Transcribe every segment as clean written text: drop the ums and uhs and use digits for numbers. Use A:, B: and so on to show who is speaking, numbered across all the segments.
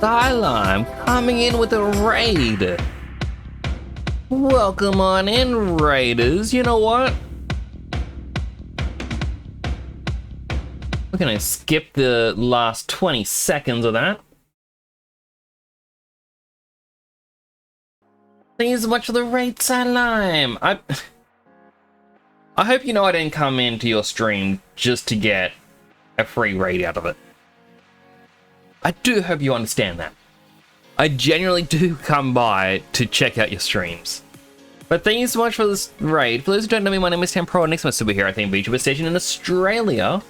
A: Stylime coming in with a raid. Welcome on in, raiders. You know what? We're gonna skip the last 20 seconds of that. Thank you so much for the raid, Stylime. I hope you know I didn't come into your stream just to get a free raid out of it. I do hope you understand that. I genuinely do come by to check out your streams. But thank you so much for this raid. For those who don't know me, my name is Pro, and next my superhero, I think VTuber station in Australia.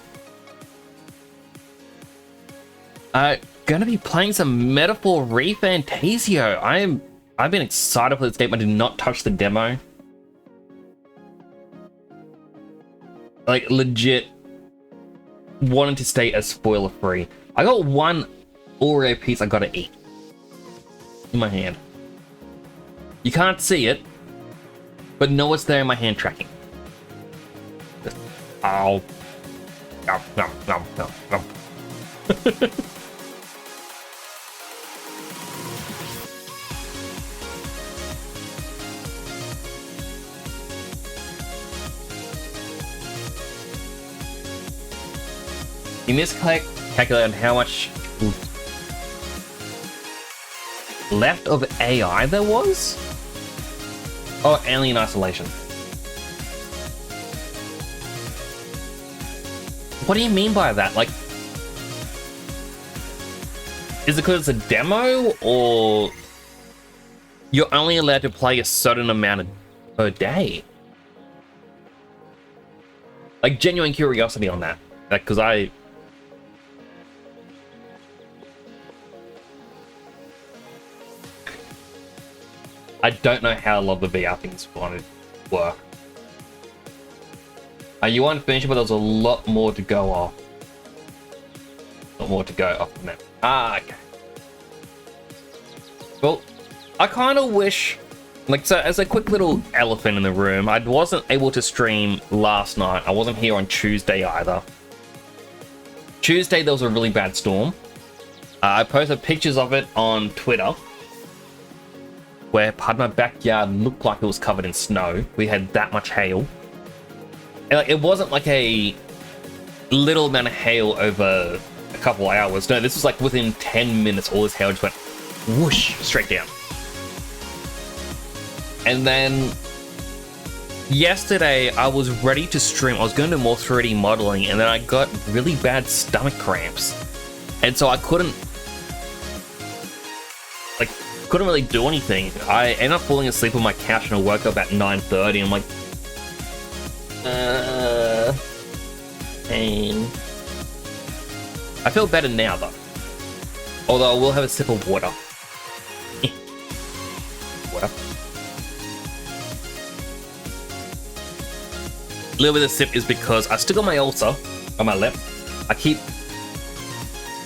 A: Gonna be playing some Metaphor ReFantazio. I've been excited for this game. I did not touch the demo. Like, legit wanted to stay as spoiler free. I got one Oreo piece I gotta eat in my hand. You can't see it, but know what's there in my hand tracking. Just, ow. Nom, nom, nom, nom, nom. You miscalculated on how much left of AI there was? Oh, alien isolation. What do you mean by that? Like, is it because it's a demo, or you're only allowed to play a certain amount per day? Like, genuine curiosity on that. Like, because I don't know how a lot of the VR things want to work. You weren't finished, but there's a lot more to go off. A lot more to go off the map. Ah, okay. Well, I kind of wish, like, so as a quick little elephant in the room, I wasn't able to stream last night. I wasn't here on Tuesday either. Tuesday, there was a really bad storm. I posted pictures of it on Twitter, where part of my backyard looked like it was covered in snow. We had that much hail. And like, it wasn't like a little amount of hail over a couple hours. No, this was like within 10 minutes, all this hail just went whoosh, straight down. And then yesterday, I was ready to stream. I was going to do more 3D modeling, and then I got really bad stomach cramps. And so I couldn't really do anything. I ended up falling asleep on my couch and I woke up at 9:30. I'm like, pain. I feel better now though. Although I will have a sip of water. Water. A little bit of sip is because I still got my ulcer on my lip. My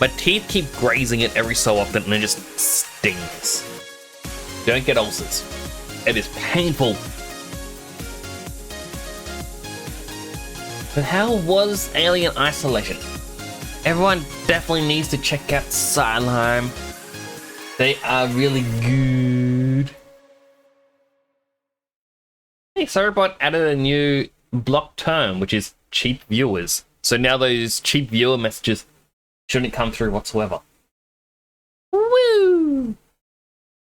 A: teeth keep grazing it every so often and it just stings. Don't get ulcers. It is painful. But how was Alien Isolation? Everyone definitely needs to check out Stylime. They are really good. Hey, Cerobot added a new block term, which is cheap viewers. So now those cheap viewer messages shouldn't come through whatsoever. Woo!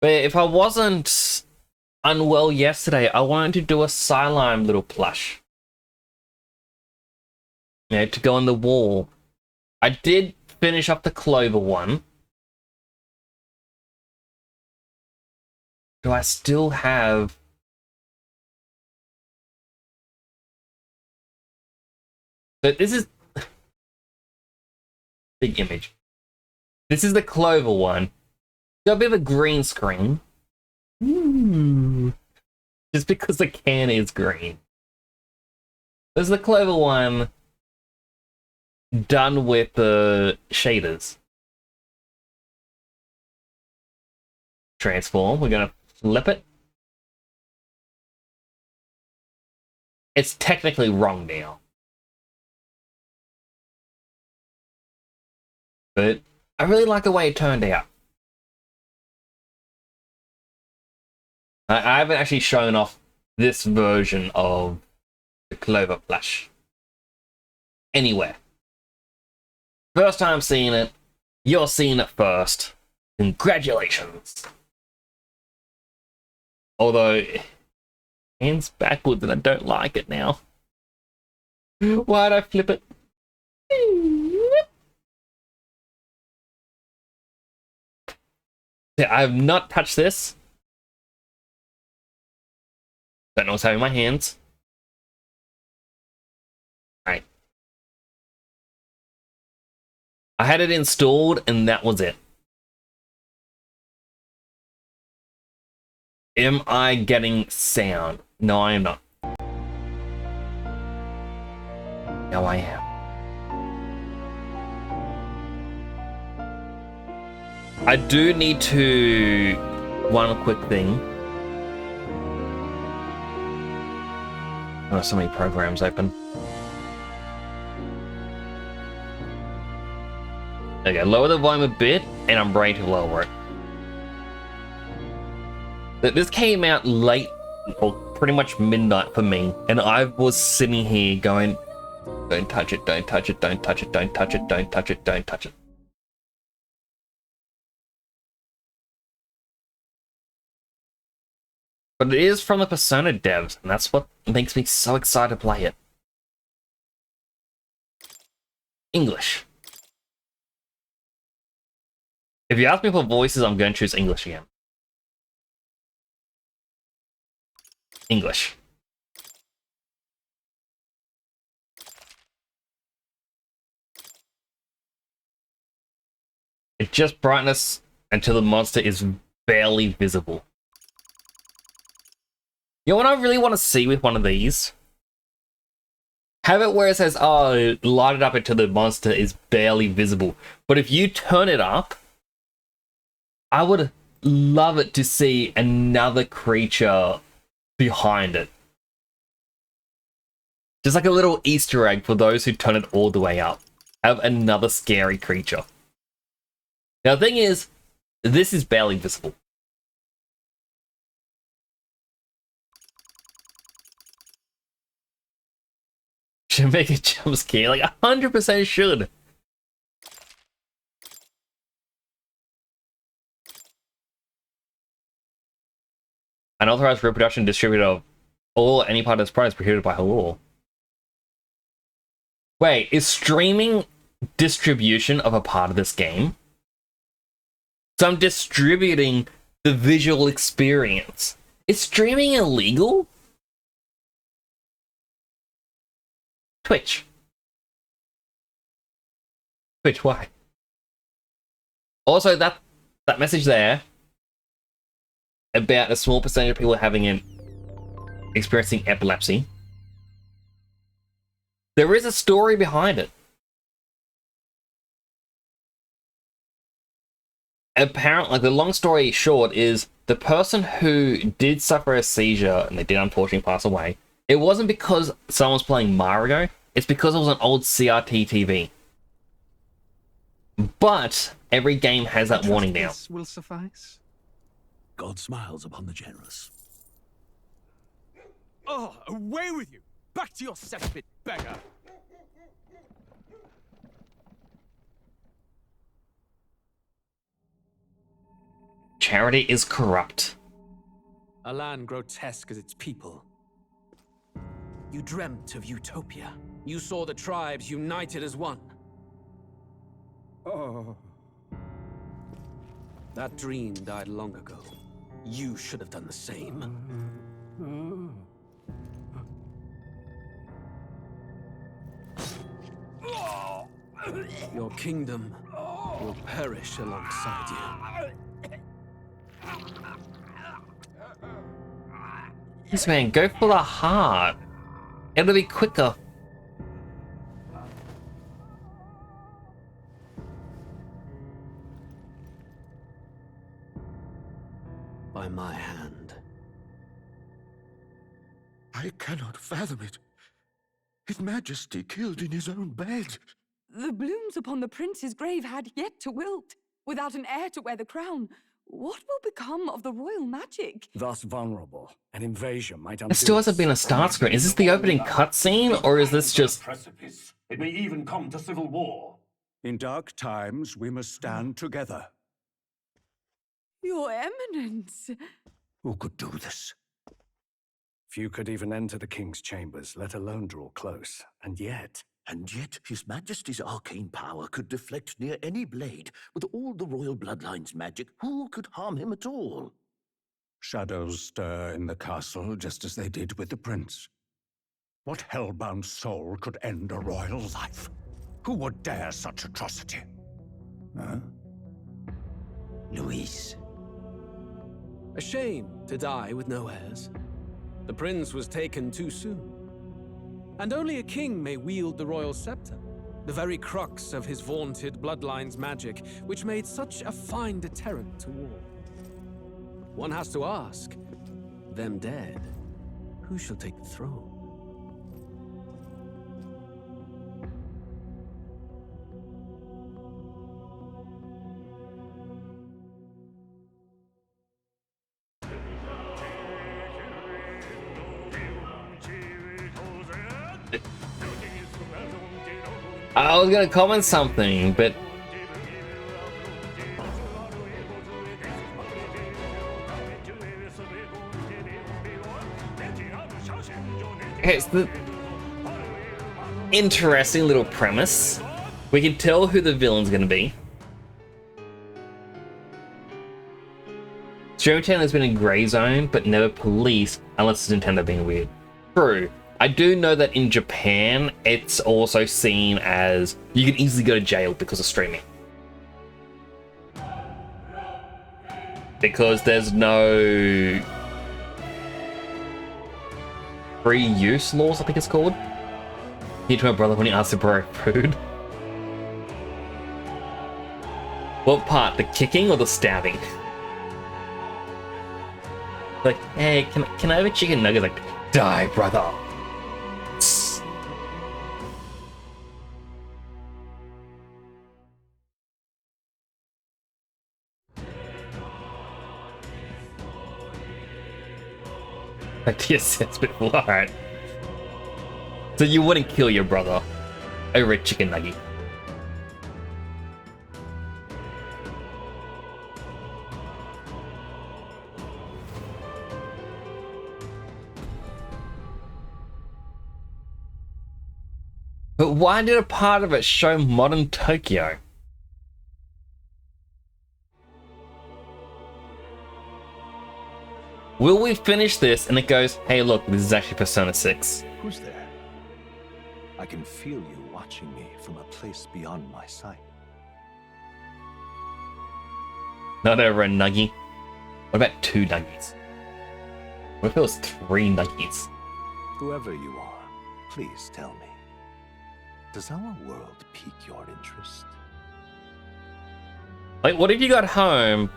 A: But if I wasn't unwell yesterday, I wanted to do a Stylime little plush. You know, to go on the wall. I did finish up the Clover one. Do I still have... But this is... Big image. This is the Clover one. Got a bit of a green screen. Ooh. Just because the can is green. There's the Clover one done with the shaders. Transform. We're gonna flip it. It's technically wrong now. But I really like the way it turned out. I haven't actually shown off this version of the Clover Flash anywhere. First time seeing it, you're seeing it first. Congratulations. Although, hands backwards and I don't like it now. Why'd I flip it? Yeah, I have not touched this. Don't know what's having my hands. Alright. I had it installed and that was it. Am I getting sound? No, I am not. No, I am. I do need to... One quick thing. Oh, so many programs open. Okay, lower the volume a bit, and I'm ready to lower it. This came out late, or pretty much midnight for me, and I was sitting here going, don't touch it, don't touch it, don't touch it, don't touch it, don't touch it, don't touch it. But it is from the Persona devs, and that's what makes me so excited to play it. English. If you ask me for voices, I'm going to choose English again. English. Adjust brightness until the monster is barely visible. You know what I really want to see with one of these? Have it where it says, oh, light it up until the monster is barely visible. But if you turn it up, I would love it to see another creature behind it. Just like a little Easter egg for those who turn it all the way up. Have another scary creature. Now the thing is, this is barely visible. Should make a jump scare, like 100% should. Unauthorized reproduction distributor of all any part of this product is prohibited by law. Wait, is streaming distribution of a part of this game? So I'm distributing the visual experience. Is streaming illegal? Twitch. Twitch, why? Also, that message there about a small percentage of people experiencing epilepsy. There is a story behind it. Apparently, like, the long story short is the person who did suffer a seizure and they did unfortunately pass away. It wasn't because someone's playing Mario. It's because it was an old CRT TV. But every game has that warning now.
B: This will suffice.
C: God smiles upon the generous.
B: Oh, away with you! Back to your cesspit, beggar!
A: Charity is corrupt.
B: A land grotesque as its people. You dreamt of utopia. You saw the tribes united as one. Oh. That dream died long ago. You should have done the same. Your kingdom will perish alongside you.
A: This man, go for the heart. It'll be quicker.
B: By my hand.
C: I cannot fathom it. His Majesty killed in his own bed.
D: The blooms upon the prince's grave had yet to wilt. Without an heir to wear the crown, What will become of the royal magic?
E: Thus vulnerable. An invasion might undo
A: It still hasn't been a start screen. Is this the opening cutscene, or is this just...
F: Precipice. It may even come to civil war.
E: In dark times, we must stand together.
D: Your Eminence.
C: Who could do this?
E: Few could even enter the king's chambers, let alone draw close. And yet,
C: His Majesty's arcane power could deflect near any blade. With all the royal bloodline's magic, who could harm him at all?
E: shadows stir in the castle just as they did with the prince. What hellbound soul could end a royal life? Who would dare such atrocity? Huh?
C: Luis.
B: A shame to die with no heirs. The prince was taken too soon. And only a king may wield the royal scepter, the very crux of his vaunted bloodline's magic, which made such a fine deterrent to war. One has to ask, them dead, who shall take the throne?
A: I was gonna comment something, but... Okay, it's the interesting little premise. We can tell who the villain's gonna be. Nintendo has been in Grey Zone, but never policed unless it's Nintendo being weird. True. I do know that in Japan, it's also seen as you can easily go to jail because of streaming. Because there's no free use laws, I think it's called. Here to my brother when he asked to borrow food. What part? The kicking or the stabbing? Like, hey, can I have a chicken nugget? Like, die, brother. Yes, it's a bit alright. So you wouldn't kill your brother over a chicken nugget? But why did a part of it show modern Tokyo? Will we finish this and it goes, hey look, this is actually Persona 6?
G: Who's there? I can feel you watching me from a place beyond my sight.
A: Not over a nuggie. What about 2 nuggies? What if it was 3 nuggies?
G: Whoever you are, please tell me. Does our world pique your interest?
A: Like, what if you got home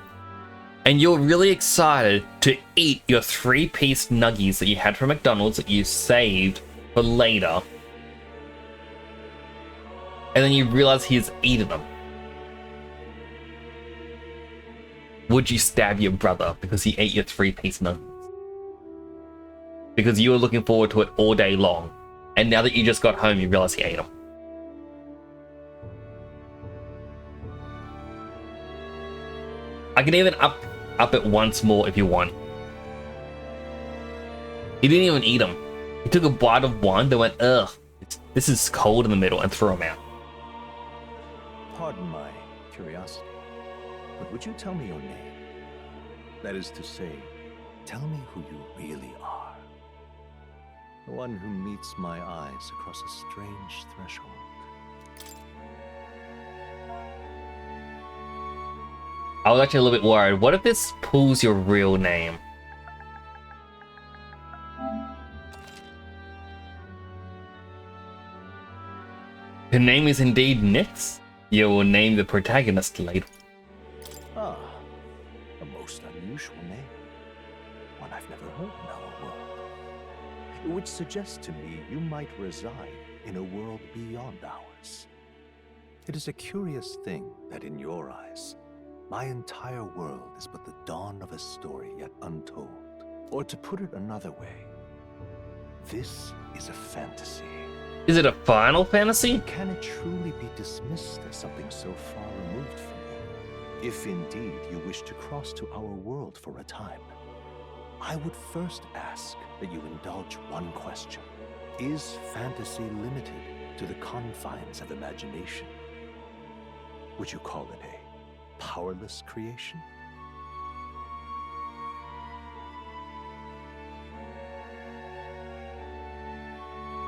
A: and you're really excited to eat your 3-piece nuggies that you had from McDonald's that you saved for later, and then you realize he's eaten them? Would you stab your brother because he ate your 3-piece nuggets? Because you were looking forward to it all day long, and now that you just got home, you realize he ate them. I can even up it once more if you want. He didn't even eat them. He took a bite of one, then went, ugh, this is cold in the middle, and threw them out.
G: Pardon my curiosity, but would you tell me your name? That is to say, tell me who you really are. The one who meets my eyes across a strange threshold.
A: I was actually a little bit worried. What if this pulls your real name? Her name is indeed Nix. You will name the protagonist later.
G: Ah, a most unusual name. One I've never heard in our world. Which suggests to me you might reside in a world beyond ours. It is a curious thing that in your eyes, My entire world is but the dawn of a story yet untold. Or to put it another way, this is a fantasy.
A: Is it a Final Fantasy?
G: Can it truly be dismissed as something so far removed from you? If indeed you wish to cross to our world for a time, I would first ask that you indulge one question. Is fantasy limited to the confines of imagination? Would you call it a powerless creation?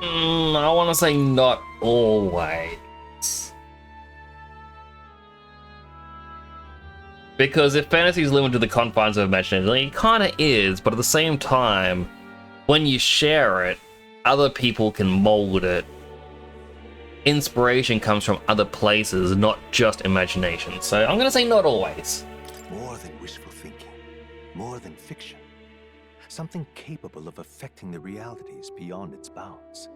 A: I want to say not always. Because if fantasy is limited to the confines of imagination, it kind of is, but at the same time, when you share it, other people can mold it. Inspiration comes from other places, not just imagination. So I'm going to say not always.
G: More than wishful thinking, more than fiction. Something capable of affecting the realities beyond its bounds.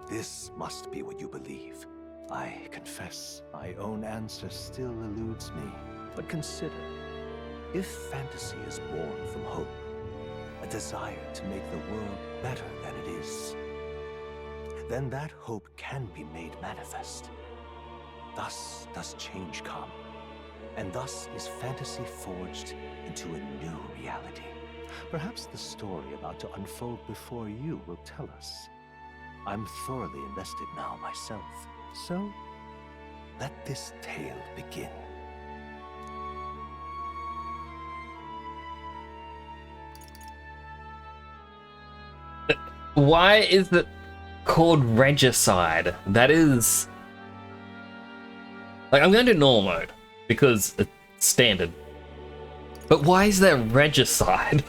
G: This must be what you believe. I confess, my own answer still eludes me. But consider, if fantasy is born from hope, a desire to make the world better than it is, then that hope can be made manifest. Thus does change come, and thus is fantasy forged into a new reality. Perhaps the story about to unfold before you will tell us. I'm thoroughly invested now myself, so let this tale begin.
A: Why is it called regicide? That is... Like, I'm going to do normal mode, because it's standard. But why is there regicide?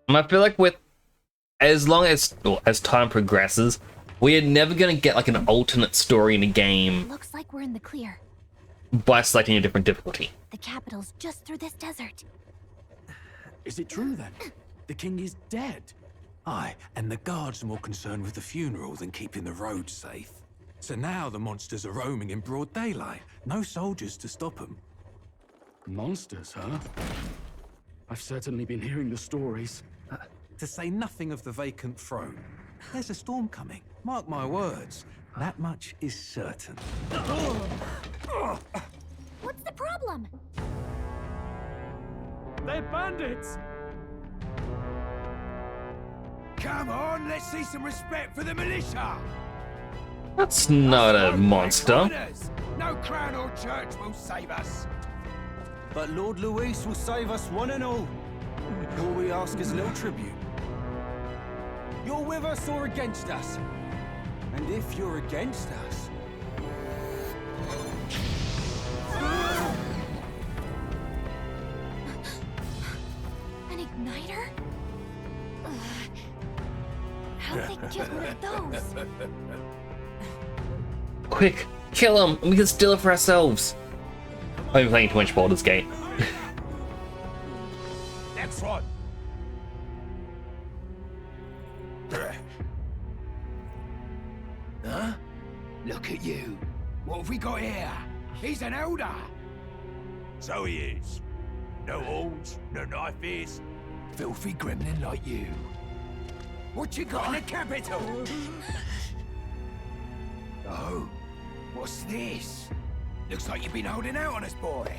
A: And I feel like with, as long as time progresses, we are never going to get like an alternate story in a game
H: Looks like we're in the clear.
A: by selecting a different difficulty.
H: The capital's just through this desert.
B: Is it true then? The king is dead.
I: Aye, and the guards are more concerned with the funeral than keeping the roads safe. So now the monsters are roaming in broad daylight. No soldiers to stop them.
B: Monsters, huh? I've certainly been hearing the stories.
I: To say nothing of the vacant throne. There's a storm coming. Mark my words. That much is certain.
H: What's the problem?
B: They're bandits!
J: Come on, let's see some respect for the militia!
A: That's not a monster.
J: No crown or church will save us.
K: But Lord Luis will save us one and all. All we ask is a little tribute. You're with us or against us? And if you're against us...
H: An igniter? How'd they get one of those?
A: Quick, kill him, and we can steal it for ourselves. I've been playing too much Baldur's Gate.
J: Next one. Huh? Look at you. What have we got here? He's an elder. So he is. No horns, no knife is. Filthy gremlin like you. What you got in the capital? Oh, what's this? Looks like you've been holding out on us, boy.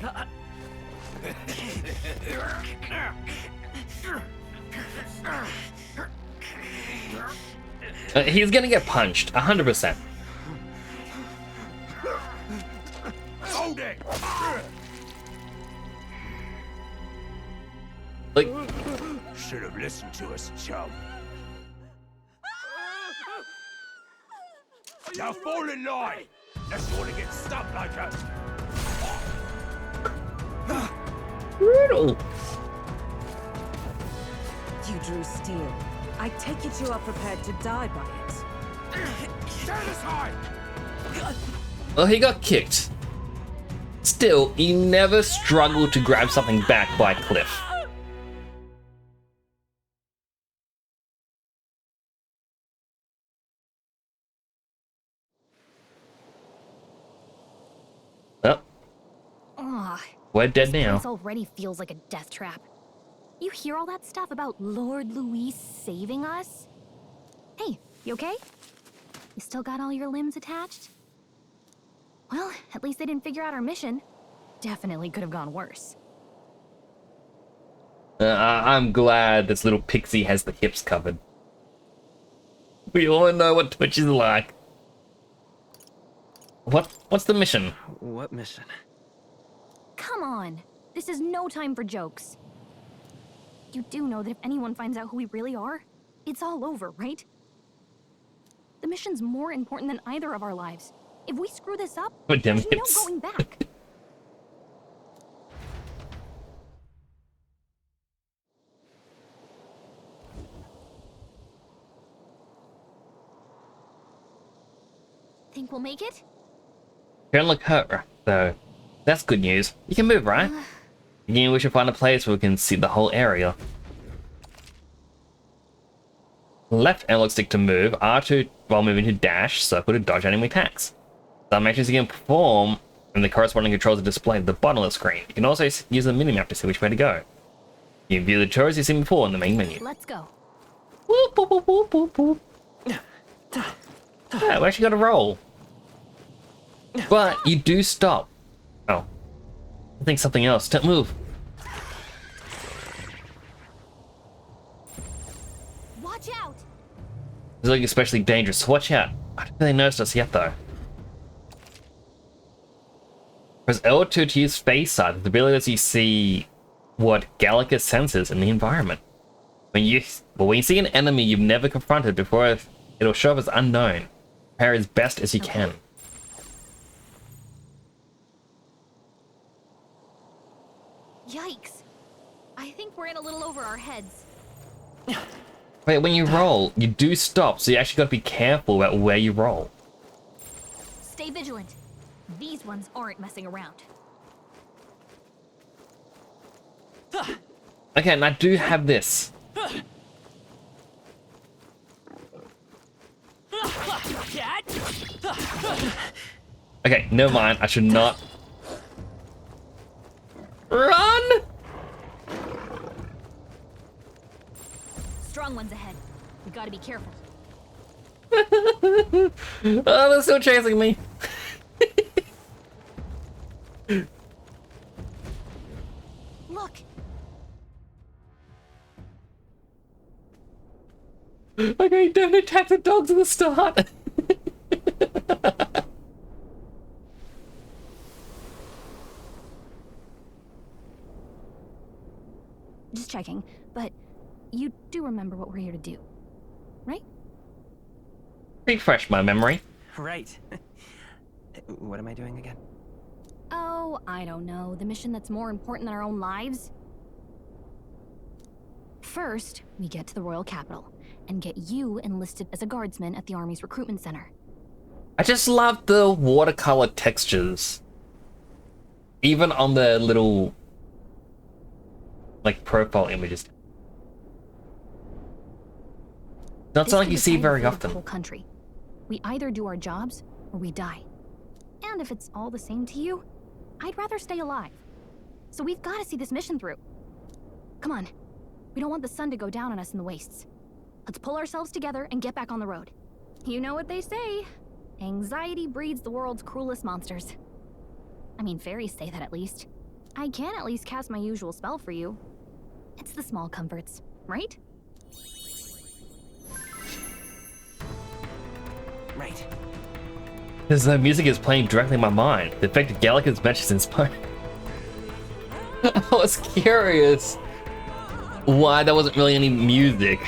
A: He's gonna get punched, 100%.
J: Hold it!
A: Like,
J: should have listened to us, chum. Now fall in line! Let's want to get stuck like us.
A: brutal.
L: You drew steel. I take it you are prepared to die by it.
J: Stand aside!
A: Well, he got kicked. Still, he never struggled to grab something back by Cliff. Well, we're dead now.
H: This already feels like a death trap. You hear all that stuff about Lord Louis saving us? Hey, you okay? You still got all your limbs attached? Well, at least they didn't figure out our mission. Definitely could have gone worse.
A: I'm glad this little pixie has the hips covered. We all know what Twitch is like. What's the mission?
K: What mission?
H: Come on. This is no time for jokes. You do know that if anyone finds out who we really are, it's all over, right? The mission's more important than either of our lives. If we screw this up,
A: But damn
H: there's no
A: hips.
H: going back. Think we'll make it?
A: Don't look hurt, though. That's good news. You can move, right? Again, we should find a place where we can see the whole area. Left analog stick to move, R2 while moving to dash, circle to dodge enemy attacks. Some actions you can perform, and the corresponding controls are displayed at the bottom of the screen. You can also use the minimap to see which way to go. You can view the tutorials you've seen before in the main menu.
H: Let's go.
A: Whoop, whoop, whoop, whoop, whoop, whoop. Yeah, we actually got a roll. But you do stop. Oh. I think something else. Don't move.
H: Watch out!
A: It's looking especially dangerous. Watch out. I don't think they noticed us yet, though. Press L2 to use face sight. The ability lets you see what Gallica senses in the environment. When you see an enemy you've never confronted before, it'll show up as unknown. Prepare as best as you can.
H: Yikes. I think we're in a little over our heads.
A: Wait, when you roll, you do stop, so you actually got to be careful about where you roll.
H: Stay vigilant. These ones aren't messing around.
A: Okay, and I do have this. Okay, never mind. I should not. Run!
H: Strong ones ahead. We gotta be careful.
A: Oh, they're still chasing me.
H: Look.
A: Okay, don't attack the dogs at the start.
H: Just checking, but you do remember what we're here to do, right?
A: Refresh my memory.
K: Right. What am I doing again?
H: Oh, I don't know. The mission that's more important than our own lives? First, we get to the royal capital and get you enlisted as a guardsman at the army's recruitment center.
A: I just love the watercolor textures. Even on the little, like, profile images. Not
H: This
A: something
H: could
A: you see
H: decide
A: very
H: the fate of
A: often.
H: The whole country. We either do our jobs or we die. And if it's all the same to you, I'd rather stay alive. So we've got to see this mission through. Come on. We don't want the sun to go down on us in the wastes. Let's pull ourselves together and get back on the road. You know what they say. Anxiety breeds the world's cruelest monsters. I mean, fairies say that at least. I can at least cast my usual spell for you. It's the small comforts, right?
K: Right.
A: Because the music is playing directly in my mind. The effect of Gallica's match is inspired. I was curious why there wasn't really any music,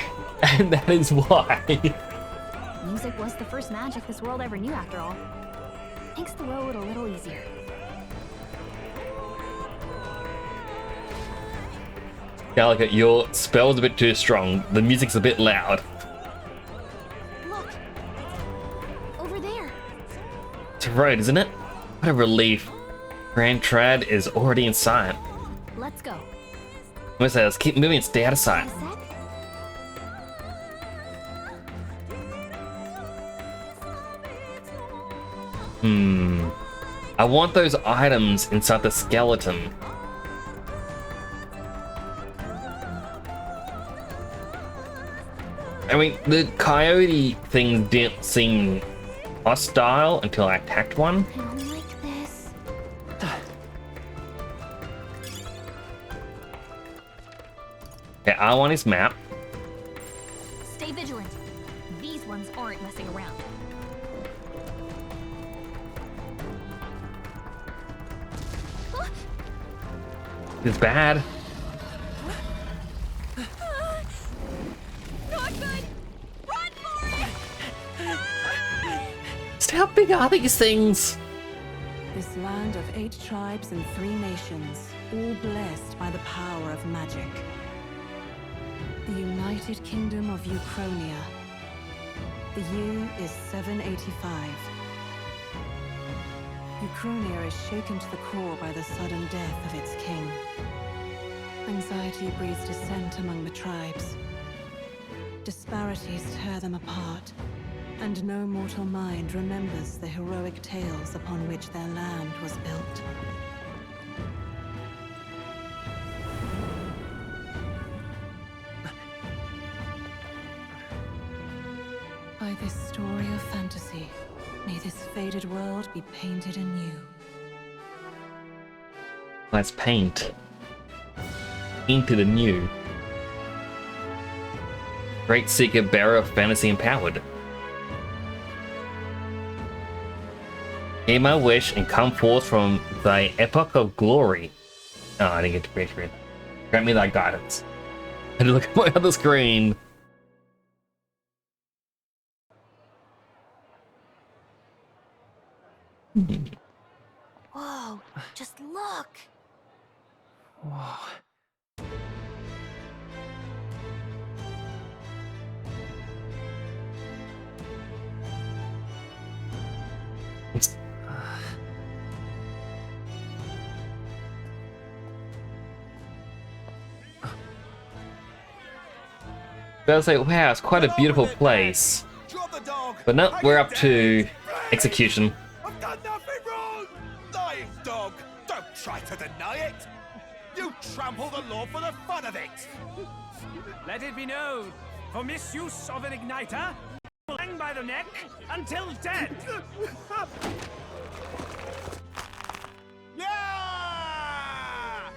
A: and that is why.
H: Music was the first magic this world ever knew, after all. Makes the road a little easier.
A: Gallica, your spell's a bit too strong. The music's a bit loud.
H: Look! Over there!
A: to road, isn't it? What a relief. Grand Trad is already in sight.
H: Let's go.
A: Let's keep moving and stay out of sight. I want those items inside the skeleton. I mean, the coyote thing didn't seem hostile until I attacked one.
H: I don't like this.
A: Okay, I want his map.
H: Stay vigilant. These ones aren't messing around.
A: It's bad.
H: Not good. Run for it!
A: Just how big are these things?
L: This land of 8 tribes and 3 nations, all blessed by the power of magic. The United Kingdom of Uchronia. The year is 785. Uchronia is shaken to the core by the sudden death of its king. Anxiety breeds dissent among the tribes. Disparities tear them apart, and no mortal mind remembers the heroic tales upon which their land was built. By this story of fantasy, may this faded world be painted anew.
A: Let's paint into the new. Great seeker, bearer of fantasy empowered. Hear my wish and come forth from thy epoch of glory. Oh, I didn't get to green screen. Grant me thy guidance. I had to look at my other screen.
H: Whoa, just look.
K: Whoa.
A: I was like, wow, it's quite a beautiful place. But no, we're up to execution.
J: I've done nothing wrong! Lying dog! Don't try to deny it! You trample the law for the fun of it!
B: Let it be known, for misuse of an igniter, will hang by the neck until dead.
J: Yeah!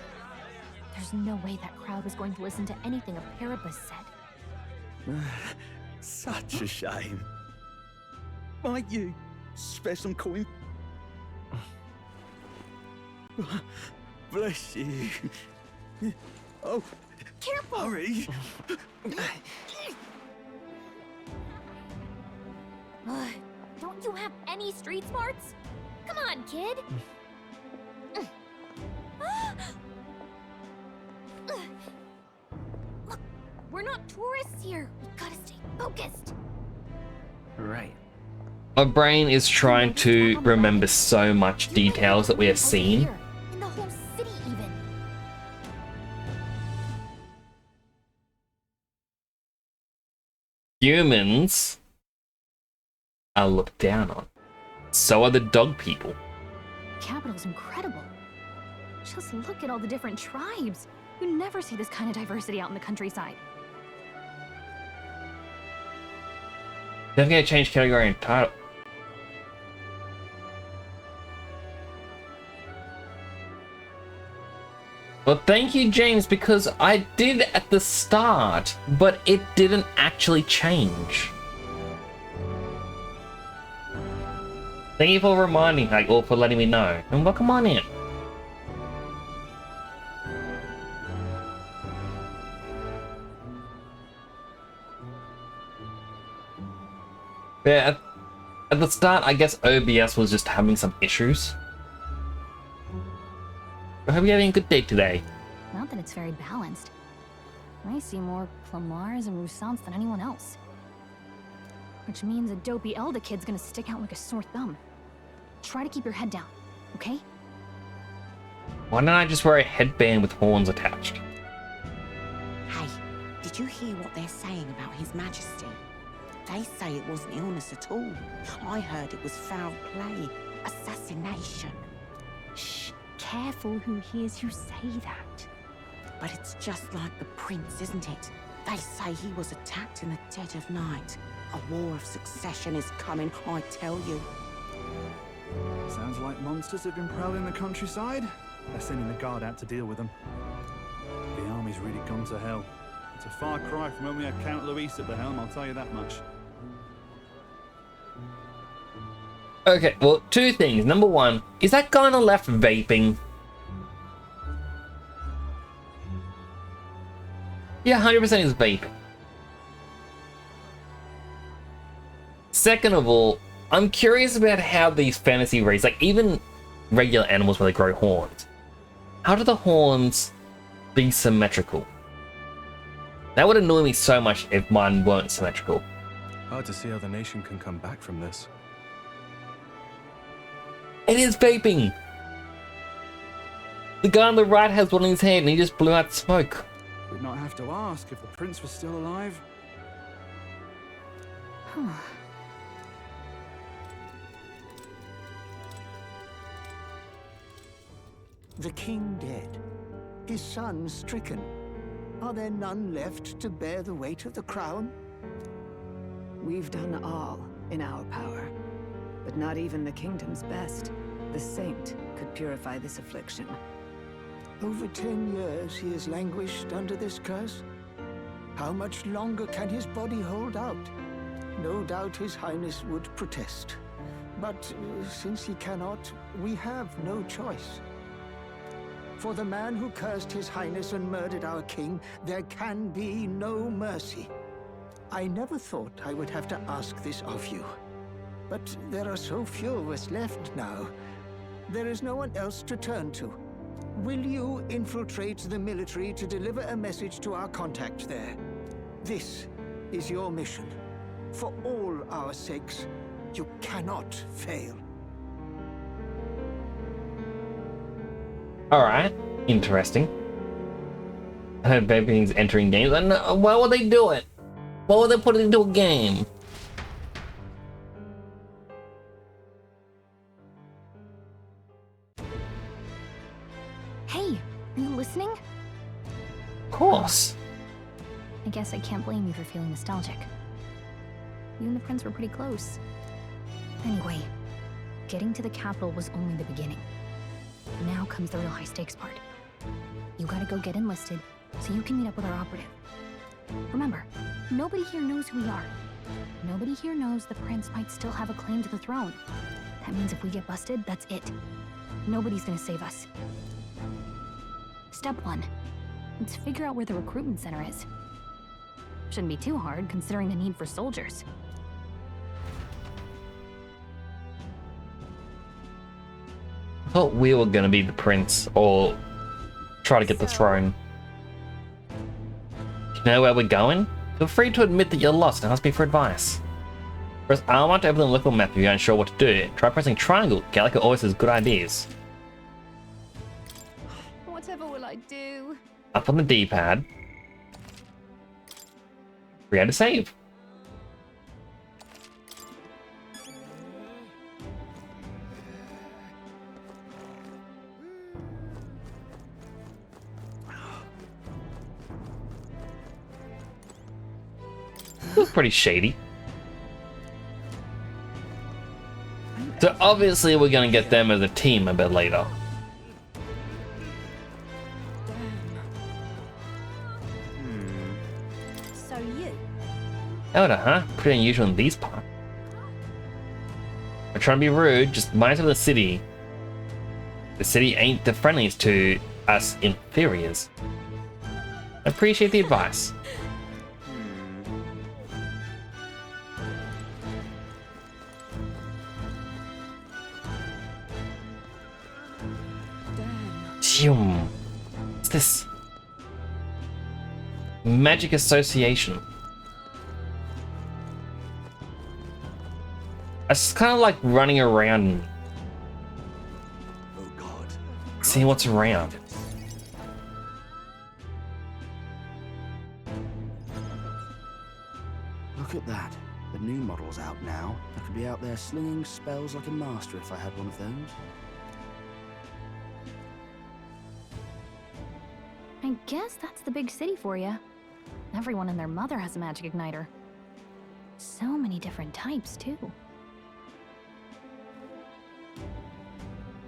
H: There's no way that crowd was going to listen to anything a Paribus said.
C: Such a shame. Might you spare some coin? Bless you. Oh,
H: Careful!
C: hurry.
H: Don't you have any street smarts? Come on, kid! Look, we're not tourists here. We gotta stay focused.
K: Right.
A: My brain is trying to remember so much details that we have seen.
H: Here, in the whole city, even.
A: Humans are looked down on. So are the dog people.
H: The capital's incredible. Just look at all the different tribes. You never see this kind of diversity out in the countryside.
A: Don't get to change category and title. Well, thank you, James, because I did at the start, but it didn't actually change. Thank you for reminding, like, or for letting me know. And welcome on in. Yeah, at the start, I guess OBS was just having some issues. I hope you're having a good day today.
H: Not that it's very balanced. I see more Clamars and Roussants than anyone else. Which means a dopey Elda kid's gonna stick out like a sore thumb. try to keep your head down, okay?
A: Why don't I just wear a headband with horns attached?
M: Hey, did you hear what they're saying about His Majesty? They say it wasn't illness at all. I heard it was foul play, assassination.
H: Shh, careful who hears you say that.
M: But it's just like the prince, isn't it? They say he was attacked in the dead of night. A war of succession is coming, I tell you.
N: Sounds like monsters have been prowling the countryside. They're sending the guard out to deal with them. The army's really gone to hell. It's a far cry from when we had Count Luis at the helm, I'll tell you that much.
A: Okay, well, two things. Number one, is that guy on the left vaping? Yeah, 100% is vaping. Second of all, I'm curious about how these fantasy races, like even regular animals where they grow horns, how do the horns be symmetrical? That would annoy me so much if mine weren't symmetrical.
O: Hard to see how the nation can come back from this.
A: It is vaping! The guy on the right has one in his hand and he just blew out smoke.
N: We'd not have to ask if the prince was still alive.
C: The king dead, his son stricken. Are there none left to bear the weight of the crown?
P: We've done all in our power, but not even the kingdom's best, the saint, could purify this affliction.
C: Over 10 years he has languished under this curse. How much longer can his body hold out? No doubt his highness would protest. But since he cannot, we have no choice. For the man who cursed his highness and murdered our king, there can be no mercy. I never thought I would have to ask this of you. But there are so few of us left now. There is no one else to turn to. Will you infiltrate the military to deliver a message to our contact there? This is your mission. For all our sakes, you cannot fail.
A: Alright, interesting. Vaping's entering games. And why would they do it? Why would they put it into a game?
H: Hey, are you listening?
A: Of course.
H: I guess I can't blame you for feeling nostalgic. You and the prince were pretty close. Anyway, getting to the capital was only the beginning. Now comes the real high-stakes part. You gotta go get enlisted, so you can meet up with our operative. Remember, nobody here knows who we are. Nobody here knows the prince might still have a claim to the throne. That means if we get busted, that's it. Nobody's gonna save us. Step 1. Let's figure out where the recruitment center is. Shouldn't be too hard, considering the need for soldiers.
A: I thought we were gonna be the prince, or try to get the throne. You know where we're going? Feel free to admit that you're lost and ask me for advice. Press R1 to open the local map if you're unsure what to do. Try pressing triangle. Gallica always has good ideas.
D: Whatever will I do?
A: Up on the D-pad. Create a save. Looks pretty shady. So obviously we're gonna get them as a team a bit later.
D: So you?
A: Elder, huh? Pretty unusual in these parts. I'm trying to be rude, just mind of the city. The city ain't the friendliest to us inferiors. I appreciate the advice. What's this? Magic Association. It's kind of like running around See what's around.
Q: Look at that. The new model's out now. I could be out there slinging spells like a master if I had one of those.
H: I guess that's the big city for you. Everyone and their mother has a magic igniter. So many different types, too.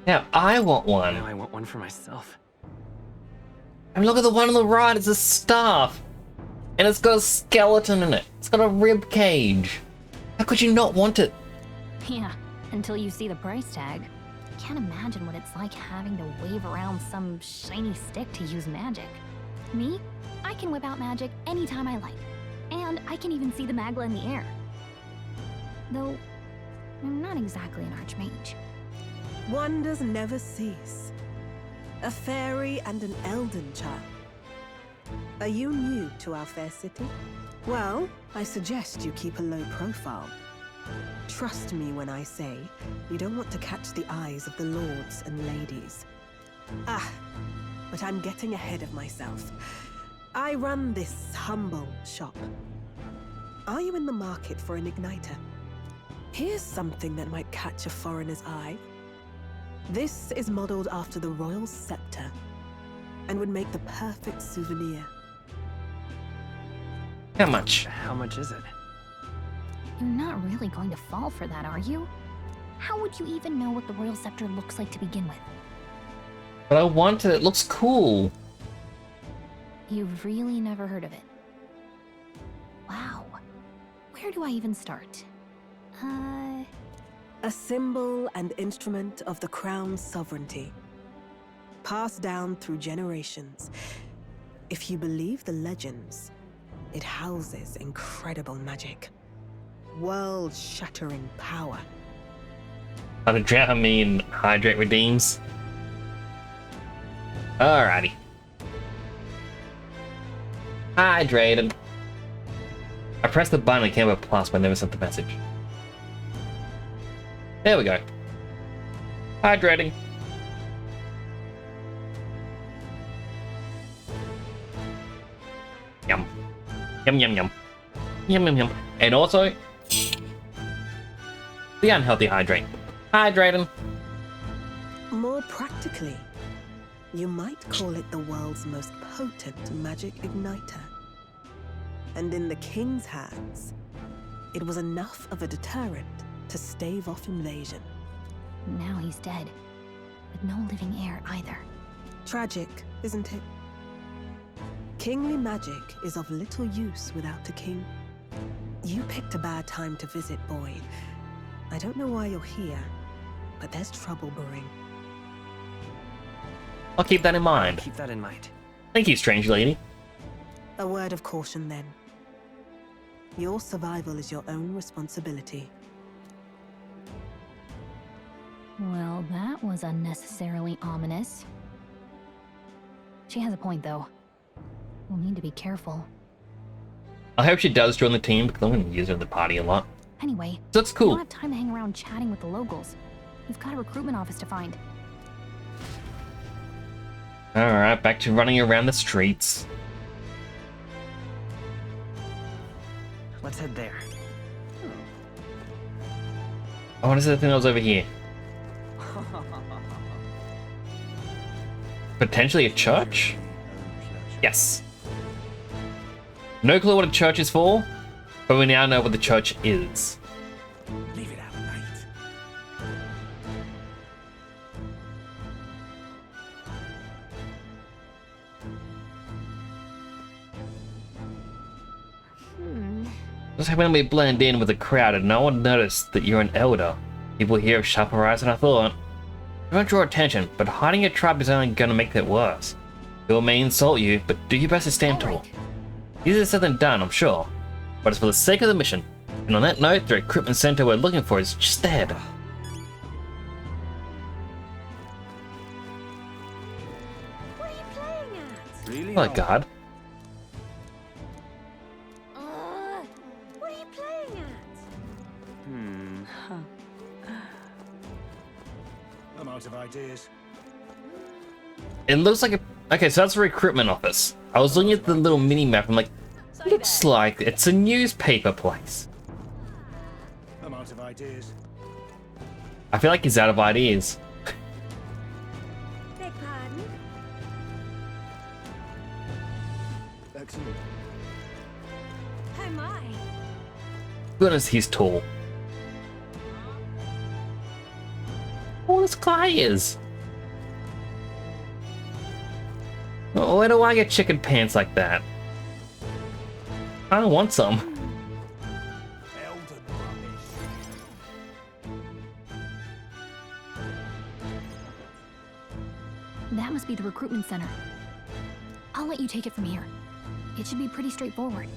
A: Now I want one.
R: Now I want one for myself.
A: I mean, look at the one on the right. It's a staff. And it's got a skeleton in it. It's got a rib cage. How could you not want it?
H: Yeah, until you see the price tag. Can't imagine what it's like having to wave around some shiny stick to use magic. Me? I can whip out magic anytime I like. And I can even see the Magla in the air. Though, I'm not exactly an archmage.
S: Wonders never cease. A fairy and an elden child. Are you new to our fair city? Well, I suggest you keep a low profile. Trust me when I say you don't want to catch the eyes of the lords and ladies. Ah, but I'm getting ahead of myself. I run this humble shop. Are you in the market for an igniter? Here's something that might catch a foreigner's eye. This is modeled after the royal scepter and would make the perfect souvenir.
A: How much?
R: How much is it?
H: You're not really going to fall for that, are you? How would you even know what the royal scepter looks like to begin with?
A: But I want it. It looks cool.
H: You've really never heard of it? Wow. Where do I even start?
S: A symbol and instrument of the crown's sovereignty. Passed down through generations. If you believe the legends, it houses incredible magic. World-shattering power.
A: How to drown me in hydrate redeems. Alrighty. Hydrated. I pressed the button and it came up plus, but I never sent the message. There we go. Hydrating. Yum. Yum, yum, yum. Yum, yum, yum. And also, the unhealthy hydrate. Hydrating.
S: More practically, you might call it the world's most potent magic igniter. And in the king's hands, it was enough of a deterrent to stave off invasion.
H: Now he's dead, but no living heir either.
S: Tragic, isn't it? Kingly magic is of little use without a king. You picked a bad time to visit, boy. I don't know why you're here, but there's trouble brewing.
A: I'll keep that in mind.
R: Keep that in mind.
A: Thank you, strange lady.
S: A word of caution, then. Your survival is your own responsibility.
H: Well, that was unnecessarily ominous. She has a point, though. We'll need to be careful.
A: I hope she does join the team because I'm going to use her in the party a lot.
H: Anyway,
A: that's cool.
H: We don't have time to hang around chatting with the locals. We've got a recruitment office to find.
A: Alright, back to running around the streets.
R: Let's head there.
A: Oh, what is the thing that was over here? Potentially a church? Yes. No clue what a church is for, but we now know what the church is.
J: Leave it out, mate.
A: Just hoping we blend in with the crowd and no one noticed that you're an elder. People here have sharper eyes than I thought. You won't draw attention, but hiding your tribe is only going to make it worse. People may insult you, but do your best to stand tall. Easier said than done, I'm sure. But it's for the sake of the mission. And on that note, the recruitment center we're looking for is just ahead.
S: What are you playing at?
A: Really? Oh my god.
S: What are you playing at?
J: I'm out of ideas.
A: It looks like a... Okay, so that's a recruitment office. I was looking at the little mini-map, I'm like, looks like it's a newspaper place.
J: I'm out of ideas.
A: I feel like he's out of ideas.
D: Beg pardon?
J: Excellent.
D: Oh my.
A: Goodness, he's tall. Oh, this guy is. Where do I get chicken pants like that? I don't want some.
H: That must be the recruitment center. I'll let you take it from here. It should be pretty straightforward.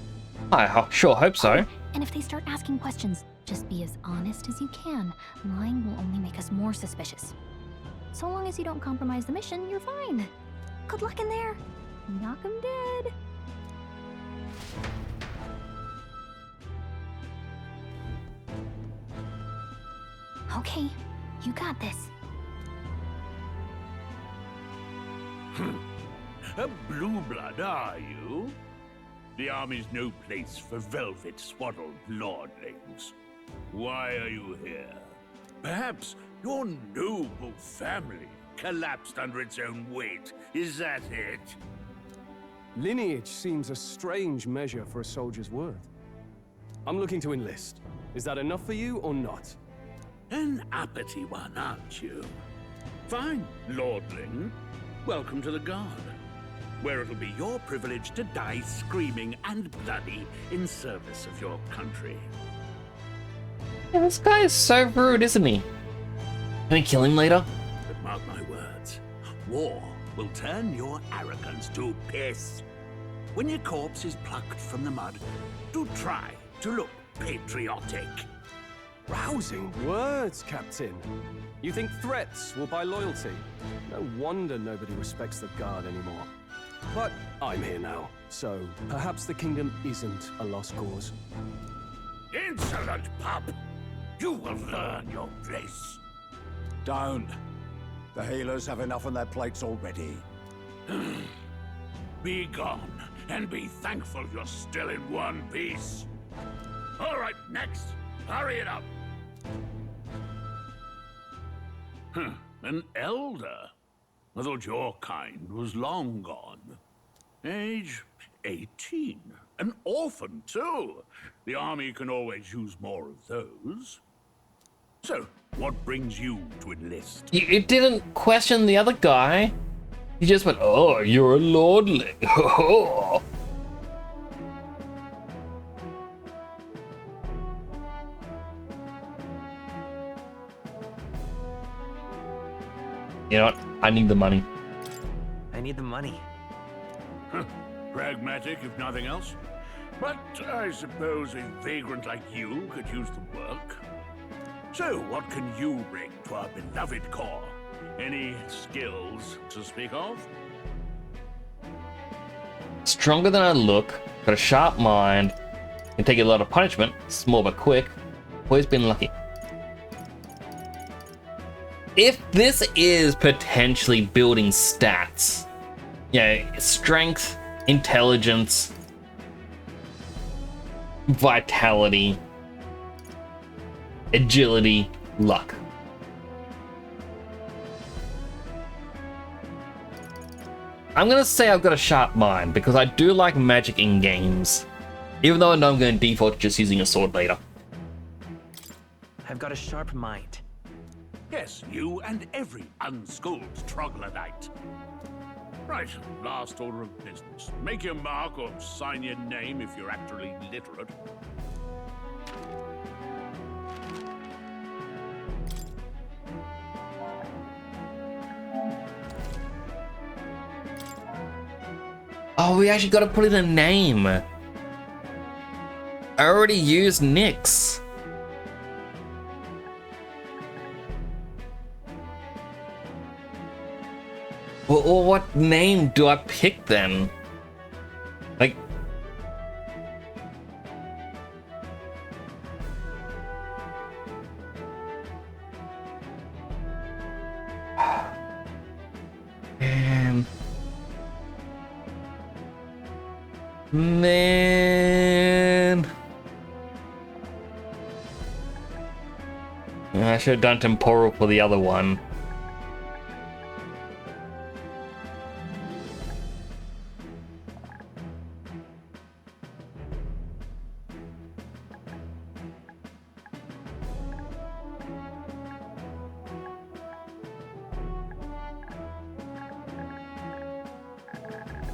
A: I sure hope so.
H: And if they start asking questions, just be as honest as you can. Lying will only make us more suspicious. So long as you don't compromise the mission, you're fine. Good luck in there. Knock 'em dead. Okay, you got this.
J: A blue blood, are you? The army's no place for velvet-swaddled lordlings. Why are you here? Perhaps your noble family collapsed under its own weight. Is that it?
B: Lineage seems a strange measure for a soldier's worth. I'm looking to enlist. Is that enough for you or not?
J: An uppity one, aren't you? Fine, lordling. Welcome to the Guard, where it'll be your privilege to die screaming and bloody in service of your country.
A: Yeah, this guy is so rude, isn't he? Can we kill him later?
J: But mark my words, war will turn your arrogance to piss. When your corpse is plucked from the mud, do try to look patriotic.
B: Rousing words, Captain. You think threats will buy loyalty? No wonder nobody respects the Guard anymore. But I'm here now, so perhaps the kingdom isn't a lost cause.
J: Insolent pup! You will learn your place.
E: Don't. The healers have enough on their plates already.
J: Be gone, and be thankful you're still in one piece. All right, next. Hurry it up. An elder? I thought your kind was long gone. Age 18. An orphan, too. The army can always use more of those. So, what brings you to enlist?
A: You didn't question the other guy. You just went, oh, you're a lordling. You know what? I need the money.
R: I need the money.
J: Pragmatic, if nothing else. But I suppose a vagrant like you could use the work. So, what can you bring to our beloved corps? Any skills to speak of?
A: Stronger than I look, got a sharp mind, can take a lot of punishment, small but quick, always been lucky. If this is potentially building stats, yeah, strength, intelligence, vitality, agility, luck. I'm gonna say I've got a sharp mind because I do like magic in games, even though I know I'm going to default to just using a sword later.
R: I've got a sharp mind.
J: Yes, you and every unschooled troglodyte. Right, last order of business. Make your mark or sign your name if you're actually literate.
A: Oh, we actually got to put in a name. I already used Nyx. Well, what name do I pick then? Like... Man. I should have done temporal for the other one.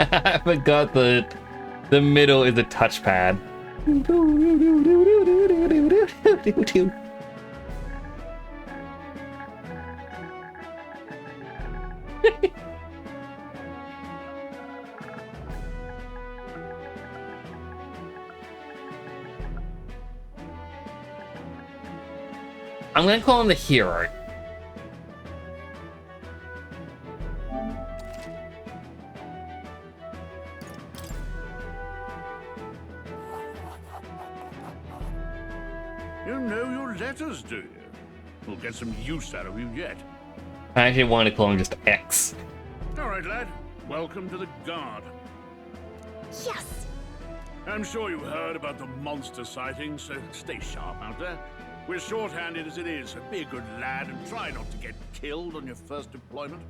A: I forgot that the middle is a touchpad. I'm gonna call him the hero.
T: You know your letters, do you? We'll get some use out of you yet.
A: I actually wanted to call him just X.
T: All right, lad. Welcome to the Guard.
D: Yes!
T: I'm sure you heard about the monster sightings, so stay sharp out there. We're short-handed as it is, so be a good lad and try not to get killed on your first deployment.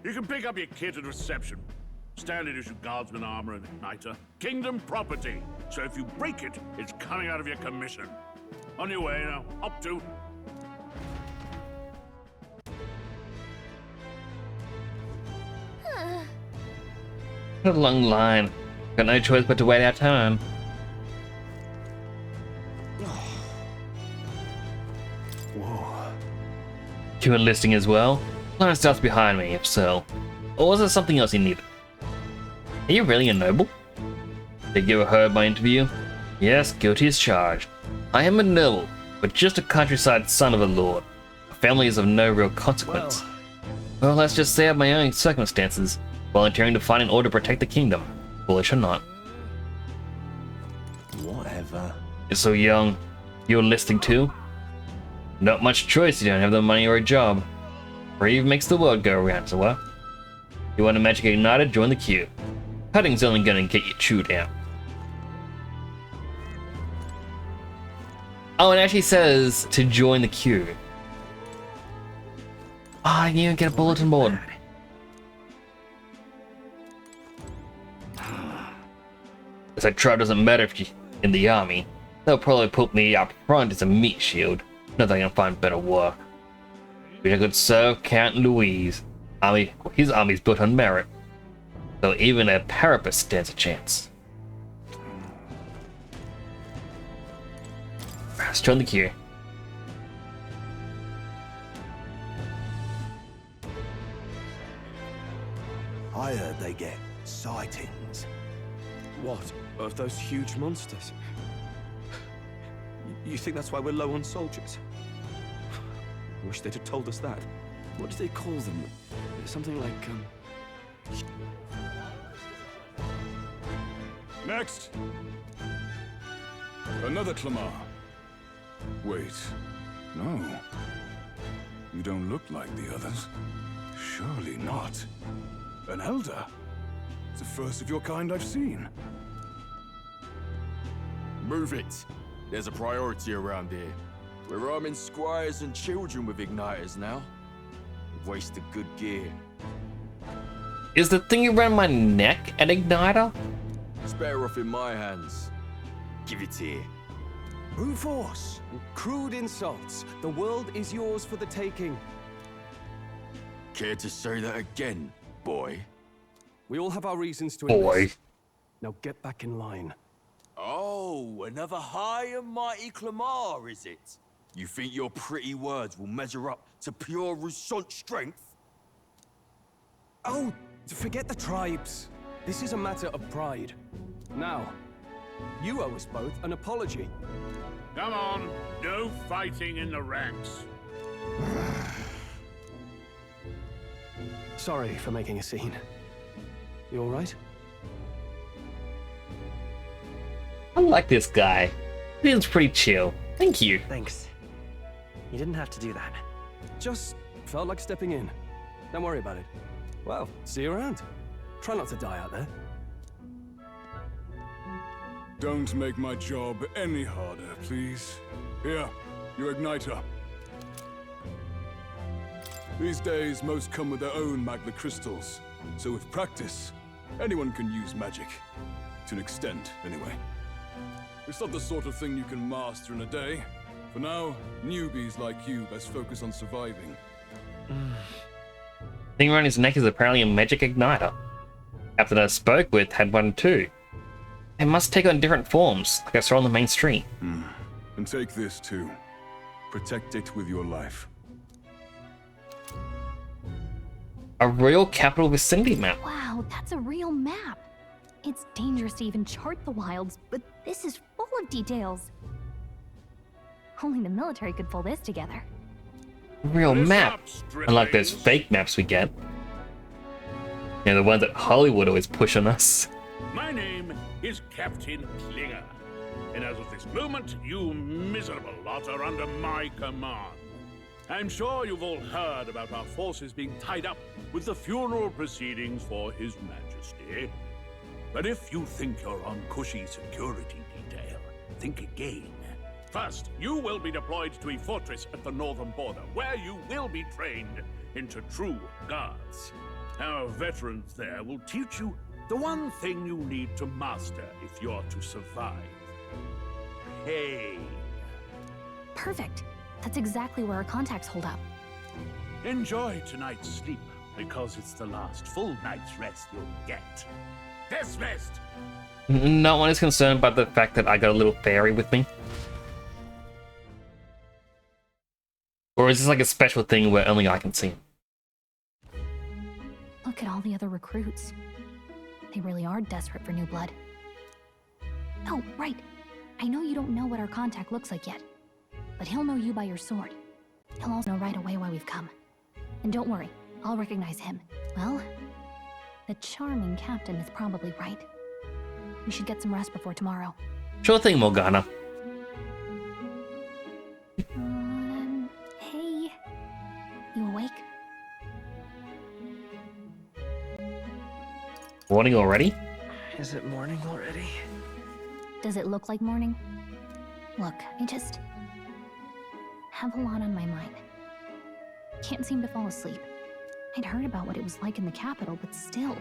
T: You can pick up your kit at reception. Standard issue guardsman armor and igniter. Kingdom property, so if you break it, it's coming out of your commission. On your way now, up to.
A: A long line. Got no choice but to wait our turn.
G: Whoa.
A: You enlisting as well? Line starts behind me, if so. Or was there something else you needed? Are you really a noble? Did you ever heard my interview? Yes, guilty as charged. I am a noble, but just a countryside son of a lord. A family is of no real consequence. Well, let's just say of my own circumstances, volunteering to fight in order to protect the kingdom, foolish or not.
G: Whatever.
A: You're so young. You enlisting too? Not much choice, you don't have the money or a job. Brave makes the world go around, so what? You want a magic igniter? Join the queue. Cutting's only gonna get you chewed out. Oh, it actually says to join the queue. Ah, you get a bulletin board. It's like tribe doesn't matter if you're in the army. They'll probably put me up front as a meat shield. Not that I can find better work. We could serve Count Louis. His army's built on merit. So even a parapet stands a chance. Let's join the queue.
G: I heard they get sightings.
K: What? Of those huge monsters? You think that's why we're low on soldiers? I wish they'd have told us that. What do they call them? Something like,
U: Next! Another Clamar. Wait, no. You don't look like the others. Surely not. An elder? It's the first of your kind I've seen.
V: Move it. There's a priority around here. We're arming squires and children with igniters now. Waste of good gear.
A: Is the thing around my neck an igniter?
V: It's better off in my hands. Give it here.
K: brute force, crude insults. The world is yours for the taking.
V: Care to say that again, boy?
K: We all have our reasons to
A: Boy.
K: enlist. Now get back in line.
V: Oh, another high and mighty Clamar, is it? You think your pretty words will measure up to pure Rousseau strength?
K: Oh, forget the tribes. This is a matter of pride. Now, you owe us both an apology.
T: Come on, no fighting in the ranks.
K: Sorry for making a scene. You all right?
A: I like this guy. He seems pretty chill. Thank you.
R: Thanks. You didn't have to do that.
K: Just felt like stepping in. Don't worry about it. Well, see you around. Try not to die out there.
U: Don't make my job any harder, please. Here, your igniter. These days, most come with their own magna crystals. So with practice, anyone can use magic. To an extent, anyway. It's not the sort of thing you can master in a day. For now, newbies like you best focus on surviving.
A: Thing around his neck is apparently a magic igniter. Captain I spoke with had one too. They must take on different forms, like I saw on the main street.
U: And take this too. Protect it with your life.
A: A royal capital vicinity map.
H: Wow, that's a real map. It's dangerous to even chart the wilds, but this is full of details. Only the military could pull this together.
A: Real map. Unlike those fake maps we get. You know, the ones that Hollywood always push on us.
T: My name is Captain Klinger, and as of this moment, you miserable lot are under my command. I'm sure you've all heard about our forces being tied up with the funeral proceedings for His Majesty. But if you think you're on cushy security detail, think again. First, you will be deployed to a fortress at the northern border, where you will be trained into true guards. Our veterans there will teach you the one thing you need to master if you're to survive. Pain.
H: Perfect. That's exactly where our contacts hold up.
T: Enjoy tonight's sleep, because it's the last full night's rest you'll get. Dismissed!
A: No one is concerned by the fact that I got a little fairy with me. Or is this like a special thing where only I can see him?
H: Look at all the other recruits. They really are desperate for new blood. Oh, right. I know you don't know what our contact looks like yet, but he'll know you by your sword. He'll also know right away why we've come. And don't worry, I'll recognize him. Well, the charming captain is probably right. We should get some rest before tomorrow.
A: Sure thing, Morgana.
H: Hey. You awake?
A: Morning already?
R: Is it morning already?
H: Does it look like morning? Look, I just have a lot on my mind. Can't seem to fall asleep. I'd heard about what it was like in the capital, but still.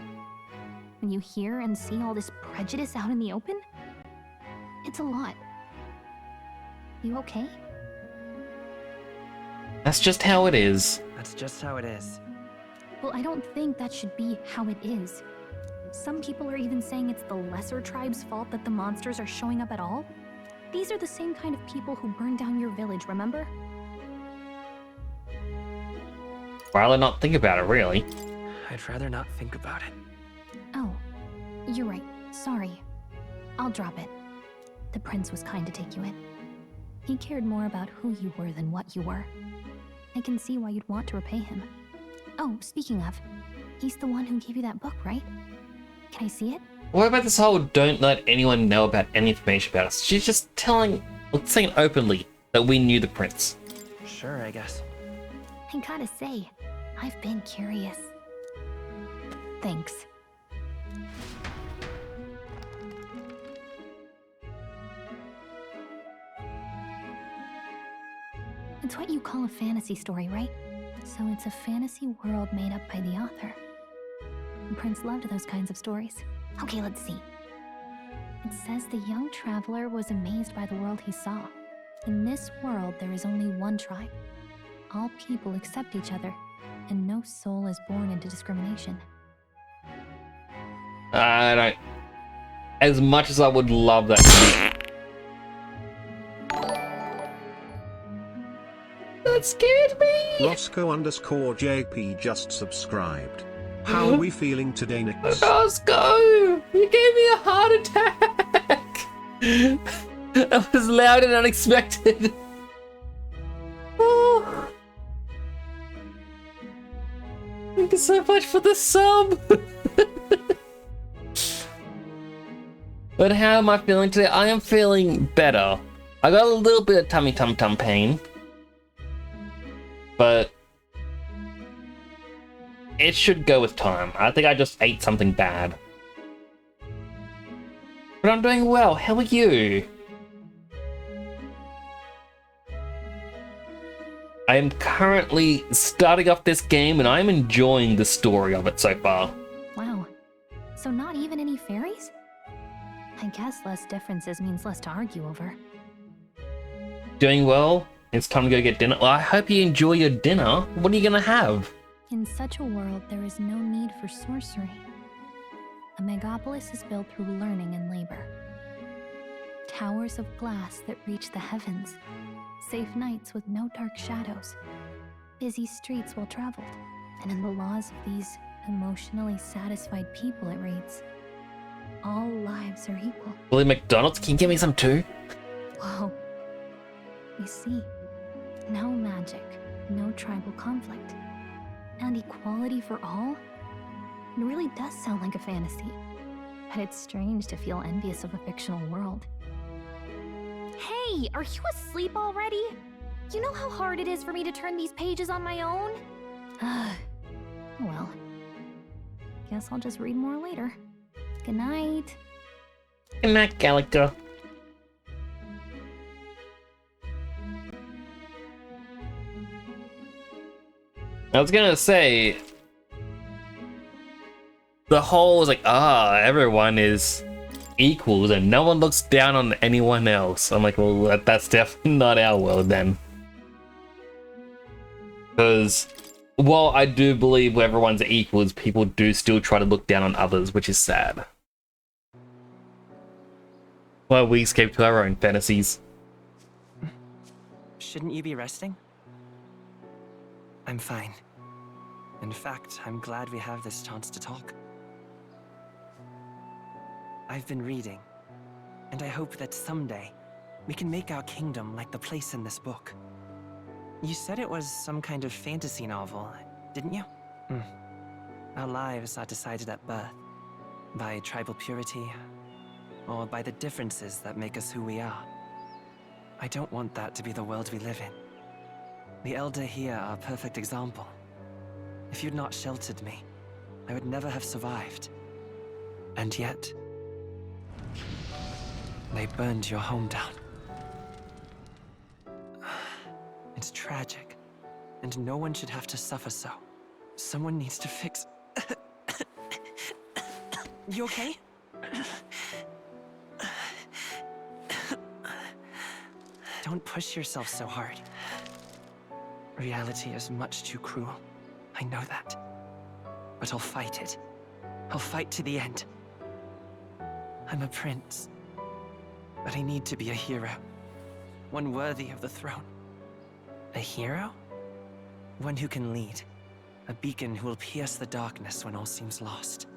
H: When you hear and see all this prejudice out in the open, it's a lot. You okay?
A: That's just how it is.
R: That's just how it is.
H: Well, I don't think that should be how it is. Some people are even saying it's the lesser tribe's fault that the monsters are showing up at all. These are the same kind of people who burned down your village, remember?
A: Rather not think about it, really.
R: I'd rather not think about it.
H: Oh, you're right. Sorry. I'll drop it. The prince was kind to take you in. He cared more about who you were than what you were. I can see why you'd want to repay him. Oh, speaking of, he's the one who gave you that book, right? Can I see it?
A: What about this whole don't let anyone know about any information about us? She's just saying openly that we knew the prince.
R: Sure, I guess.
H: I gotta say, I've been curious. Thanks. It's what you call a fantasy story, right? So it's a fantasy world made up by the author. The prince loved those kinds of stories. Okay, let's see. It says the young traveler was amazed by the world he saw. In this world, there is only one tribe. All people accept each other, and no soul is born into discrimination.
A: I don't... As much as I would love that... That scared me!
F: Roscoe_JP just subscribed. How are we feeling today, Nix?
A: Roscoe! You gave me a heart attack! That was loud and unexpected. Oh. Thank you so much for the sub! But how am I feeling today? I am feeling better. I got a little bit of tummy tum pain. But it should go with time. I think I just ate something bad. But I'm doing well. How are you? I am currently starting off this game and I'm enjoying the story of it so far.
H: Wow. So not even any fairies? I guess less differences means less to argue over.
A: Doing well? It's time to go get dinner. Well, I hope you enjoy your dinner. What are you gonna have?
H: In such a world, there is no need for sorcery. A megapolis is built through learning and labor. Towers of glass that reach the heavens. Safe nights with no dark shadows. Busy streets well traveled. And in the laws of these emotionally satisfied people, it reads, all lives are equal.
A: Willie McDonald's, can you give me some too?
H: Whoa. You see, no magic, no tribal conflict, and equality for all? It really does sound like a fantasy. But it's strange to feel envious of a fictional world. Hey, are you asleep already? You know how hard it is for me to turn these pages on my own? Well, guess I'll just read more later. Good night.
A: Good night, Calico. I was gonna say, the whole was like, everyone is equals and no one looks down on anyone else. I'm like, well, that's definitely not our world then. Because while I do believe everyone's equals, people do still try to look down on others, which is sad. Well, we escape to our own fantasies.
R: Shouldn't you be resting? I'm fine. In fact, I'm glad we have this chance to talk. I've been reading, and I hope that someday we can make our kingdom like the place in this book. You said it was some kind of fantasy novel, didn't you? Our lives are decided at birth, by tribal purity, or by the differences that make us who we are. I don't want that to be the world we live in. The Elder here are a perfect example. If you'd not sheltered me, I would never have survived. And yet, they burned your home down. It's tragic, and no one should have to suffer so. Someone needs to fix... You okay? Don't push yourself so hard. Reality is much too cruel. I know that. But I'll fight it. I'll fight to the end. I'm a prince. But I need to be a hero. One worthy of the throne. A hero? One who can lead. A beacon who will pierce the darkness when all seems lost.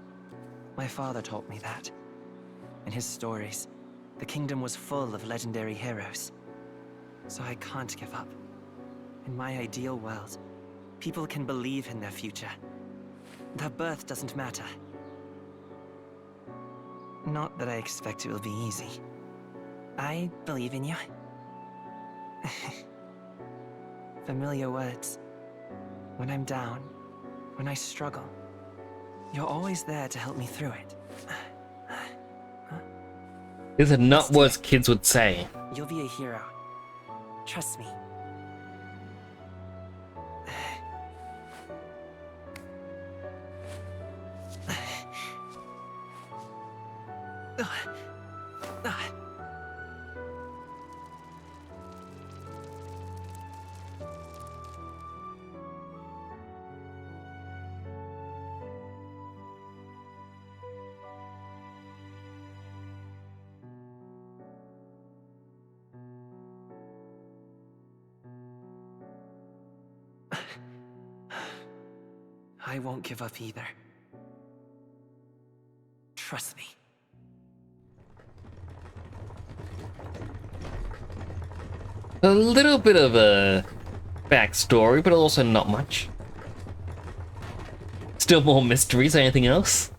R: My father taught me that. In his stories, the kingdom was full of legendary heroes. So I can't give up. In my ideal world, people can believe in their future. Their birth doesn't matter. Not that I expect it will be easy. I believe in you. Familiar words. When I'm down, when I struggle, you're always there to help me through it.
A: These are not words kids would say.
R: You'll be a hero. Trust me. I won't give up either. Trust me.
A: A little bit of a backstory, but also not much. Still more mysteries than anything else.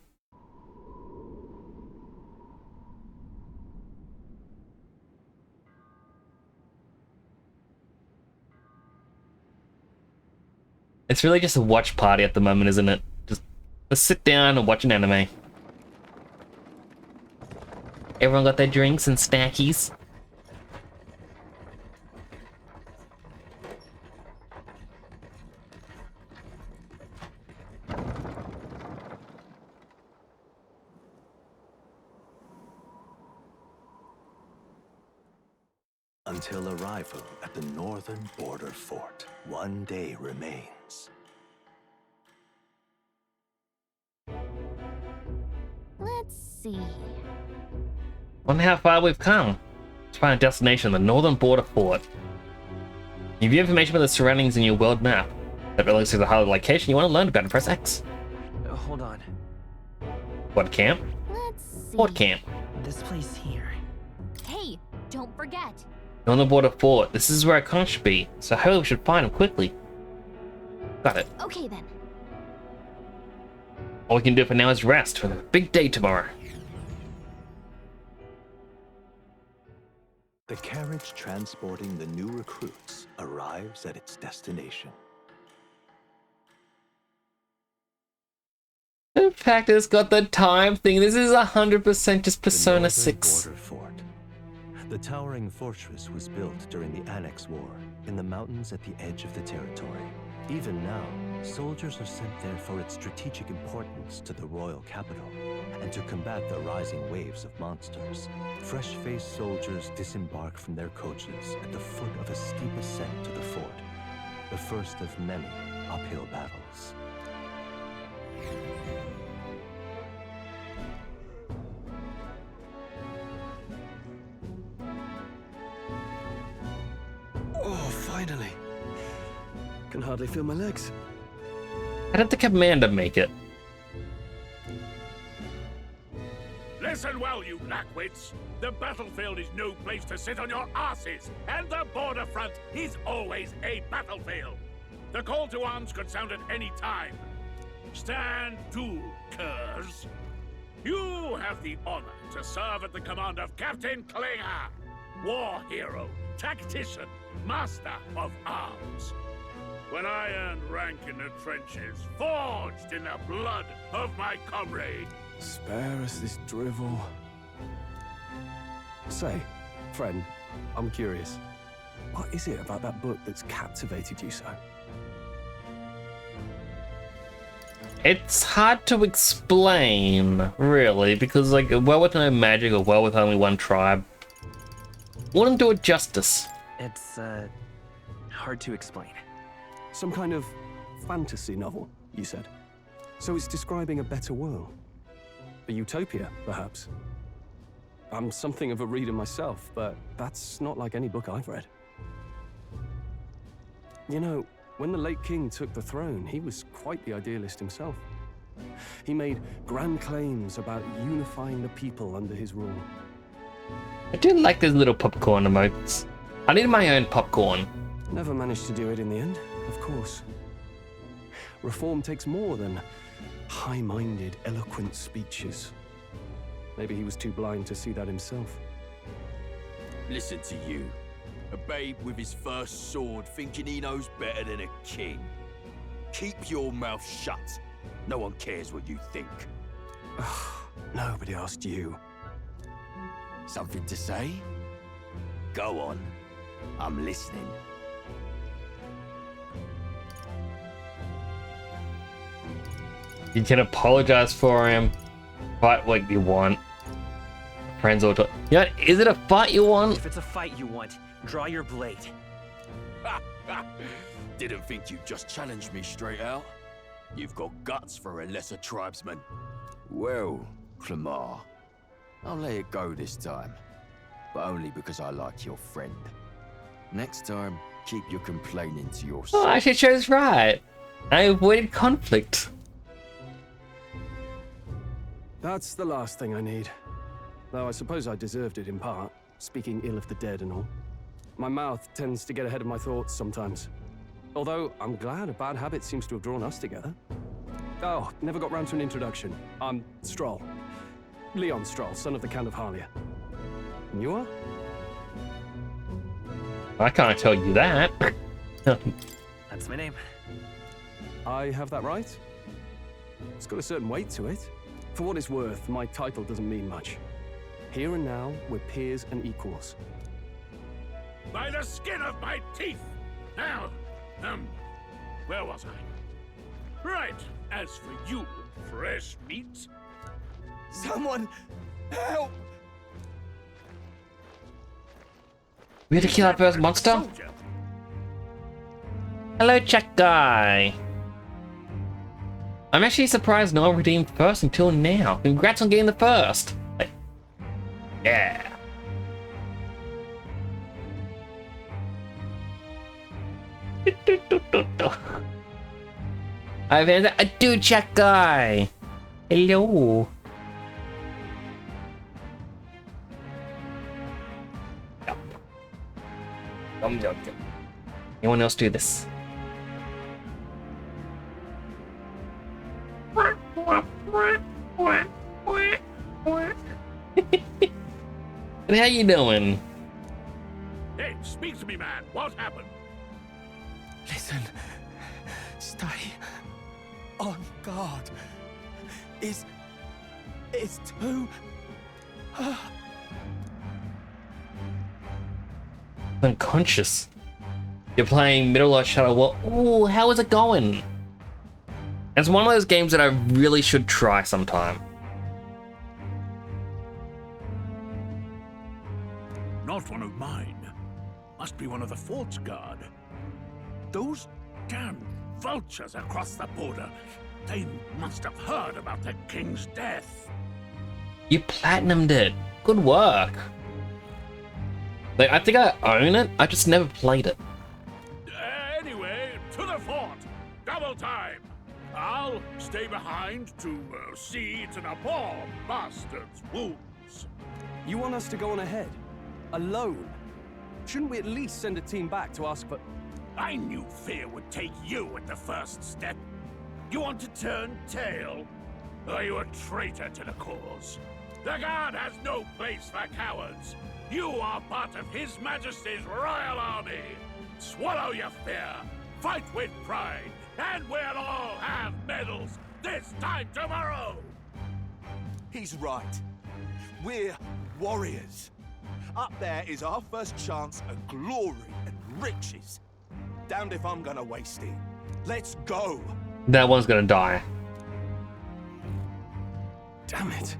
A: It's really just a watch party at the moment, isn't it? Just sit down and watch an anime. Everyone got their drinks and snackies.
G: Until arrival at the northern border fort, one day remains.
H: Let's see.
A: Wonder how far we've come. Let's find a destination, the northern border fort. You view information about the surroundings in your world map. That relates to the highlighted location you want to learn about it. Press X.
R: Hold on.
A: What camp?
H: Let's see.
A: Fort camp.
R: This place here.
H: Hey, don't forget.
A: Northern border fort. This is where our con should be, so hopefully we should find him quickly. Got it.
H: Okay then.
A: All we can do for now is rest for the big day tomorrow.
G: The carriage transporting the new recruits arrives at its destination.
A: In fact, it's got the time thing. This is 100% just Persona 6.
G: Border fort. The towering fortress was built during the Annex War in the mountains at the edge of the territory. Even now, soldiers are sent there for its strategic importance to the royal capital and to combat the rising waves of monsters. Fresh-faced soldiers disembark from their coaches at the foot of a steep ascent to the fort, the first of many uphill battles.
O: Oh, finally. Can hardly feel my legs.
A: I don't think Amanda make it.
T: Listen well, you blackwits. The battlefield is no place to sit on your asses, and the border front is always a battlefield. The call to arms could sound at any time. Stand to, curs. You have the honor to serve at the command of Captain Klinger, war hero, tactician, master of arms. When I earned rank in the trenches, forged in the blood of my comrade.
O: Spare us this drivel. Say, friend, I'm curious. What is it about that book that's captivated you so?
A: It's hard to explain, really, because like a world with no magic, a world with only one tribe wouldn't do it justice.
R: It's, hard to explain.
O: Some kind of fantasy novel, you said. So it's describing a better world. A utopia, perhaps. I'm something of a reader myself, but that's not like any book I've read. You know, when the late king took the throne, he was quite the idealist himself. He made grand claims about unifying the people under his rule.
A: I do like those little popcorn emotes. I need my own popcorn.
O: Never managed to do it in the end, of course. Reform takes more than high-minded, eloquent speeches. Maybe he was too blind to see that himself.
V: Listen to you. A babe with his first sword thinking he knows better than a king. Keep your mouth shut. No one cares what you think.
O: Nobody asked you.
V: Something to say? Go on. I'm listening.
A: You can apologize for him, fight what you want. Friends all talk. You know, is it a fight you want?
R: If it's a fight you want, draw your blade.
V: Didn't think you'd just challenge me straight out. You've got guts for a lesser tribesman. Well, Clemar, I'll let it go this time. But only because I like your friend. Next time, keep your complaining to yourself.
A: Oh, actually chose right. I avoided conflict.
O: That's the last thing I need. Though I suppose I deserved it in part, speaking ill of the dead and all. My mouth tends to get ahead of my thoughts sometimes. Although, I'm glad a bad habit seems to have drawn us together. Oh, never got round to an introduction. I'm Stroll. Leon Stroll, son of the Count of Harlia. And you are?
A: I can't tell you that.
R: That's my name.
O: I have that right? It's got a certain weight to it. For what it's worth, my title doesn't mean much. Here and now, we're peers and equals.
T: By the skin of my teeth! Now, where was I? Right, as for you, fresh meat.
J: Someone help!
A: We had to kill our first monster? Hello, Jack guy. I'm actually surprised no one redeemed first until now. Congrats on getting the first. Like, yeah. I've had a dude check guy. Hello. Anyone else do this? And how you doing?
T: Hey, speak to me, man. What happened?
J: Listen. Stay on guard. It's too...
A: Unconscious. You're playing Middle-earth Shadow. Well, ooh, how is it going? It's one of those games that I really should try sometime.
T: Not one of mine. Must be one of the fort's guard. Those damn vultures across the border. They must have heard about the king's death.
A: You platinumed it. Good work. Like, I think I own it. I just never played it.
T: Anyway, to the fort. Double time. I'll stay behind to see to the poor bastard's wounds.
O: You want us to go on ahead? Alone? Shouldn't we at least send a team back to ask for...
T: I knew fear would take you at the first step. You want to turn tail? Are you a traitor to the cause? The guard has no place for cowards. You are part of His Majesty's royal army. Swallow your fear. Fight with pride. And we'll all have medals this time tomorrow.
J: He's right. We're warriors. Up there is our first chance at glory and riches. Damned if I'm gonna waste it. Let's go.
A: That one's gonna die.
O: Damn it.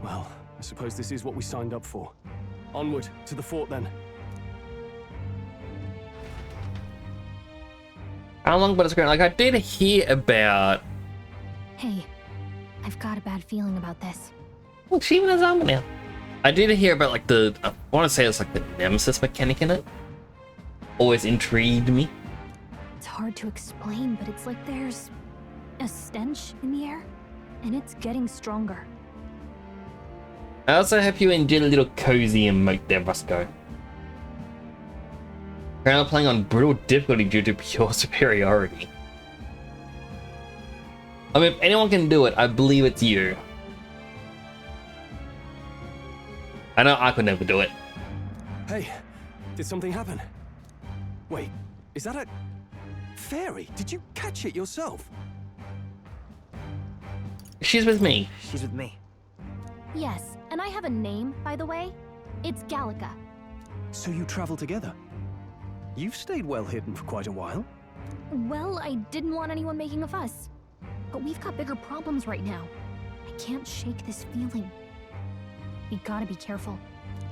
O: Well, I suppose this is what we signed up for. Onward to the fort then.
A: How long but it's going? Like, I did hear about...
H: Hey, I've got a bad feeling about this.
A: Well, she even has armor now. I did hear about, like, the... I want to say it's like the nemesis mechanic in it. Always intrigued me.
H: It's hard to explain, but it's like there's a stench in the air, and it's getting stronger.
A: I also hope you enjoyed a little cozy emote there, Rusco. Currently playing on brutal difficulty due to pure superiority. I mean, if anyone can do it, I believe it's you. I know I could never do it.
O: Hey, did something happen? Wait, is that a fairy? Did you catch it yourself?
A: She's with me.
R: She's with me.
H: Yes, and I have a name, by the way. It's Gallica.
O: So you travel together? You've stayed well hidden for quite a while.
H: Well, I didn't want anyone making a fuss. But we've got bigger problems right now. I can't shake this feeling. We gotta be careful.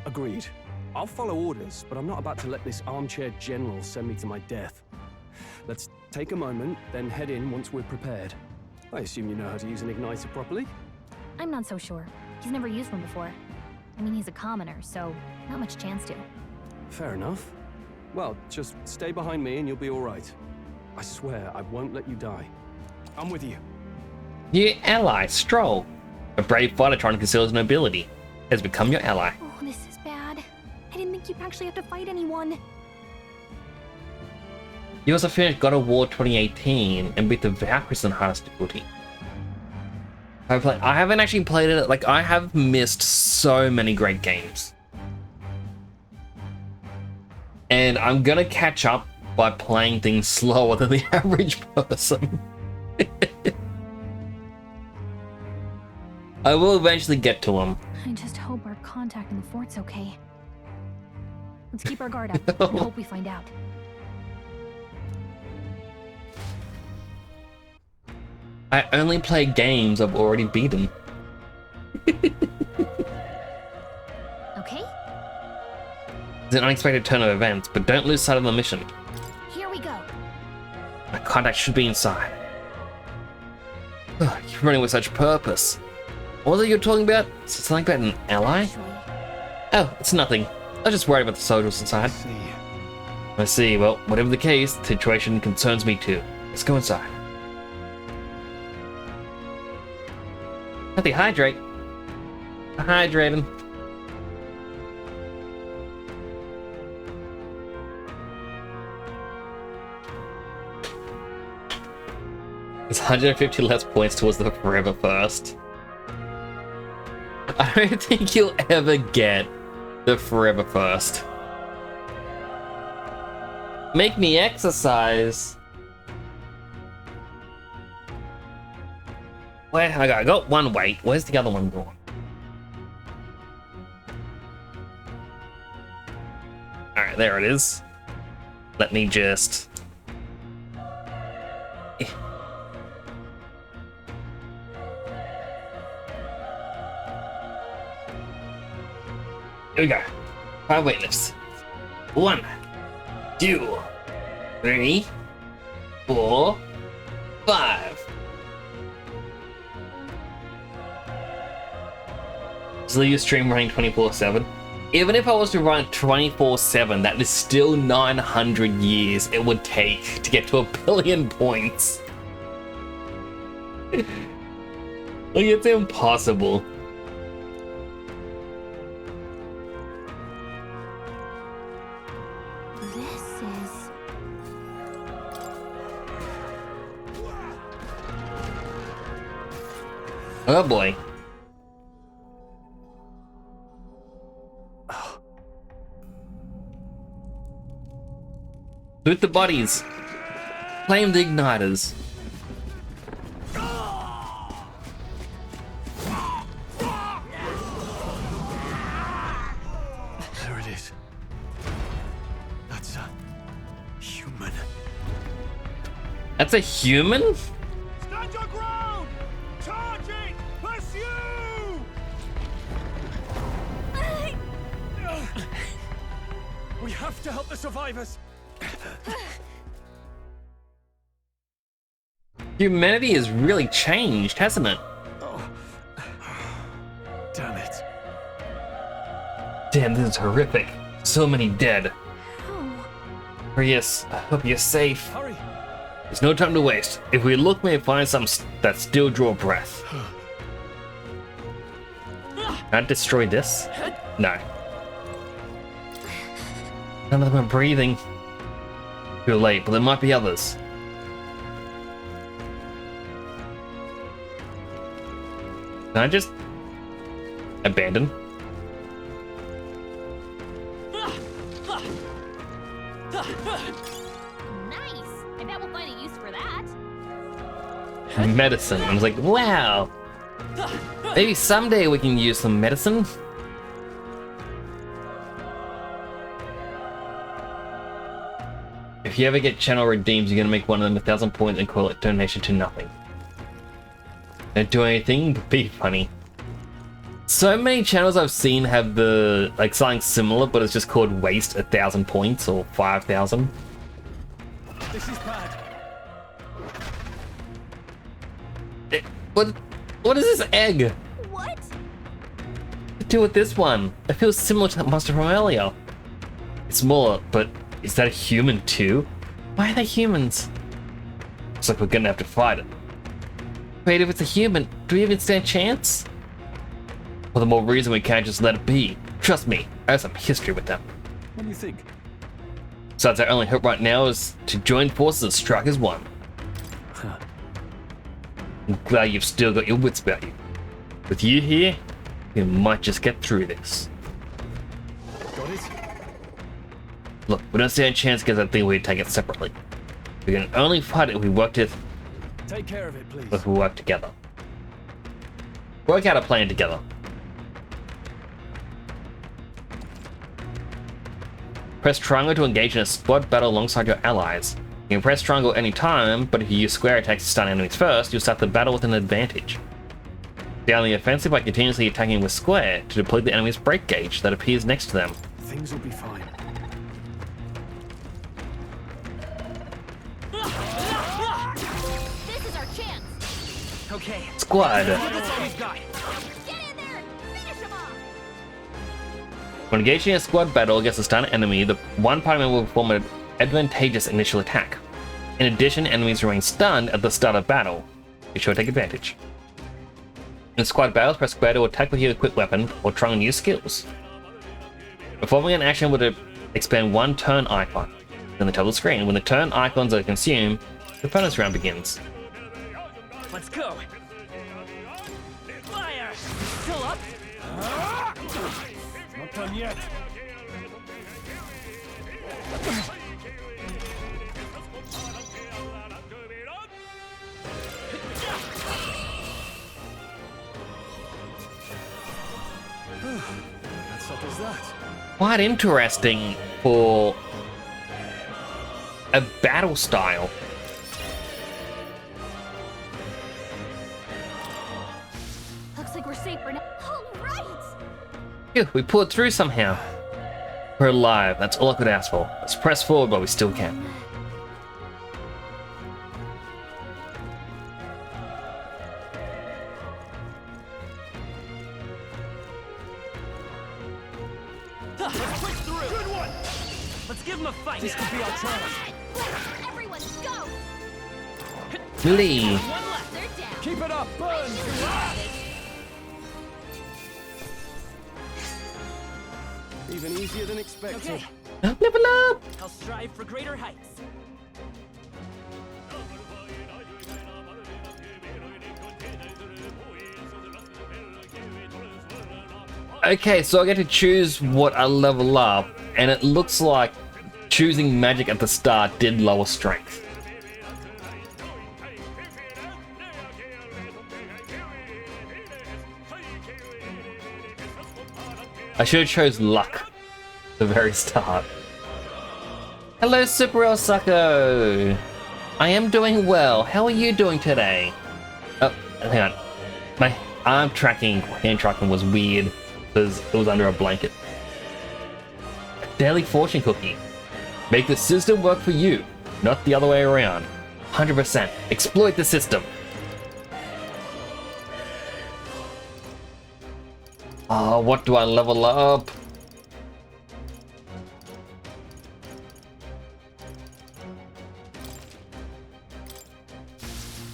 O: Agreed. I'll follow orders, but I'm not about to let this armchair general send me to my death. Let's take a moment, then head in once we're prepared. I assume you know how to use an igniter properly?
H: I'm not so sure. He's never used one before. I mean, he's a commoner, so not much chance to.
O: Fair enough. Well, just stay behind me and you'll be all right. I swear I won't let you die. I'm with you.
A: Your ally, Stroll. A brave fighter trying to conceal his nobility. Has become your ally.
H: Oh, this is bad. I didn't think you'd actually have to fight anyone.
A: You also finished God of War 2018 and beat the Valkyries on hardest difficulty. I haven't actually played it. Like, I have missed so many great games. And I'm gonna catch up by playing things slower than the average person. I will eventually get to them.
H: I just hope our contact in the fort's okay. Let's keep our guard up and hope we find out.
A: I only play games I've already beaten.
H: Okay?
A: It's an unexpected turn of events, but don't lose sight of the mission.
H: Here we go.
A: My contact should be inside. Ugh, you're running with such purpose. What was it you're talking about? Something about an ally? Oh, it's nothing. I was just worried about the soldiers inside. I see. Well, whatever the case, the situation concerns me too. Let's go inside. Healthy hydrate. Hydrating. It's 150 less points towards the forever first. I don't think you'll ever get the forever first. Make me exercise. Where? I got one weight. Where's the other one going? Alright, there it is. Let me just... Here we go. 5 weightlifts. 1, 2, 3, 4, 5. So you stream running 24/7. Even if I was to run 24/7, that is still 900 years it would take to get to 1 billion points. Like, it's impossible. Oh boy. Loot the bodies. Claim the igniters.
J: There it is. That's a human.
A: That's a human?
K: Stand your ground! Charging! Pursue! We have to help the survivors.
A: Humanity has really changed, hasn't it?
J: Damn it.
A: Damn, this is horrific. So many dead. Yes, I hope you're safe.
K: Hurry.
A: There's no time to waste. If we look, we may find some that still draw breath. Can I destroy this? No. None of them are breathing. Too late, but there might be others. Can I just abandon?
H: Nice! I bet we'll find a use for that.
A: Medicine. I was like, wow. Maybe someday we can use some medicine. If you ever get channel redeems, you're gonna make one of them 1,000 points and call it donation to nothing. Don't do anything but be funny. So many channels I've seen have the like something similar, but it's just called waste 1,000 points or 5,000.
K: This is bad.
A: What is this egg?
H: What?
A: To do with this one? It feels similar to that monster from earlier. It's smaller, but is that a human too? Why are they humans? Looks like we're gonna have to fight it. Wait, if it's a human, do we even stand a chance? Well, the more reason we can't just let it be. Trust me, I have some history with them.
K: What do you think?
A: Besides, our only hope right now is to join forces and strike as one. I'm glad you've still got your wits about you. With you here, we might just get through this.
K: Got it?
A: Look, we don't stand a chance against that thing. We take it separately. We can only fight it if we work
K: Take care of it, please.
A: if we work together. Work out a plan together. Press triangle to engage in a squad battle alongside your allies. You can press triangle any time, but if you use square attacks to stun enemies first, you'll start the battle with an advantage. Stay on the offensive by continuously attacking with square to deplete the enemy's break gauge that appears next to them.
O: Things will be fine.
H: This is our chance.
R: Okay.
A: Squad.
R: That's all we've got.
A: When engaging in a squad battle against a stunned enemy, the one party member will perform an advantageous initial attack. In addition, enemies remain stunned at the start of battle. Be sure to take advantage. In squad battles, press square to attack with your equipped weapon or try on new skills. Performing an action would expand one turn icon in the top of the screen. When the turn icons are consumed, the bonus round begins.
R: Let's go. Fire! Still up?
K: Not done yet.
O: That settles that.
A: Quite interesting for a battle style.
H: Looks like we're safe for now. All right.
A: Phew, we pulled through somehow. We're alive, that's all I could ask for. Let's press forward while we still can.
R: Let's push through. Good one. Let's give him a fight. This could be our chance.
H: Everyone, go.
A: Lee.
H: One left. They're down.
K: Keep it up, burn.
O: Even easier than expected.
R: Okay.
A: Level up.
R: I'll strive for greater heights.
A: Okay, so I get to choose what I level up, and it looks like choosing magic at the start did lower strength. I should have chose luck at the very start. Hello, Super El Sucko! I am doing well. How are you doing today? Oh, hang on. My arm tracking, hand tracking was weird because it was under a blanket. Daily fortune cookie. Make the system work for you, not the other way around. 100%. Exploit the system. Oh, what do I level up?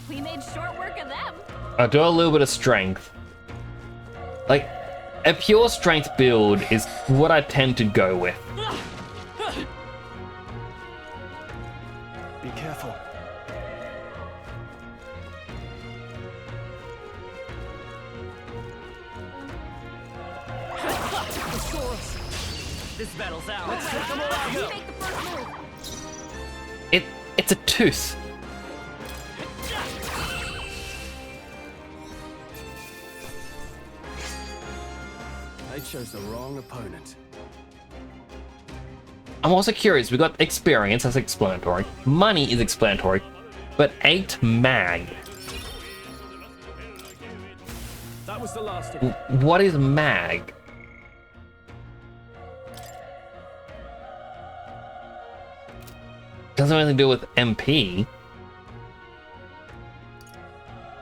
H: We made short work of them.
A: I do a little bit of strength. Like, a pure strength build is what I tend to go with.
O: Be careful.
R: This battle's out. Let's take them all out.
H: You make the first move.
A: It's a tooth.
O: They chose the wrong opponent.
A: I'm also curious, we got experience, that's explanatory. Money is explanatory. But 8 mag.
O: That was the last of it.
A: What is mag? Doesn't have anything to do with MP.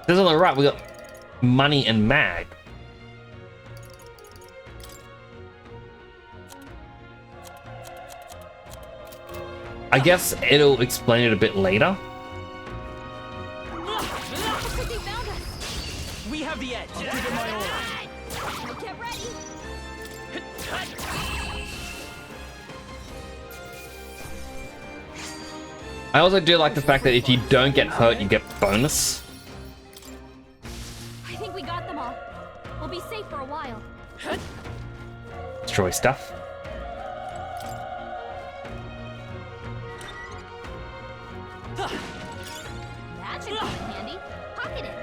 A: This is on the right, we got money and mag. I guess it'll explain it a bit later.
R: We have the edge.
K: I'll give it my all.
H: Get ready.
A: I also do like the fact that if you don't get hurt, you get bonus.
H: I think we got them all. We'll be safe for a while.
A: Destroy stuff.
H: That should come in handy. Pocket it.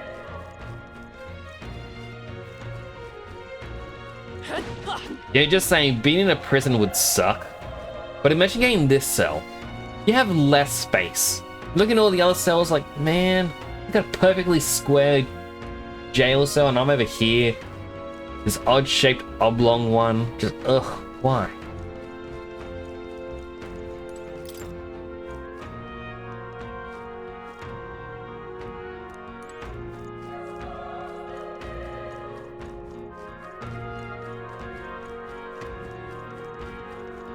A: You're just saying being in a prison would suck. But imagine getting this cell. You have less space. Look at all the other cells, like, man, you got a perfectly square jail cell, and I'm over here. This odd-shaped oblong one. Just, ugh, why?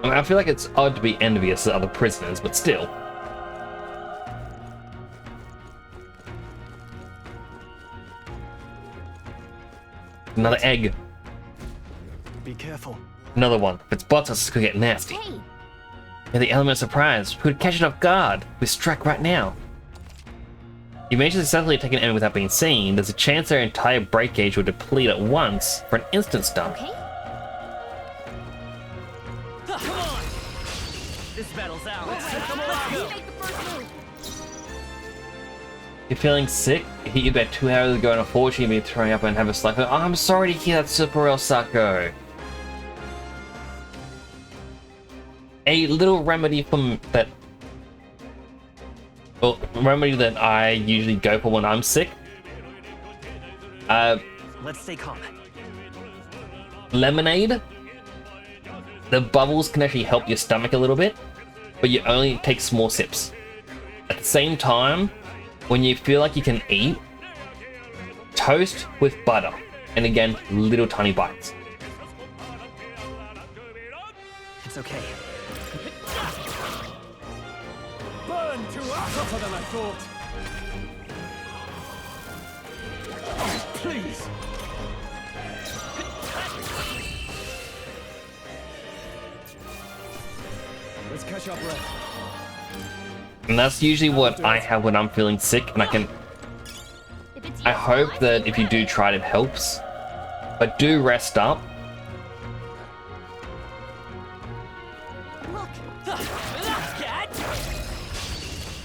A: I mean, I feel like it's odd to be envious of other prisoners, but still. Another egg.
O: Be careful.
A: Another one. If it spots us, it could get nasty. Yeah, the element of surprise. We could catch it off guard. We strike right now. You manage to successfully take an enemy without being seen. There's a chance their entire break gauge will deplete at once for an instant stun.
D: Okay.
R: Come on! This battle's ours. Come on, let's go.
A: You're feeling sick? It hit you about 2 hours ago and unfortunately you've been throwing up and have a slack. Oh, I'm sorry to hear that, Super El Sacco. A little remedy from that... Well, remedy that I usually go for when I'm sick.
R: Let's stay calm.
A: Lemonade. The bubbles can actually help your stomach a little bit, but you only take small sips. At the same time, when you feel like you can eat, toast with butter, and again, little tiny bites.
R: It's okay.
K: Burn to us! Tougher than I thought. Oh, please. Let's catch our breath.
A: And that's usually what I have when I'm feeling sick, and I hope that if you do try it, it helps. But do rest up.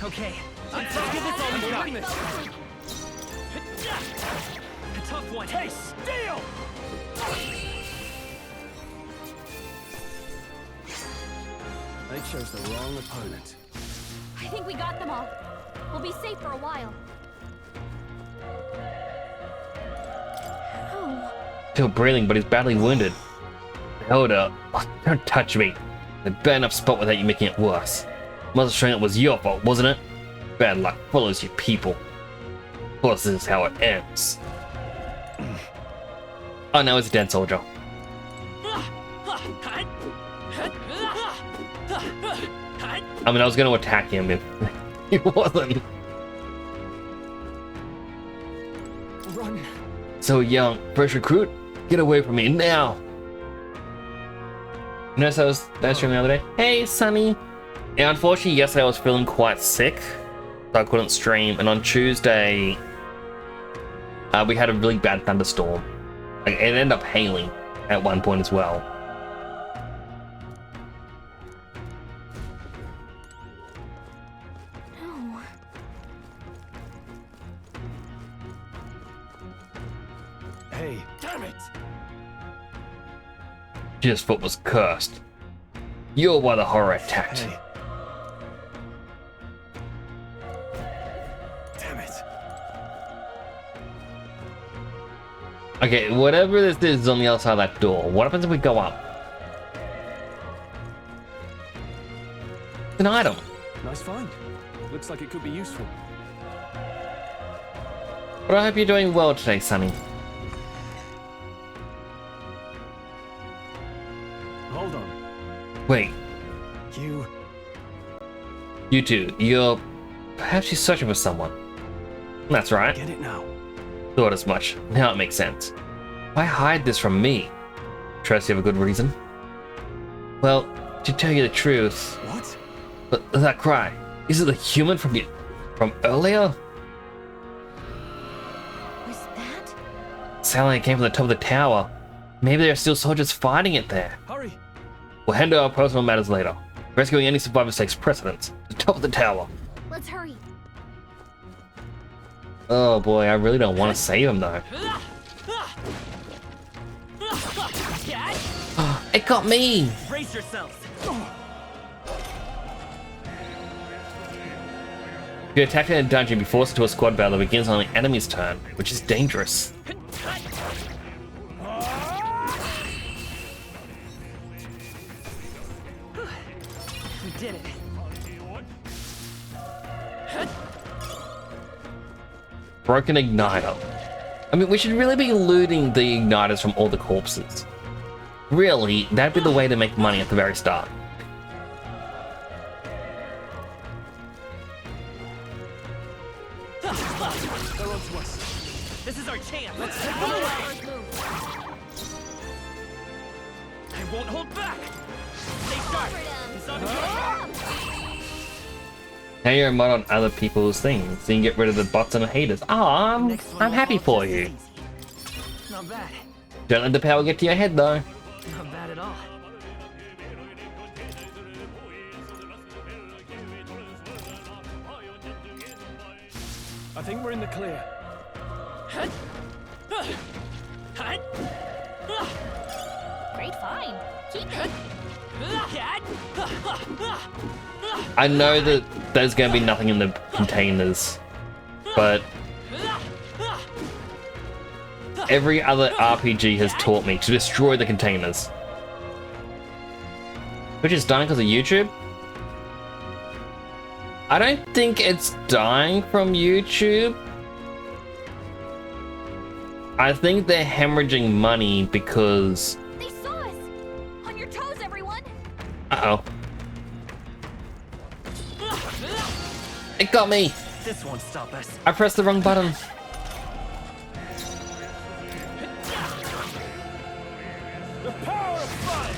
R: Okay, let's give this all we got. A tough one. Hey, steal!
O: They chose the wrong opponent.
H: I think we got them all. We'll be safe for a while. Oh.
A: Still breathing, but he's badly wounded. Hold up. Oh, don't touch me. The bad enough spot without you making it worse. Must have shown it was your fault, wasn't it? Bad luck follows you people. Of course, this is how it ends. Oh no, it's a dead soldier. I mean, I was going to attack him if he wasn't.
K: Run.
A: So young, fresh recruit, get away from me now. You notice I was streaming the other day? Hey, Sonny. Yeah, unfortunately, yesterday I was feeling quite sick, so I couldn't stream. And on Tuesday, we had a really bad thunderstorm. Like, it ended up hailing at one point as well.
K: Hey, damn it!
A: His foot was cursed. You're why the horror attacked.
K: Hey. Damn it.
A: Okay, whatever this is on the other side of that door, what happens if we go up? It's an item.
O: Nice find. Looks like it could be useful.
A: But I hope you're doing well today, Sonny.
O: Hold on.
A: Wait. You two, you're... Perhaps you're searching for someone. That's right.
O: Get it now.
A: Thought as much. Now it makes sense. Why hide this from me? Trust you have a good reason? Well, to tell you the truth...
O: What?
A: That cry. Is it the human from earlier?
H: Was that?
A: Sounded like it came from the top of the tower. Maybe there are still soldiers fighting it there.
O: Hurry.
A: We'll handle our personal matters later. Rescuing any survivors takes precedence. The top of the tower.
H: Let's hurry.
A: Oh boy, I really don't want to save him though.
R: Yeah.
A: It got me!
R: Brace yourselves.
A: If you attack in a dungeon, be forced into a squad battle that begins on the enemy's turn, which is dangerous.
R: We did it.
A: Broken igniter. I mean, we should really be looting the igniters from all the corpses. Really, that'd be the way to make money at the very start.
R: They're onto us. This is our chance. Let's take them away. I won't hold back. Stay sharp. It's on
A: Now you're a mod on other people's things, so you can get rid of the bots and the haters. Oh, I'm happy for you.
R: Not bad.
A: Don't let the power get to your head, though.
R: Not bad at all.
O: I think we're in the clear.
H: Great find. Keep it.
A: I know that there's going to be nothing in the containers, but every other RPG has taught me to destroy the containers. Which is dying because of YouTube? I don't think it's dying from YouTube. I think they're hemorrhaging money because...
H: They saw us! On your toes, everyone!
A: Uh-oh. It got me!
R: This won't stop us.
A: I pressed the wrong button.
K: The power of fire!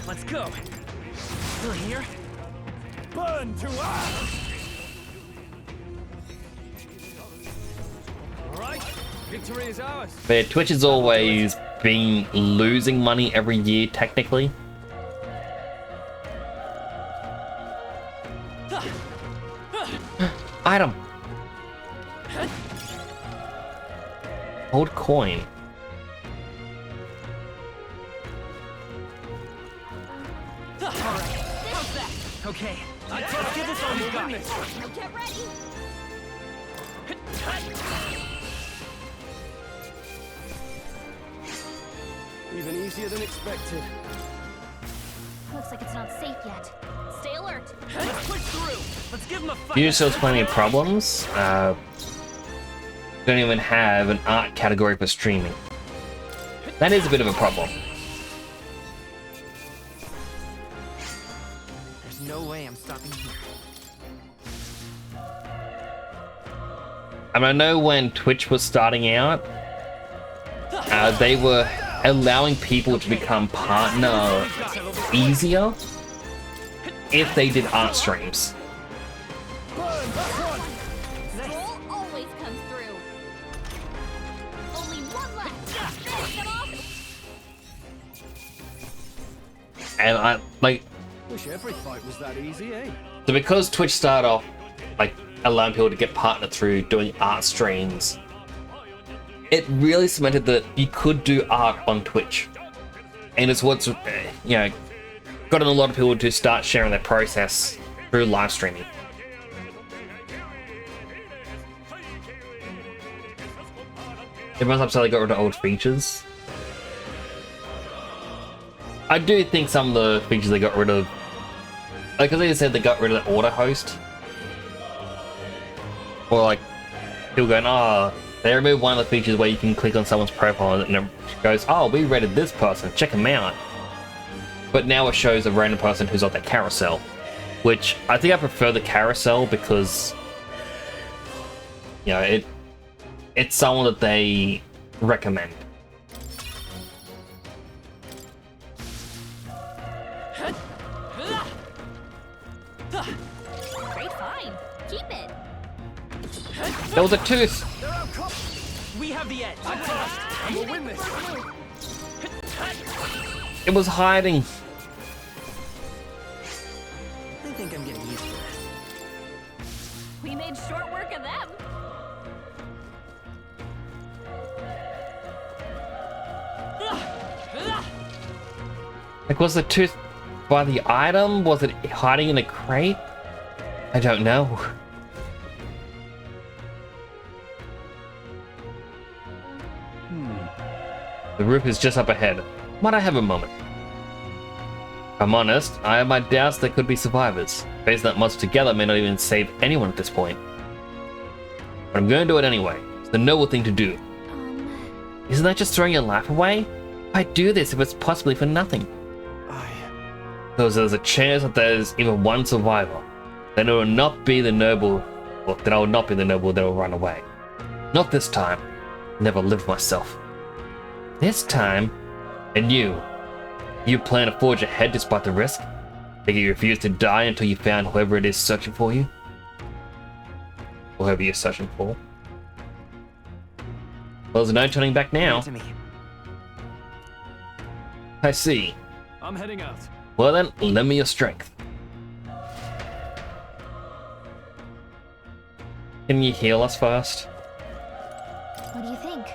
R: Let's go. Still here?
K: Burn to ash!
O: Alright, victory is ours.
A: But yeah, Twitch has always been losing money every year, technically. Item. Hold coin.
R: Okay, let's get this on the gun.
H: Get ready!
O: Even easier than expected.
H: Looks like it's not safe yet. Stay alert.
R: Let's push through. Let's give him a fight.
A: You still have plenty of problems. Don't even have an art category for streaming. That is a bit of a problem.
R: There's no way I'm stopping here.
A: I know when Twitch was starting out, they were allowing people to become partner easier if they did art streams.
H: Roll always comes through. Only one left. Finish them off.
A: And I like,
O: Wish every fight was that easy, eh?
A: so because Twitch started off like allowing people to get partnered through doing art streams, it really cemented that you could do art on Twitch. And it's what's, you know, gotten a lot of people to start sharing their process through live streaming. Everyone's upset they got rid of old features. I do think some of the features they got rid of, like as I said, they got rid of the auto host. Or like, people going, oh, they removed one of the features where you can click on someone's profile and it goes, oh, we rated this person, check them out. But now it shows a random person who's on that carousel, which I think I prefer the carousel because, you know, it's someone that they recommend.
H: Great find. Keep it.
A: There was a tooth.
R: We have the edge.
O: And we'll win this.
A: It was hiding.
R: I think I'm getting used to this.
H: We made short work of them.
A: Like, was the tooth by the item? Was it hiding in a crate? I don't know. The roof is just up ahead. Might I have a moment? If I'm honest, I have my doubts there could be survivors. Facing that monster together may not even save anyone at this point. But I'm going to do it anyway. It's the noble thing to do. Isn't that just throwing your life away? Why'd do this if it's possibly for nothing? Because there's a chance that there's even one survivor. Then it will not be the noble, or then I will not be the noble that will run away. Not this time. Never lived myself. This time, and you plan to forge ahead despite the risk? Think you refuse to die until you found whoever it is searching for you? Or whoever you're searching for? Well, there's no turning back now. I see.
O: I'm heading out.
A: Well then, lend me your strength. Can you heal us first?
H: What do you think?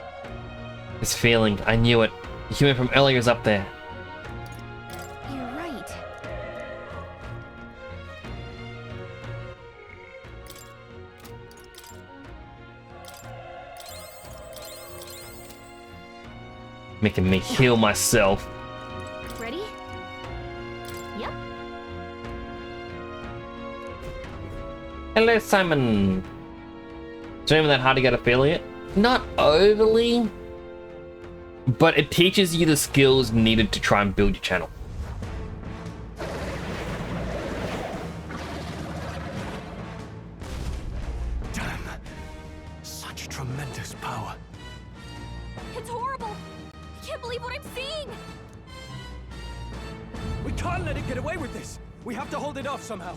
A: This feeling, I knew it. The human from earlier is up there.
H: You're right.
A: Making me heal myself.
H: Ready? Yep.
A: Hello, Simon. Is it even that hard to get affiliate? Not overly, but it teaches you the skills needed to try and build your channel.
K: Damn. Such tremendous power.
H: It's horrible. I can't believe what I'm seeing.
K: We can't let it get away with this. We have to hold it off somehow.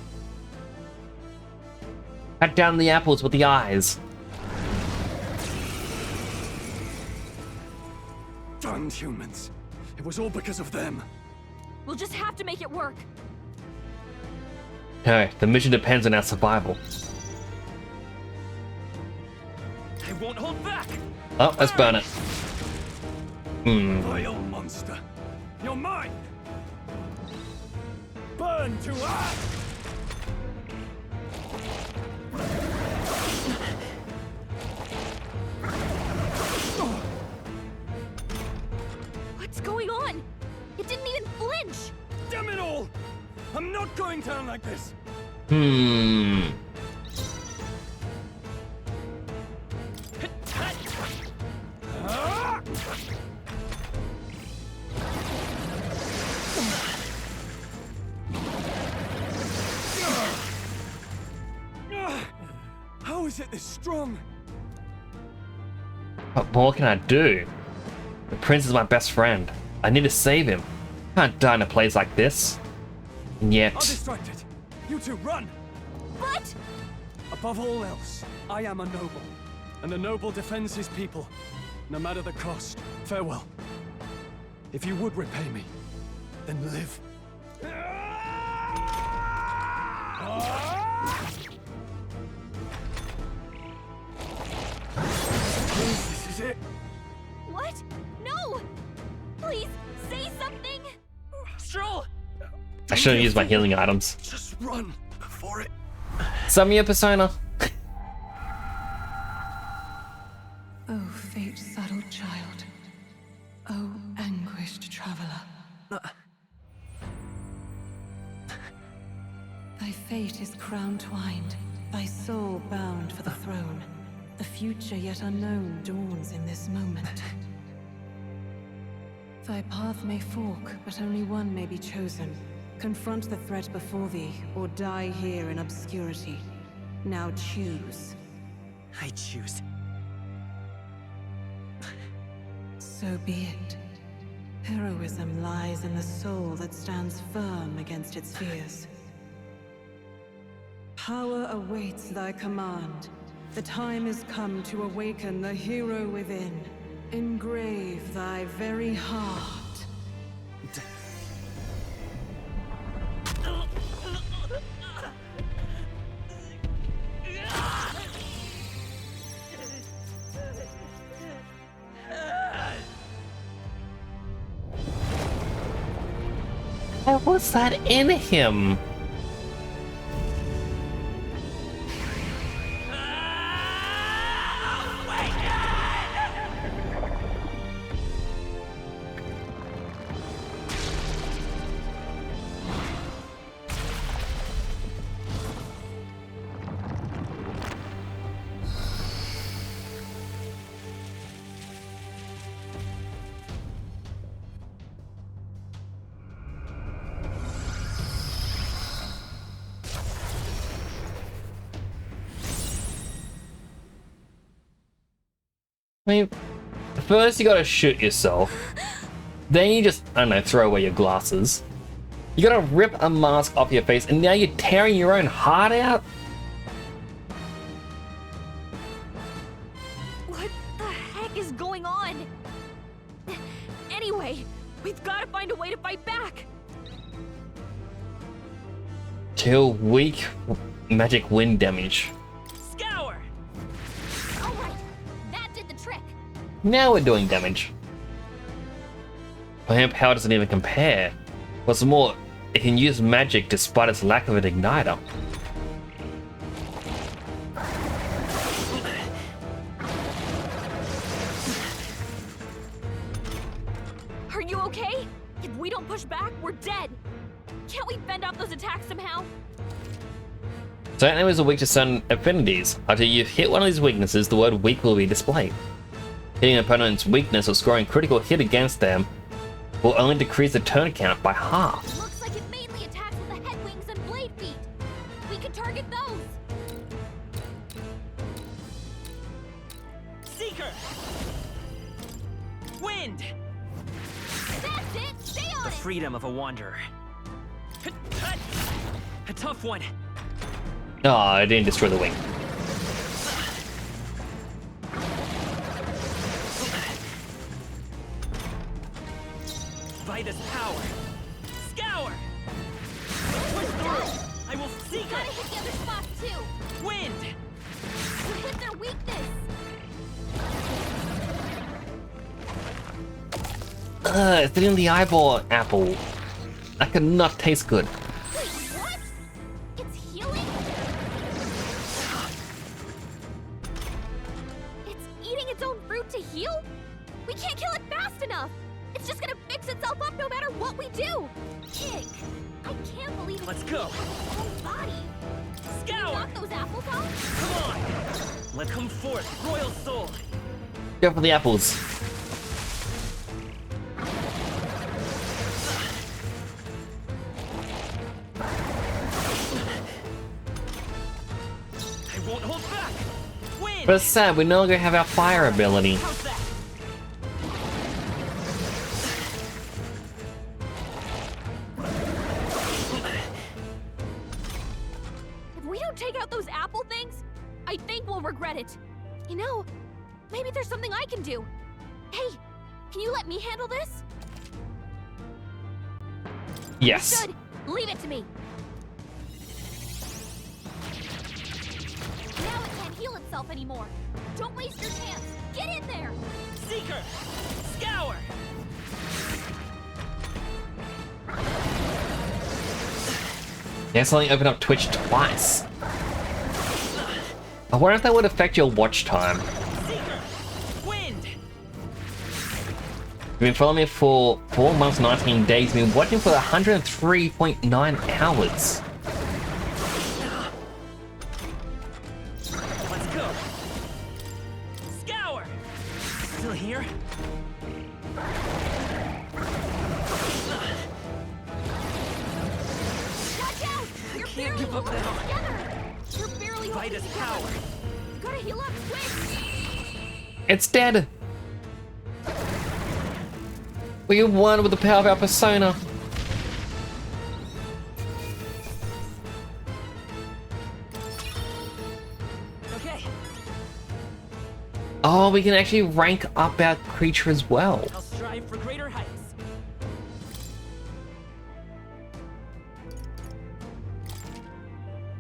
A: Cut down the apples with the eyes.
K: Damned humans. It was all because of them.
H: We'll just have to make it work.
A: No, the mission depends on our survival.
K: They won't hold back.
A: Oh, let's burn it.
K: Vile monster. You're mine. Burn to ash.
H: What's going on? It didn't even flinch.
K: Damn it all! I'm not going down like this. How is it this strong?
A: What more can I do? The prince is my best friend. I need to save him. I can't die in a place like this. And yet...
K: I'll distract it. You two, run!
H: But...
K: Above all else, I am a noble. And a noble defends his people, no matter the cost. Farewell. If you would repay me, then live. This is it.
H: What? No! Please, say something!
K: Stroll!
A: I shouldn't use my healing items.
K: Just run before it.
A: Summon your persona.
P: Oh, fate-saddled child. Oh, anguished traveler. Thy fate is crown-twined, thy soul bound for the throne. The future yet unknown dawns in this moment. Thy path may fork, but only one may be chosen. Confront the threat before thee, or die here in obscurity. Now choose.
R: I choose.
P: So be it. Heroism lies in the soul that stands firm against its fears. Power awaits thy command. The time is come to awaken the hero within. Engrave thy very heart.
A: What was that in him? I mean, first you gotta shoot yourself. Then you just, I don't know, throw away your glasses. You gotta rip a mask off your face, and now you're tearing your own heart out?
H: What the heck is going on? Anyway, we've got to find a way to fight back.
A: Deal weak magic wind damage.
H: Scour! Alright, that did the trick.
A: Now we're doing damage. My power doesn't even compare. What's more, it can use magic despite its lack of an igniter.
H: Are you okay? If we don't push back, we're dead. Can't we fend off those attacks somehow?
A: Certain enemies are weak to certain affinities. After you've hit one of these weaknesses, the word weak will be displayed. Hitting an opponent's weakness or scoring a critical hit against them will only decrease the turn count by half.
H: Looks like it mainly attacks with the head wings and blade feet. We could target those.
R: Seeker! Wind!
H: That's it! Stay on
R: The
H: it!
R: freedom of a wanderer. A tough one.
A: Oh, I didn't destroy the wing.
R: Vitus power. Scour! Push through! I will seek
H: Gotta hit the other spots too.
R: Wind!
H: You hit their weakness.
A: It's in the eyeball apple. That could not taste good.
H: Wait, what? It's healing? It's eating its own fruit to heal? We can't kill it fast enough. It's just gonna fix itself up no matter what we do. Ick. I can't believe
R: Let's
H: it's
R: go.
H: its whole body.
R: Scour!
H: Knock those apples off?
R: Come on! Let come forth, royal soul!
A: Go for the apples.
R: I won't hold back! Wind!
A: But it's sad, we no longer have our fire ability.
R: How's that?
H: If we don't take out those apple things, I think we'll regret it. You know, maybe there's something I can do. Hey, can you let me handle this?
A: Yes.
H: Good. Leave it to me. Now it can't heal itself anymore. Don't waste your chance. Get in there.
R: Seeker! Scour!
A: Yeah, something opened up Twitch twice. I wonder if that would affect your watch time.
R: Seeker! Wind!
A: You've been following me for 4 months, 19 days. You've been watching for 103.9 hours.
R: Let's go! Scour! Still here?
H: Watch out! You're
R: Can't
H: barely
R: give up
H: holding
R: now.
H: it together. You're barely holding
R: Vitus
H: it
R: power.
H: together. You gotta heal up quick.
A: It's dead. We won with the power of our persona.
R: Okay,
A: Oh, we can actually rank up our creature as well.
R: I'll strive for greater heights.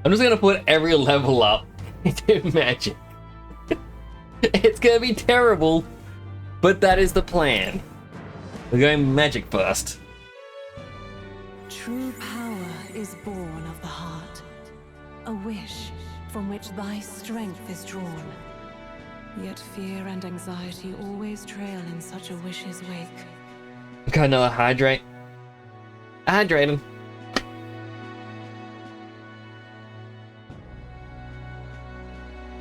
A: I'm just gonna put every level up into magic. It's gonna be terrible, but that is the plan. We're going magic first.
P: True power is born of the heart. A wish from which thy strength is drawn. Yet fear and anxiety always trail in such a wish's wake.
A: Okay, no, hydrate. Hydrate him.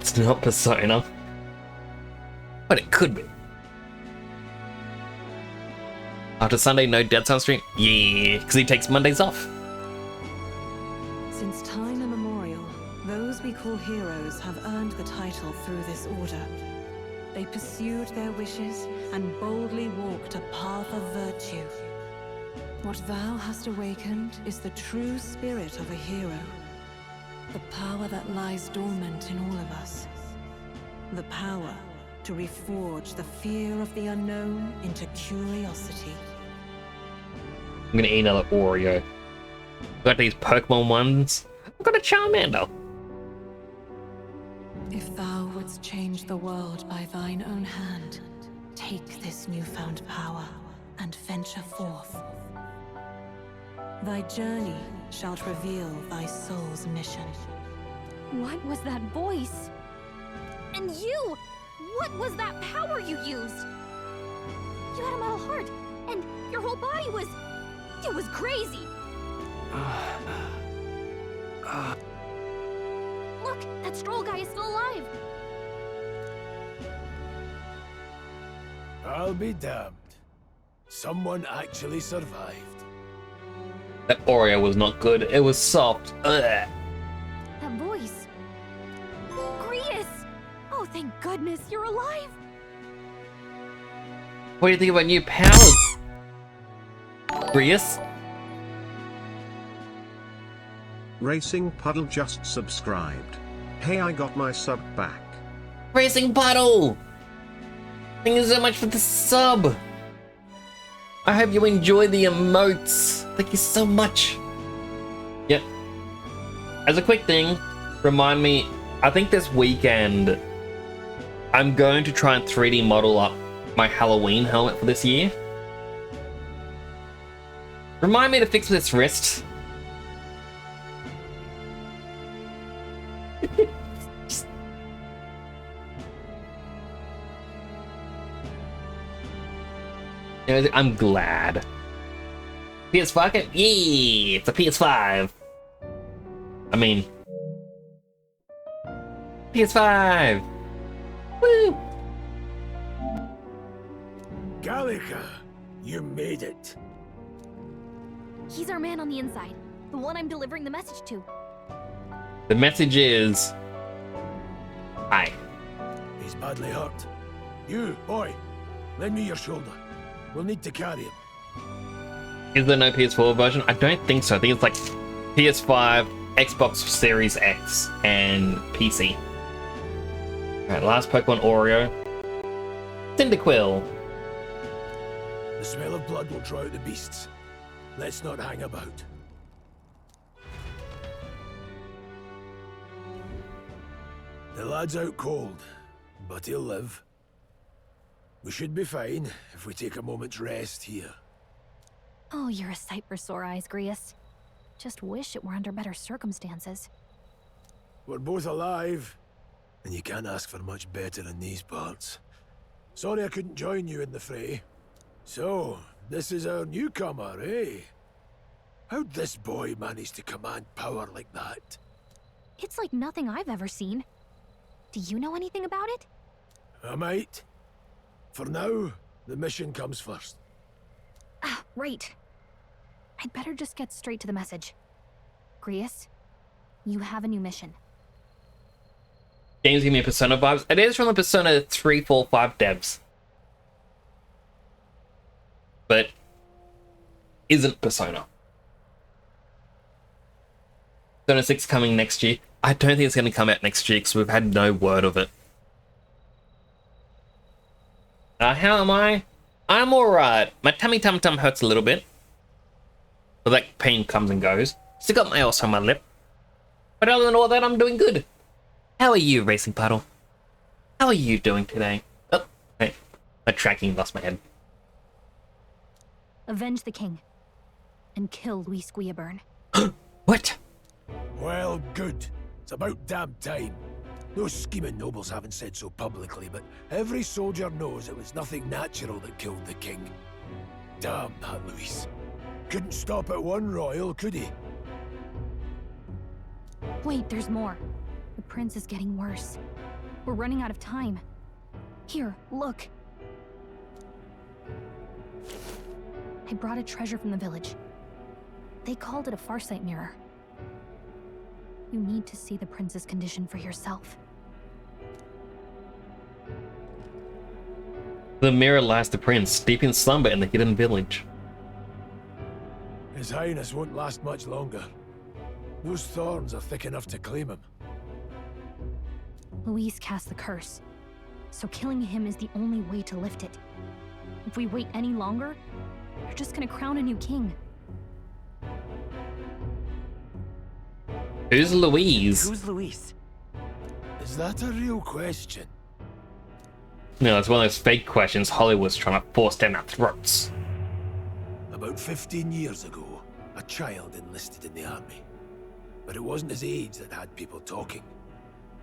A: It's not Persona. But it could be. After Sunday, no Dead Sound stream? Yeah, because he takes Mondays off.
P: Since time immemorial, those we call heroes have earned the title through this order. They pursued their wishes and boldly walked a path of virtue. What thou hast awakened is the true spirit of a hero. The power that lies dormant in all of us. The power to reforge the fear of the unknown into curiosity.
A: I'm gonna eat another Oreo. Got these Pokemon ones. I've got a Charmander.
P: If thou wouldst change the world by thine own hand, take this newfound power and venture forth. Thy journey shalt reveal thy soul's mission.
H: What was that voice? And you! What was that power you used? You had a metal heart, and your whole body was... It was crazy! Look, that Stroll guy is still alive!
J: I'll be damned. Someone actually survived.
A: That Oreo was not good. It was soft. Ugh.
H: That voice... Grius! Oh, thank goodness you're alive!
A: What do you think about new powers? Grius?
F: Racing Puddle just subscribed. Hey, I got my sub back.
A: Racing Puddle! Thank you so much for the sub! I hope you enjoy the emotes. Thank you so much. Yep. As a quick thing, remind me, I think this weekend I'm going to try and 3D model up my Halloween helmet for this year. Remind me to fix this wrist. I'm glad. PS5? Yeah, it's a PS5. I mean, PS5. Woo!
J: Gallica, you made it.
H: He's our man on the inside. The one I'm delivering the message to.
A: The message is... Hi.
J: He's badly hurt. You, boy, lend me your shoulder. We'll need to carry him.
A: Is there no PS4 version? I don't think so. I think it's like PS5, Xbox Series X, and PC. Alright, last Pokemon Oreo. Cyndaquil.
J: The smell of blood will draw out the beasts. Let's not hang about. The lad's out cold, but he'll live. We should be fine if we take a moment's rest here.
H: Oh, you're a sight for sore eyes, Grius. Just wish it were under better circumstances.
J: We're both alive, and you can't ask for much better in these parts. Sorry I couldn't join you in the fray. So, this is our newcomer, eh? How'd this boy manage to command power like that?
H: It's like nothing I've ever seen. Do you know anything about it?
J: I might. For now, the mission comes first.
H: Ah, right. I'd better just get straight to the message. Grius, you have a new mission.
A: Games give me Persona vibes. It is from the Persona 3, 4, 5 devs. But isn't Persona. Persona 6 coming next year. I don't think it's going to come out next year because we've had no word of it. How am I? I'm alright. My tummy tum hurts a little bit. But that pain comes and goes. Still got my ice on my lip. But other than all that, I'm doing good. How are you, Racing Puddle? How are you doing today? Oh, hey. My tracking lost my head.
H: Avenge the king. and kill Luis Guillaburn.
A: What?
J: Well, good. It's about damn time. Those scheming nobles haven't said so publicly, but every soldier knows it was nothing natural that killed the king. Damn that Luis. Couldn't stop at one royal, could he?
H: Wait, there's more. The prince is getting worse. We're running out of time. Here, look. I brought a treasure from the village. They called it a farsight mirror. You need to see the prince's condition for yourself.
A: The mirror lies the prince, deep in slumber in the hidden village.
J: His Highness won't last much longer. Those thorns are thick enough to claim him.
H: Luis cast the curse, so killing him is the only way to lift it. If we wait any longer, they're just gonna crown a new king.
A: Who's Louise?
R: Who's Luis?
J: Is that a real question?
A: No, it's one of those fake questions Hollywood's trying to force down our throats.
J: About 15 years ago, a child enlisted in the army. But it wasn't his age that had people talking.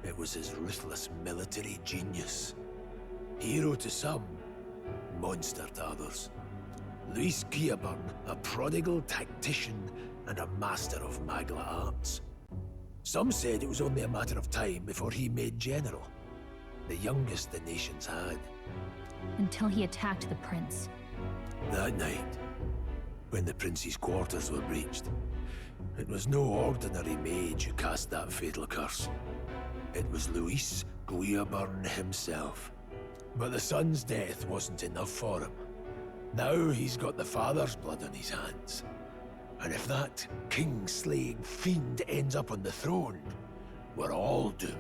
J: It was his ruthless military genius. Hero to some, monster to others. Luis Guillaburn, a prodigal tactician and a master of magla arts. Some said it was only a matter of time before he made general, the youngest the nations had.
H: Until he attacked the prince.
J: That night, when the prince's quarters were breached, it was no ordinary mage who cast that fatal curse. It was Luis Guillaburn himself. But the son's death wasn't enough for him. Now he's got the father's blood on his hands. And if that king-slaying fiend ends up on the throne, we're all doomed.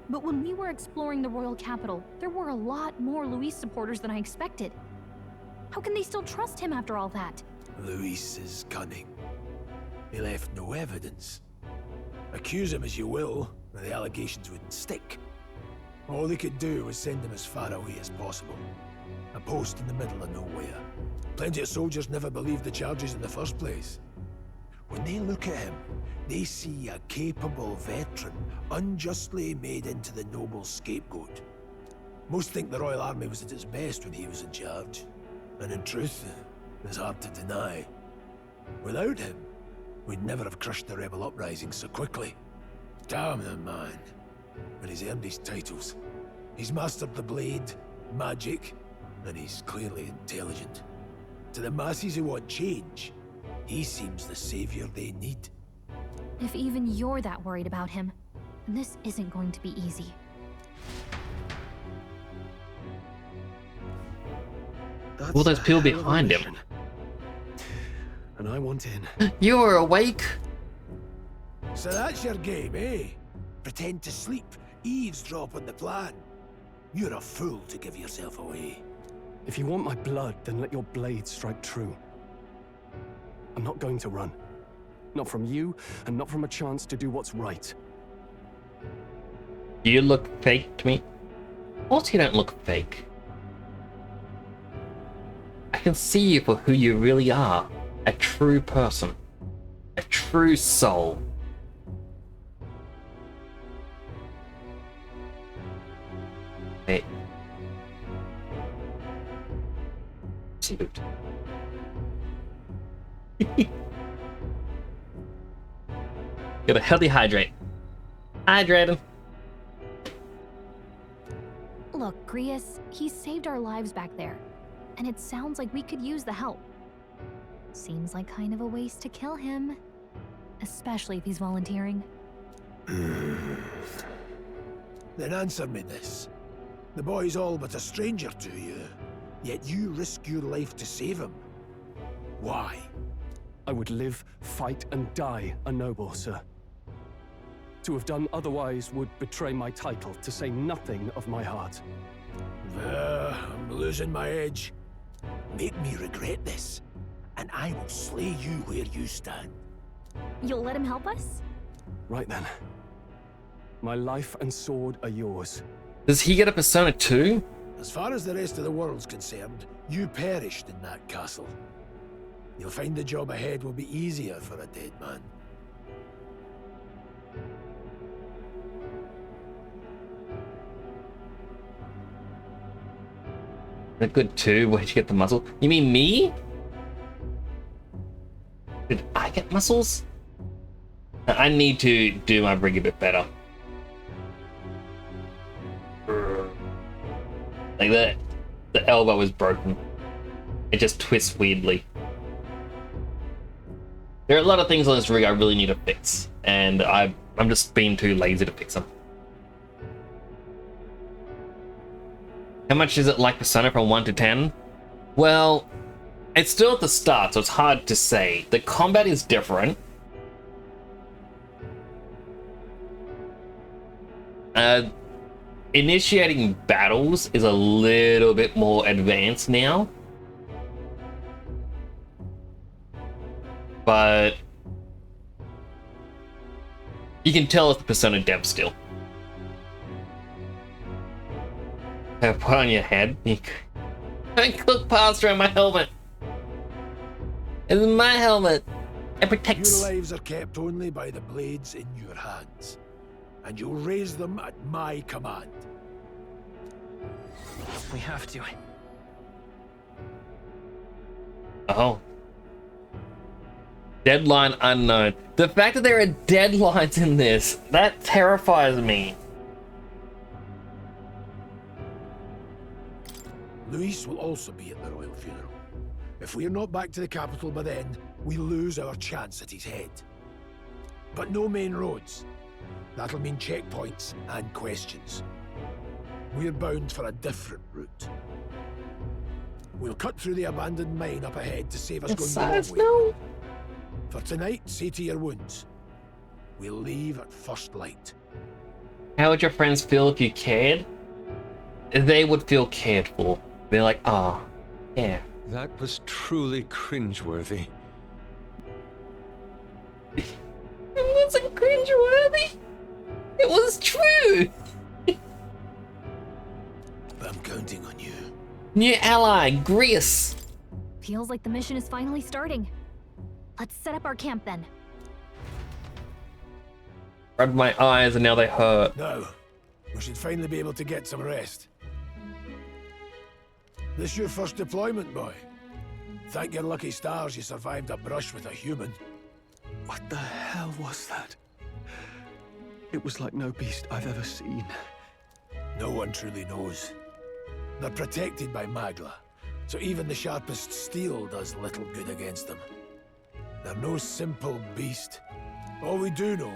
H: But when we were exploring the royal capital, there were a lot more Luis supporters than I expected. How can they still trust him after all that?
J: Luis is cunning. He left no evidence. Accuse him as you will, the allegations wouldn't stick. All they could do was send him as far away as possible. A post in the middle of nowhere. Plenty of soldiers never believed the charges in the first place. When they look at him, they see a capable veteran unjustly made into the noble scapegoat. Most think the Royal Army was at its best when he was in charge. And in truth, it's hard to deny. Without him, we'd never have crushed the rebel uprising so quickly. Damn the man. But he's earned his titles. He's mastered the blade, magic, and he's clearly intelligent. To the masses who want change, he seems the savior they need.
H: If even you're that worried about him, then this isn't going to be easy.
A: All those people behind him.
B: And I want in.
A: You're awake?
J: So that's your game, eh? Pretend to sleep, eavesdrop on the plan. You're a fool to give yourself away.
O: If you want my blood, then let your blade strike true. I'm not going to run. Not from you, and not from a chance to do what's right.
A: You look fake to me. Also, you don't look fake. I can see you for who you really are. A true person. A true soul. Hey. Salute. Gotta healthy hydrate. Hydrating.
H: Look, Grius, he saved our lives back there. And it sounds like we could use the help. Seems like kind of a waste to kill him. Especially if he's volunteering.
J: Then answer me this. The boy's all but a stranger to you, yet you risk your life to save him. Why?
O: I would live, fight, and die a noble, sir. To have done otherwise would betray my title, to say nothing of my heart.
J: I'm losing my edge. Make me regret this, and I will slay you where you stand.
H: You'll let him help us?
O: Right then. My life and sword are yours.
A: Does he get a Persona 2?
J: As far as the rest of the world's concerned, you perished in that castle.
I: You'll find the job ahead will be easier for a dead man.
A: They're good too. Where'd you get the muscle? You mean me? Did I get muscles? I need to do my rig a bit better. Like the elbow is broken. It just twists weirdly. There are a lot of things on this rig I really need to fix, and I'm just being too lazy to fix them. How much is it like Persona from 1 to 10? Well, it's still at the start, so it's hard to say. The combat is different. Initiating battles is a little bit more advanced now. But you can tell it's the Persona dev still. Put on your head. I click past around my helmet. It's my helmet. It protects.
I: Your lives are kept only by the blades in your hands, and you'll raise them at my command.
R: We have to.
A: Oh. Deadline unknown. The fact that there are deadlines in this, that terrifies me.
I: Luis will also be at the royal funeral. If we are not back to the capital by then, we lose our chance at his head. But no main roads. That'll mean checkpoints and questions. We're bound for a different route. We'll cut through the abandoned mine up ahead to save us going the long way. For tonight, see to your wounds. We'll leave at first light.
A: How would your friends feel if you cared? They would feel cared for. They're like, ah, oh, yeah.
L: That was truly cringeworthy.
A: It wasn't cringeworthy. It was true.
I: I'm counting on you.
A: New ally, Greece.
H: Feels like the mission is finally starting. Let's set up our camp then.
A: Rubbed my eyes and now they hurt.
I: Now, we should finally be able to get some rest. This your first deployment, boy? Thank your lucky stars you survived a brush with a human.
K: What the hell was that? It was like no beast I've ever seen.
I: No one truly knows. They're protected by Magla, so even the sharpest steel does little good against them. They're no simple beast. All we do know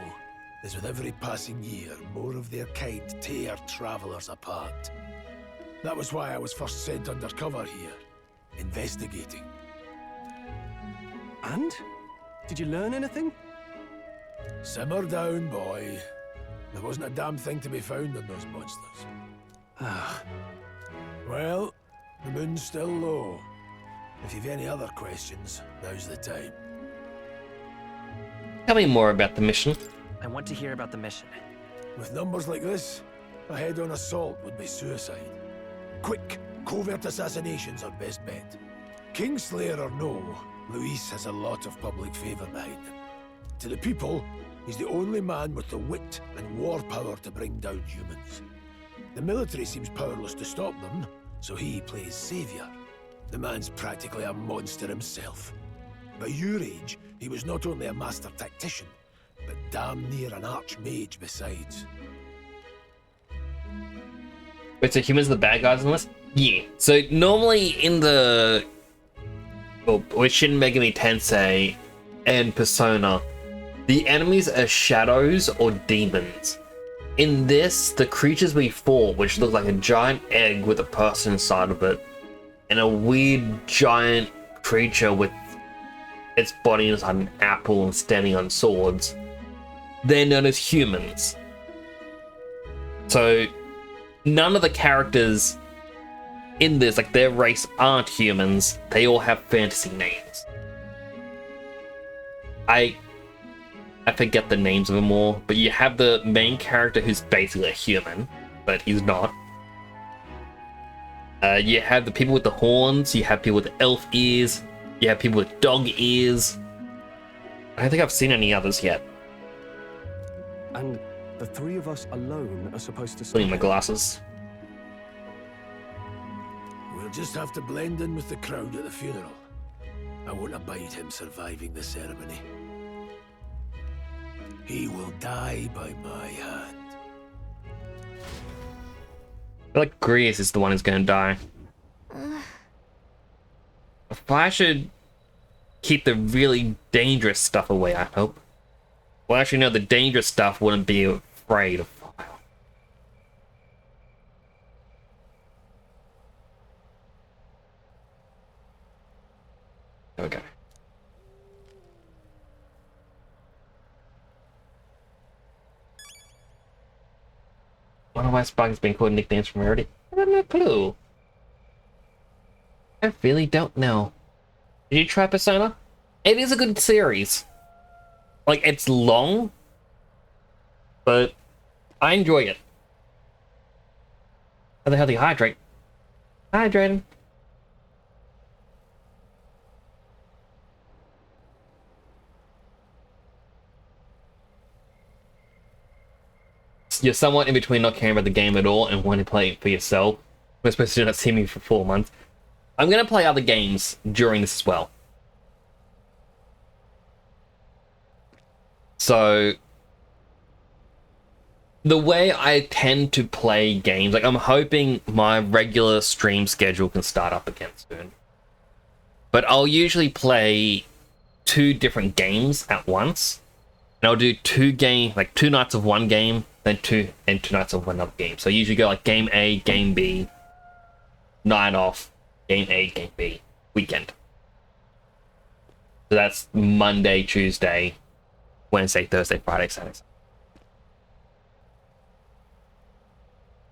I: is with every passing year, more of their kind tear travelers apart. That was why I was first sent undercover here, investigating.
K: And? Did you learn anything?
I: Simmer down, boy. There wasn't a damn thing to be found on those monsters. Well, the moon's still low. If you've any other questions, now's the time.
A: Tell me more about the mission.
R: I want to hear about the mission.
I: With numbers like this, a head-on assault would be suicide. Quick, covert assassinations are best bet. Kingslayer or no, Luis has a lot of public favor behind him. To the people, he's the only man with the wit and war power to bring down humans. The military seems powerless to stop them, so he plays savior. The man's practically a monster himself. By your age, he was not only a master tactician, but damn near an archmage besides.
A: Wait, so humans are the bad guys in this? Yeah. So normally in the with Shin Megami Tensei and Persona, the enemies are shadows or demons. In this, the creatures we fought, which look like a giant egg with a person inside of it, and a weird giant creature with its body is like an apple and standing on swords, they're known as humans. So none of the characters in this, like their race, aren't humans. They all have fantasy names. I forget the names of them all, but you have the main character who's basically a human, but he's not. You have the people with the horns, you have people with the elf ears, Yeah, people with dog ears. I don't think I've seen any others yet.
O: And the three of us alone are supposed to
A: Clean my
O: stay.
A: glasses.
I: We'll just have to blend in with the crowd at the funeral. I won't abide him surviving the ceremony. He will die by my hand.
A: I feel like Grius is the one who's gonna die. If I should keep the really dangerous stuff away, I hope. Well, actually, no, the dangerous stuff wouldn't be afraid of fire. Okay. Wonder why Sparky's been called nicknames from already? I have no clue. I really don't know. Did you try Persona? It is a good series. Like, it's long, but I enjoy it. How the hell do you hydrate? Hydrating. You're somewhat in between not caring about the game at all and wanting to play it for yourself. We're supposed to not see me for 4 months. I'm going to play other games during this as well. So, the way I tend to play games, like I'm hoping my regular stream schedule can start up again soon. But I'll usually play 2 different games at once. And I'll do 2 nights of one game, then 2 nights of another game. So I usually go like game A, game B, night off, game A, game B, weekend. So that's Monday, Tuesday, Wednesday, Thursday, Friday, Saturday.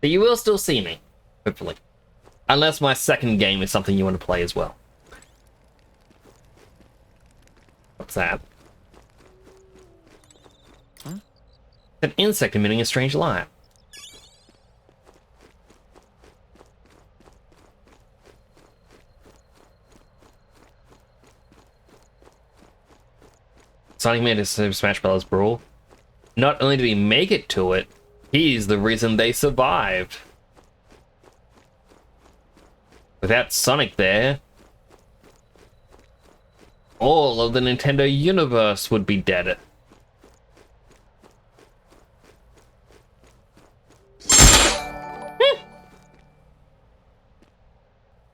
A: But you will still see me, hopefully. Unless my second game is something you want to play as well. What's that? Huh? An insect emitting a strange light. Sonic made a Super Smash Bros. Brawl. Not only did he make it to it, he's the reason they survived. Without Sonic there, all of the Nintendo universe would be dead.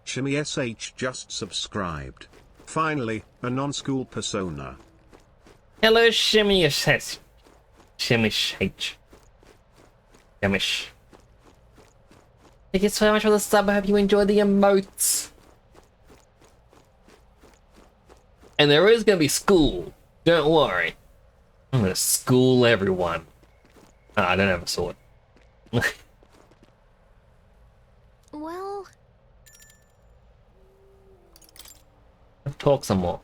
F: Shimmy SH just subscribed. Finally, a non-school persona.
A: Hello, Shimmy SH. Shimmy H. Shimmish. Thank you so much for the sub. I hope you enjoy the emotes. And there is going to be school. Don't worry. I'm going to school everyone. I don't have a sword.
H: Well...
A: Let's talk some more.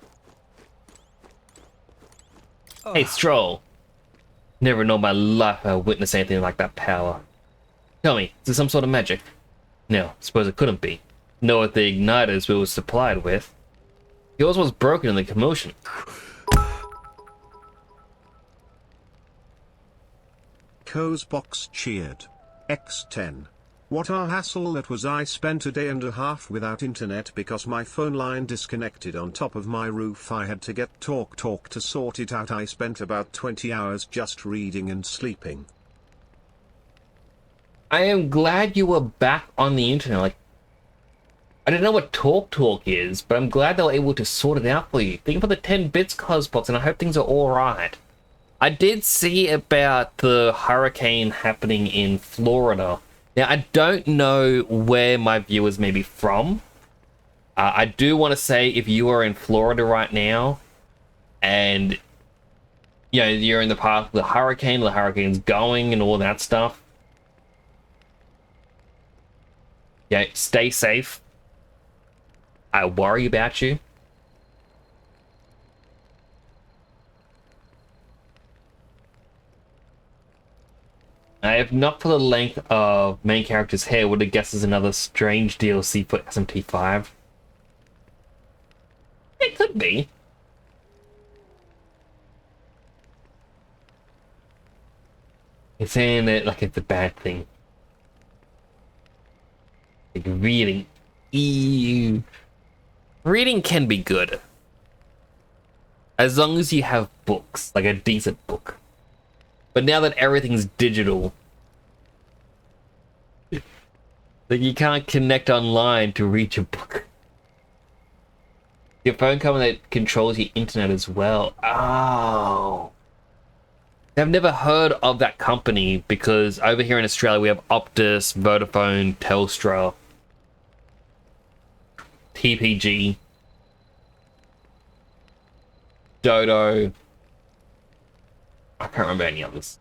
A: Hey, Stroll. Never know my life I witnessed anything like that power. Tell me, is it some sort of magic? No, suppose it couldn't be. Know what the igniters we were supplied with. Yours was broken in the commotion.
F: Co's box cheered. X10. What a hassle that was. I spent a day and a half without internet because my phone line disconnected on top of my roof. I had to get Talk to sort it out. I spent about 20 hours just reading and sleeping.
A: I am glad you were back on the internet. Like, I don't know what Talk is, but I'm glad they were able to sort it out for you. Thank you for the 10 bits, Cosbox, and I hope things are alright. I did see about the hurricane happening in Florida. Now, I don't know where my viewers may be from. I do want to say, if you are in Florida right now, and you know, you're in the path of the hurricane's going and all that stuff. Yeah, stay safe. I worry about you. If not for the length of main character's hair, would have guessed there's another strange DLC for SMT5. It could could be. It's saying it like it's a bad thing. Like reading. Ew. Reading can be good. As long as you have books, like a decent book. But now that everything's digital, like you can't connect online to read your book. Your phone company that controls your internet as well. Oh. I've never heard of that company because over here in Australia we have Optus, Vodafone, Telstra, TPG, Dodo. I can't remember any others.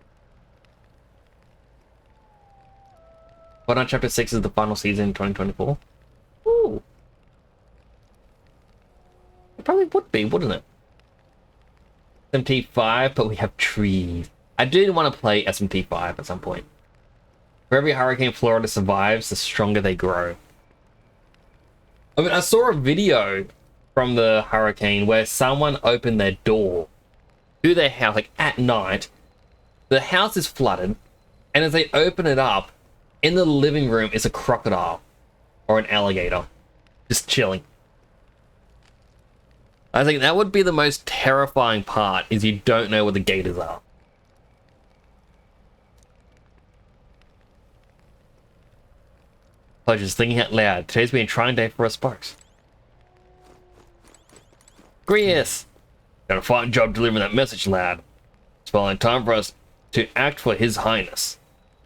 A: Fortnite Chapter 6 is the final season in 2024. Ooh. It probably would be, wouldn't it? SMT5, but we have trees. I do want to play SMT5 at some point. For every hurricane Florida survives, the stronger they grow. I mean, I saw a video from the hurricane where someone opened their door to their house, like at night. The house is flooded, and as they open it up, in the living room is a crocodile or an alligator just chilling. I think that would be the most terrifying part, is you don't know where the gators are. I was just thinking out loud. Today's been a trying day for us Sparks. Grius! Got a fine job delivering that message, lad. It's finally time for us to act for His Highness.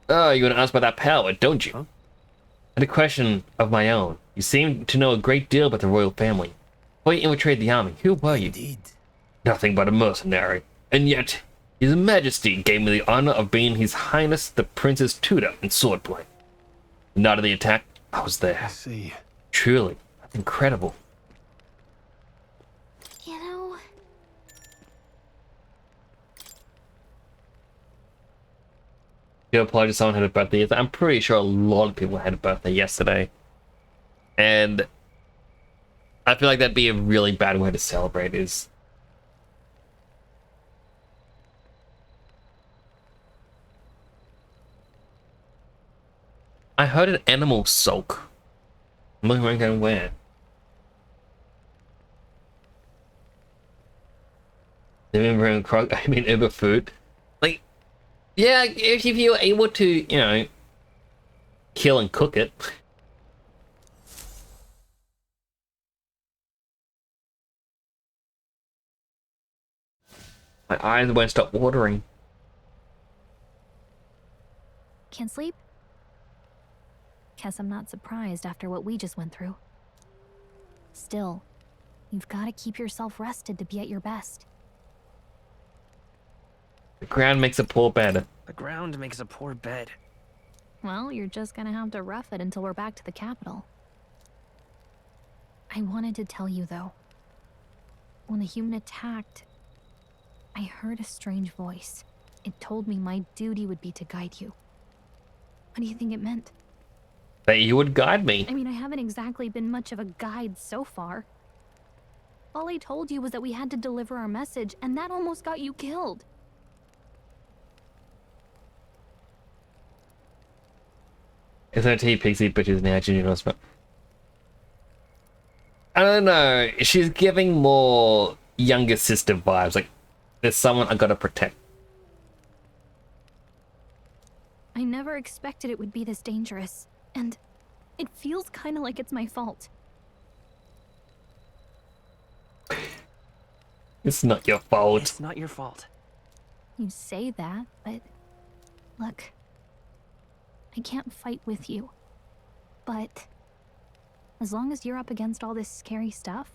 A: Oh, you want to ask about that power, don't you? Huh? I had a question of my own. You seem to know a great deal about the royal family. Before you infiltrated the army, who were you? Indeed. Nothing but a mercenary. And yet, His Majesty gave me the honor of being His Highness the Prince's tutor in swordplay. The night of the attack, I was there. I see. Truly, that's incredible.
H: You know...
A: You apply to someone who had a birthday yesterday. I'm pretty sure a lot of people had a birthday yesterday. And I feel like that'd be a really bad way to celebrate is... I heard an animal sulk. I'm wondering where. I mean, Uber food. Like, yeah, if you're able to, you know, kill and cook it. My eyes won't stop watering.
H: Can't sleep? Guess I'm not surprised after what we just went through. Still, you've got to keep yourself rested to be at your best.
A: The ground makes a poor bed.
R: The ground makes a poor bed.
H: Well, you're just gonna have to rough it until we're back to the capital. I wanted to tell you, though. When the human attacked, I heard a strange voice. It told me my duty would be to guide you. What do you think it meant?
A: That you would guide me.
H: I mean, I haven't exactly been much of a guide so far. All I told you was that we had to deliver our message, and that almost got you killed.
A: SOT Pixie bitches now junior but I don't know. She's giving more younger sister vibes. Like, there's someone I gotta protect.
H: I never expected it would be this dangerous, and it feels kind of like it's my fault.
A: It's not your fault.
R: It's not your fault.
H: You say that, but look, I can't fight with you. But as long as you're up against all this scary stuff,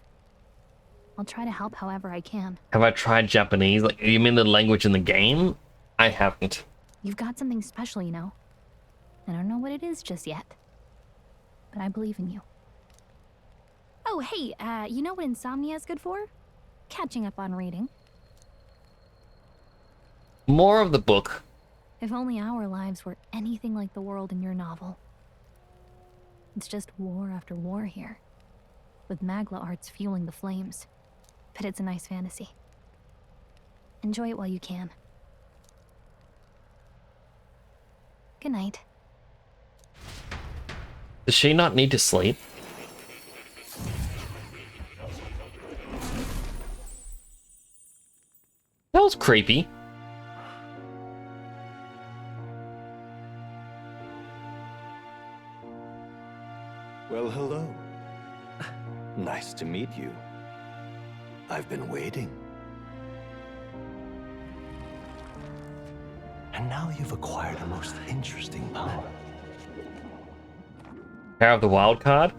H: I'll try to help however I can.
A: Have I tried Japanese? Like, you mean the language in the game? I haven't.
H: You've got something special, you know. I don't know what it is just yet, but I believe in you. Oh, hey, you know what insomnia is good for? Catching up on reading.
A: More of the book.
H: If only our lives were anything like the world in your novel. It's just war after war here, with Magla arts fueling the flames. but it's a nice fantasy. Enjoy it while you can. Good night.
A: Does she not need to sleep? That was creepy.
G: Well, hello. Nice to meet you. I've been waiting. And now you've acquired a most interesting power.
A: Power of the wild card?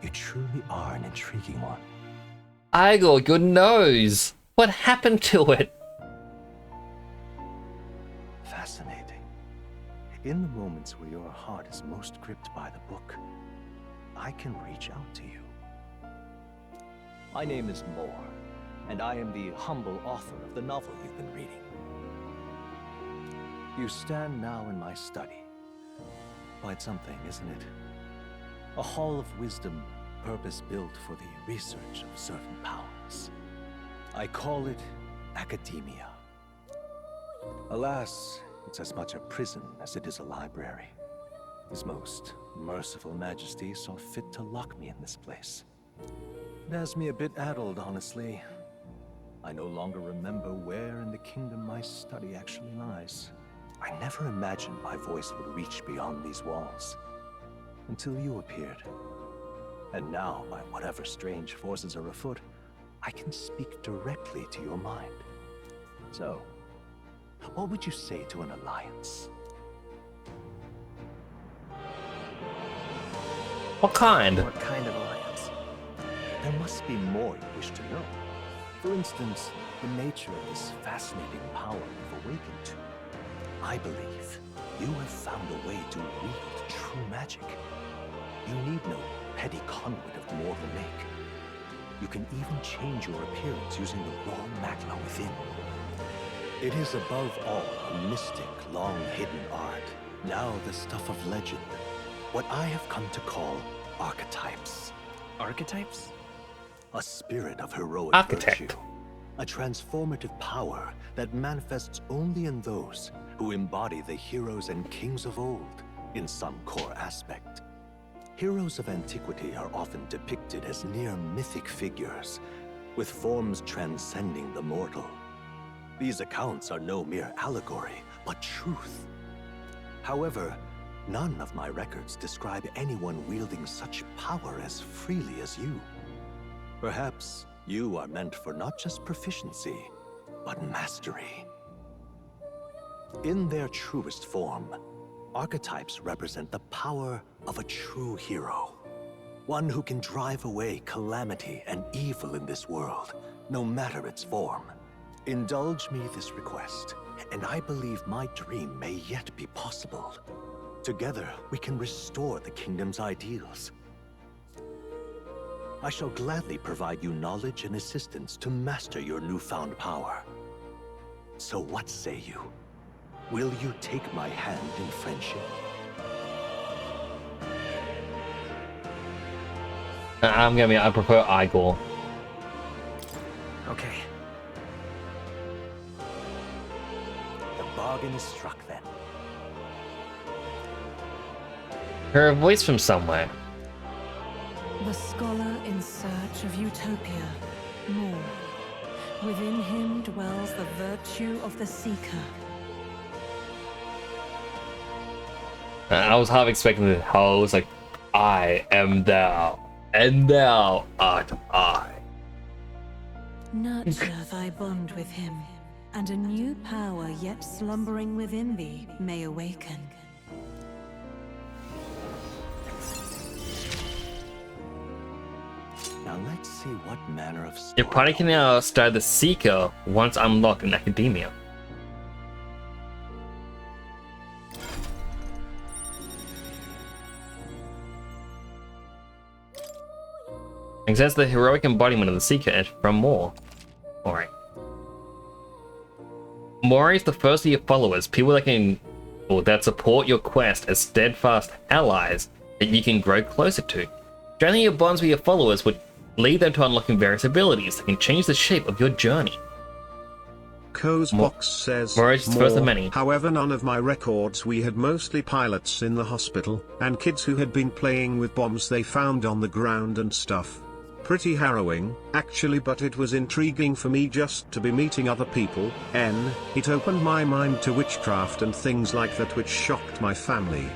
G: You truly are an intriguing one.
A: Igor, your nose! What happened to it?
G: Fascinating. In the moments where your heart is most gripped by the book, I can reach out to you.
M: My name is Moore, and I am the humble author of the novel you've been reading.
G: You stand now in my study. Quite something, isn't it? A hall of wisdom, purpose-built for the research of certain powers. I call it academia. Alas, it's as much a prison as it is a library. His most merciful majesty saw fit to lock me in this place. It has me a bit addled, honestly. I no longer remember where in the kingdom my study actually lies. I never imagined my voice would reach beyond these walls, until you appeared. And now, by whatever strange forces are afoot, I can speak directly to your mind. So, what would you say to an alliance?
A: What kind?
M: What kind of alliance?
G: There must be more you wish to know. For instance, the nature of this fascinating power you've awakened to. I believe you have found a way to wield true magic. You need no petty conduit of mortal make. You can even change your appearance using the raw magma within. It is above all a mystic, long-hidden art, now the stuff of legend. What I have come to call archetypes.
M: Archetypes?
G: A spirit of heroic
A: Architect.
G: virtue. A transformative power that manifests only in those who embody the heroes and kings of old in some core aspect. Heroes of antiquity are often depicted as near mythic figures, with forms transcending the mortal. These accounts are no mere allegory, but truth. However, none of my records describe anyone wielding such power as freely as you. Perhaps you are meant for not just proficiency, but mastery. In their truest form, archetypes represent the power of a true hero. One who can drive away calamity and evil in this world, no matter its form. Indulge me this request, and I believe my dream may yet be possible. Together, we can restore the kingdom's ideals. I shall gladly provide you knowledge and assistance to master your newfound power. So what say you? Will you take my hand in friendship?
A: I prefer Igor.
M: Okay.
G: The bargain is struck then.
A: Her a voice from somewhere.
P: The scholar in search of utopia, more. Within him dwells the virtue of the seeker.
A: I was half expecting the whole, was like, I am thou, and thou art I.
P: Nurture thy bond with him, and a new power yet slumbering within thee may awaken.
G: Now let's see what manner of
A: Your party can now start the Seeker once unlocked in Academia. Access the heroic embodiment of the Seeker from Moore. Alright. Moore is the first of your followers, people that support your quest as steadfast allies that you can grow closer to. Strengthening your bonds with your followers would lead them to unlocking various abilities that can change the shape of your journey.
F: Kozbox says,
A: more is first of many.
F: However, none of my records, we had mostly pilots in the hospital, and kids who had been playing with bombs they found on the ground and stuff. Pretty harrowing, actually, but it was intriguing for me just to be meeting other people. It opened my mind to witchcraft and things like that, which shocked my family.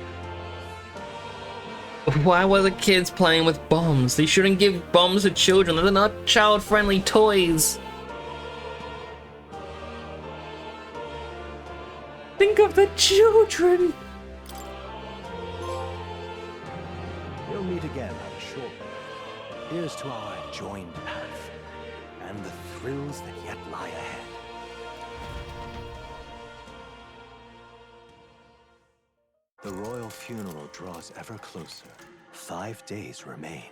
A: Why were the kids playing with bombs? They shouldn't give bombs to children. They're not child-friendly toys. Think of the children.
G: We'll meet again, I'm sure. Here's to our joined path and the thrills that yet lie ahead. The royal funeral draws ever closer. 5 days remain.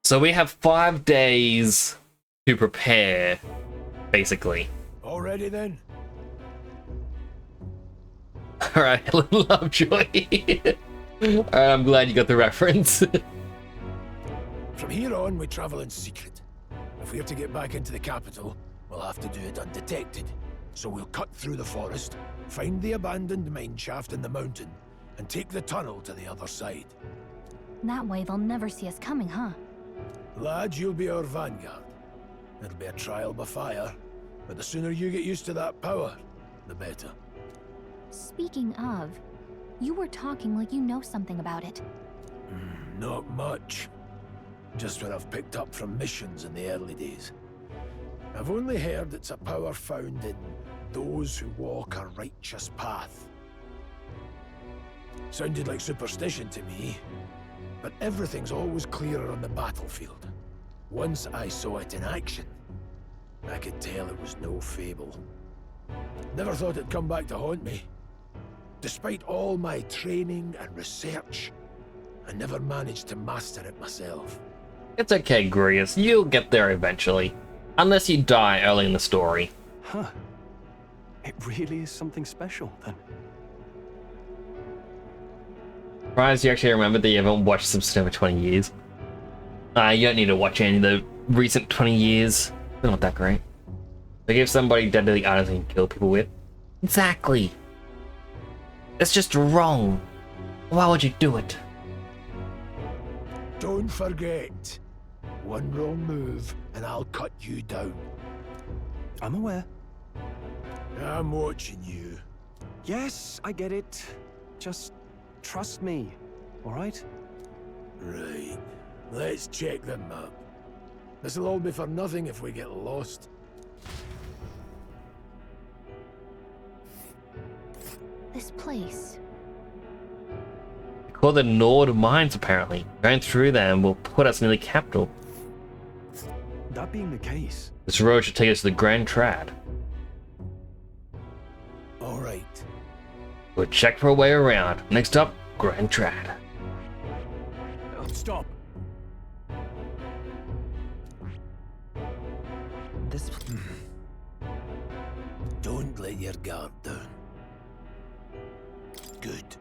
A: So we have 5 days to prepare, basically.
I: Already then?
A: Alright, Lovejoy. Alright, I'm glad you got the reference.
I: From here on, we travel in secret. If we're to get back into the capital, we'll have to do it undetected. So we'll cut through the forest, find the abandoned mine shaft in the mountain, and take the tunnel to the other side.
H: That way they'll never see us coming, huh?
I: Lad, you'll be our vanguard. It'll be a trial by fire, but the sooner you get used to that power, the better.
H: Speaking of, you were talking like you know something about it.
I: Not much. Just what I've picked up from missions in the early days. I've only heard it's a power found in those who walk a righteous path. Sounded like superstition to me, but everything's always clearer on the battlefield. Once I saw it in action, I could tell it was no fable. Never thought it'd come back to haunt me. Despite all my training and research, I never managed to master it myself.
A: It's okay, Grius. You'll get there eventually. Unless you die early in the story.
O: Huh. It really is something special, then.
A: Surprised you actually remember that you haven't watched some stuff for 20 years. You don't need to watch any of the recent 20 years. They're not that great. They give somebody deadly items they can kill people with. Exactly. It's just wrong. Why would you do it?
I: Don't forget, one wrong move and I'll cut you down.
O: I'm aware.
I: I'm watching you.
O: Yes, I get it. Just trust me, all right?
I: Right. Let's check the map. This'll all be for nothing if we get lost.
H: This place.
A: Called the Nord Mines, apparently. Going through them will put us near the capital.
O: That being the case,
A: This road should take us to the Grand Trad.
I: All right.
A: We'll check for a way around. Next up, Grand Trad.
I: Stop.
R: This.
I: Don't let your guard down. Good.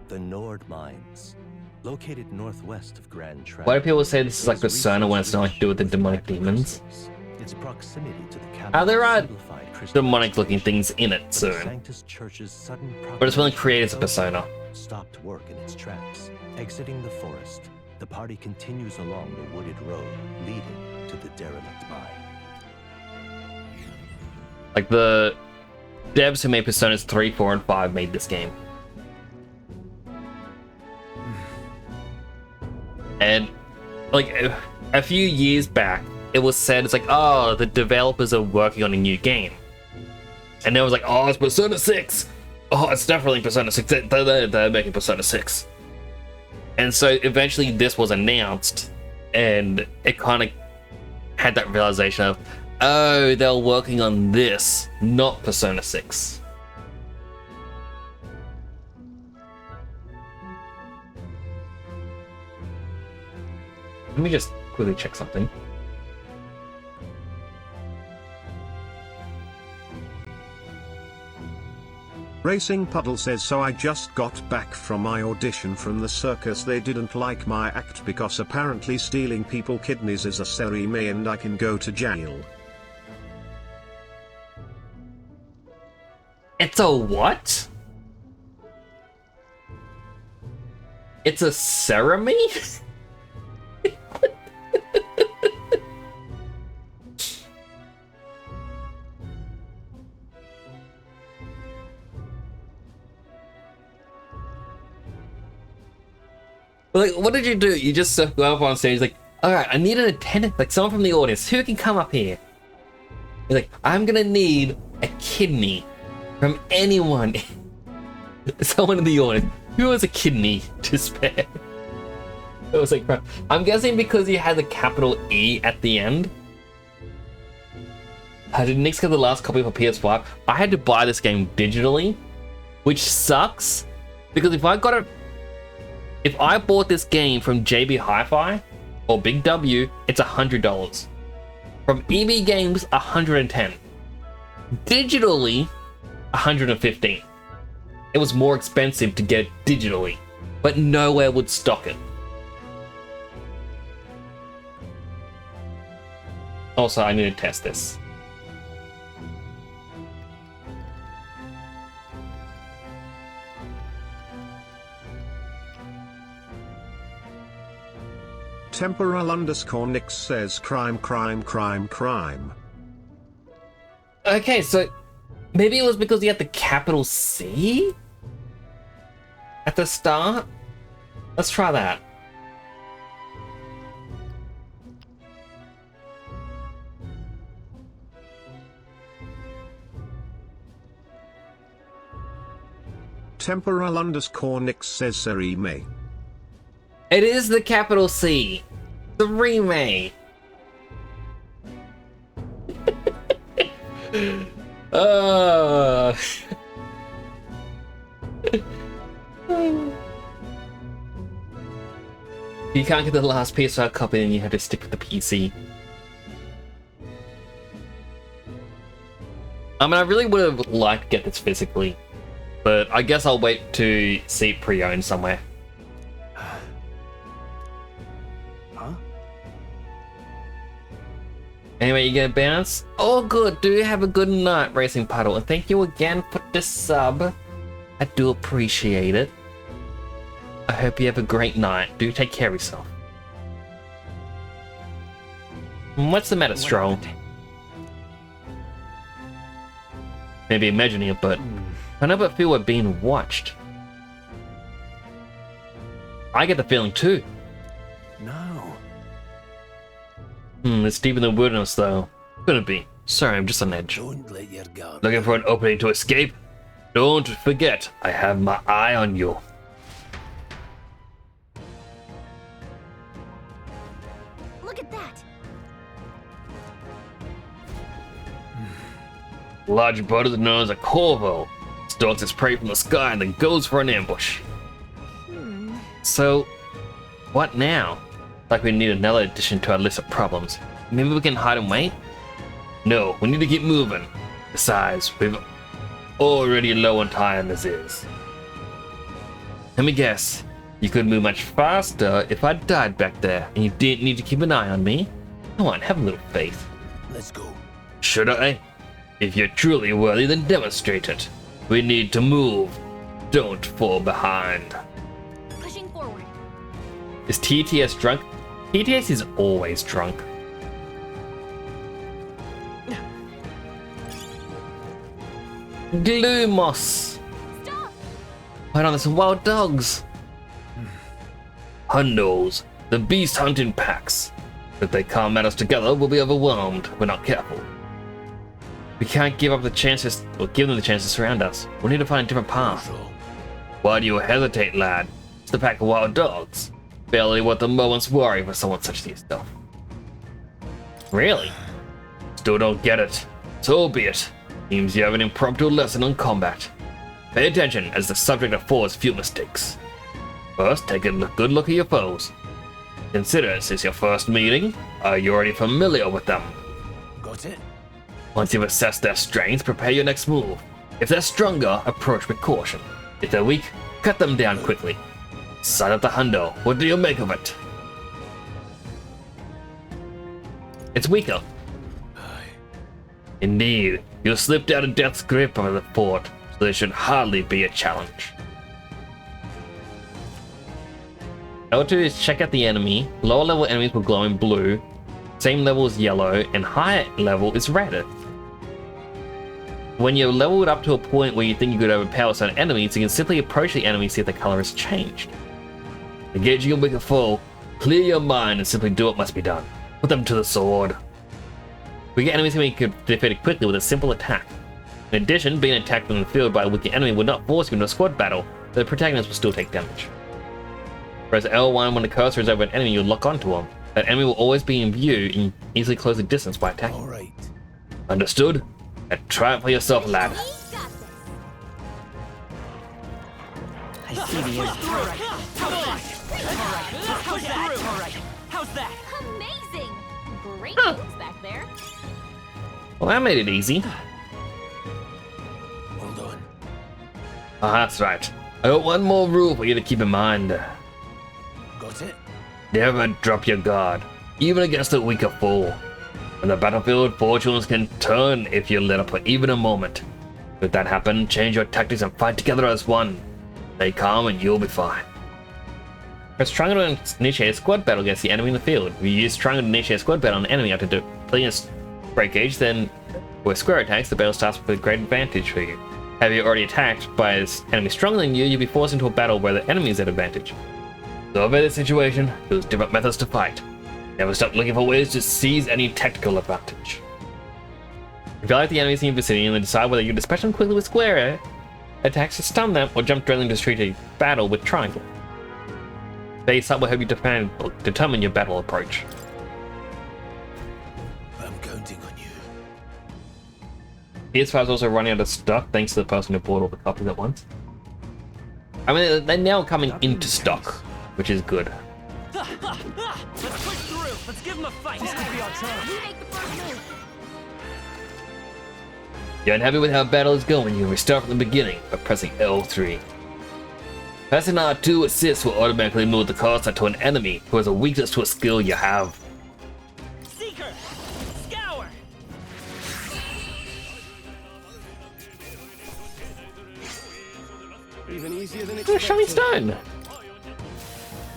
G: The Nord Mines, located northwest of Grand Trad.
A: Why do people say this is like Persona when it's not like to do with the demonic demons?
G: Its proximity to the
A: There are
G: simplified
A: demonic looking things in it soon.
G: Sanctus Church's sudden
A: But it's only created as a persona.
G: stopped work in its tracks. Exiting the forest, the party continues along the wooded road leading to the derelict mine.
A: Like the devs who made Personas 3, 4, and 5 made this game. And like a few years back, it was said, it's like, oh, the developers are working on a new game. And it was like, oh, it's Persona 6. Oh, it's definitely Persona 6. They're making Persona 6. And so eventually this was announced, and it kind of had that realization of, oh, they're working on this, not Persona 6. Let me just quickly check something.
F: Racing Puddle says, so I just got back from my audition from the circus. They didn't like my act because apparently stealing people kidneys is a serime and I can go to jail.
A: It's a what? It's a ceremony? Like, what did you do? You just go up on stage like, alright, I need an attendant, like someone from the audience. Who can come up here? You're like, I'm gonna need a kidney from anyone. Someone in the audience. Who has a kidney to spare? It was like, I'm guessing because you had the capital E at the end. I did Nick's get the last copy for PS5. I had to buy this game digitally, which sucks because if I bought this game from JB Hi-Fi or Big W, it's $100. From EB Games, $110. Digitally, $115. It was more expensive to get it digitally, but nowhere would stock it. Also, I need to test this.
F: Temporal_Nix says crime.
A: Okay, so maybe it was because he had the capital C at the start? Let's try that.
F: Temporal_Nix says serime.
A: It is the capital C. The remake. You can't get the last PS5 copy, then you have to stick with the PC. I mean, I really would have liked to get this physically, but I guess I'll wait to see it pre-owned somewhere. Anyway, you gonna bounce? Oh good, do have a good night, Racing Puddle, and thank you again for the sub. I do appreciate it. I hope you have a great night. Do take care of yourself. What's the matter, Stroll? Maybe imagining it, but I never feel we're being watched. I get the feeling too. It's deep in the wilderness, though. Couldn't be. Sorry, I'm just on edge.
I: Don't let your guard.
A: Looking for an opening to escape? Don't forget, I have my eye on you.
H: Look at that!
A: Large bird is known as a corvo. Stalks its prey from the sky and then goes for an ambush. So, what now? Like we need another addition to our list of problems. Maybe we can hide and wait? No, we need to keep moving. Besides, we've already low on time as is. Let me guess, you could move much faster if I died back there and you didn't need to keep an eye on me? Come on, have a little faith.
I: Let's go.
A: Should I? If you're truly worthy, then demonstrate it. We need to move. Don't fall behind.
H: Pushing forward.
A: Is TTS drunk? TTS is always drunk. Glumos!
H: Stop!
A: Hold on, there's some wild dogs. Hundos, the beast hunting packs. If they can't match us together, we'll be overwhelmed if we're not careful. We can't give up the chances, or give them the chance to surround us. We'll need to find a different path. Why do you hesitate, lad? It's the pack of wild dogs. Barely worth a moment's worry for someone such as yourself. Really? Still don't get it. So be it. Seems you have an impromptu lesson on combat. Pay attention as the subject affords few mistakes. First, take a good look at your foes. Consider this is your first meeting. Are you already familiar with them?
I: Got it?
A: Once you've assessed their strengths, prepare your next move. If they're stronger, approach with caution. If they're weak, cut them down quickly. Sign up the hundo. What do you make of it? It's weaker. Indeed, you slipped out of death's grip of the fort, so there should hardly be a challenge. L2 is check out the enemy. Lower level enemies will glow in blue. Same level is yellow, and higher level is red. When you're leveled up to a point where you think you could overpower certain enemies, you can simply approach the enemy and see if the color has changed. Engaging a weaker foe, clear your mind and simply do what must be done. Put them to the sword. Weaker enemies can be defeated quickly with a simple attack. In addition, being attacked from the field by a weaker enemy would not force you into a squad battle, but the protagonist will still take damage. Press L1 when the cursor is over an enemy, you'll lock onto him. That enemy will always be in view and easily close the distance by attacking.
I: All right.
A: Understood? And try it for yourself, lad.
R: I see the end.
D: How's that? Amazing! Great moves back there.
A: Well, that made it easy.
I: Well done.
A: Ah, that's right. I got one more rule for you to keep in mind.
I: Got it?
A: Never drop your guard, even against a weaker foe. On the battlefield, fortunes can turn if you let up for even a moment. If that happen, change your tactics and fight together as one. Stay calm and you'll be fine. Press triangle to initiate a squad battle against the enemy in the field. If you use triangle to initiate a squad battle on an enemy after completing a breakage, then with square attacks, the battle starts with a great advantage for you. Have you already attacked by an enemy stronger than you, you'll be forced into a battle where the enemy is at advantage. So over this situation, use different methods to fight. Never stop looking for ways to seize any tactical advantage. If you like the enemies in your vicinity and then decide whether you dispatch them quickly with square attacks to stun them or jump directly into street battle with triangle. Base up will help you determine your battle approach.
I: I'm counting on you.
A: PS5 is also running out of stock thanks to the person who bought all the copies at once. I mean, they're now coming into stock, which is good.
R: Let's push through. Let's give him a fight. This could be our chance.
D: We make the first move.
A: You're unhappy with how battle is going, you restart from the beginning by pressing L3. Pressing R2 assist will automatically move the cursor to an enemy who has a weakness to a skill you have.
R: Seeker! Scour!
O: Even easier than
A: It's a shiny stone!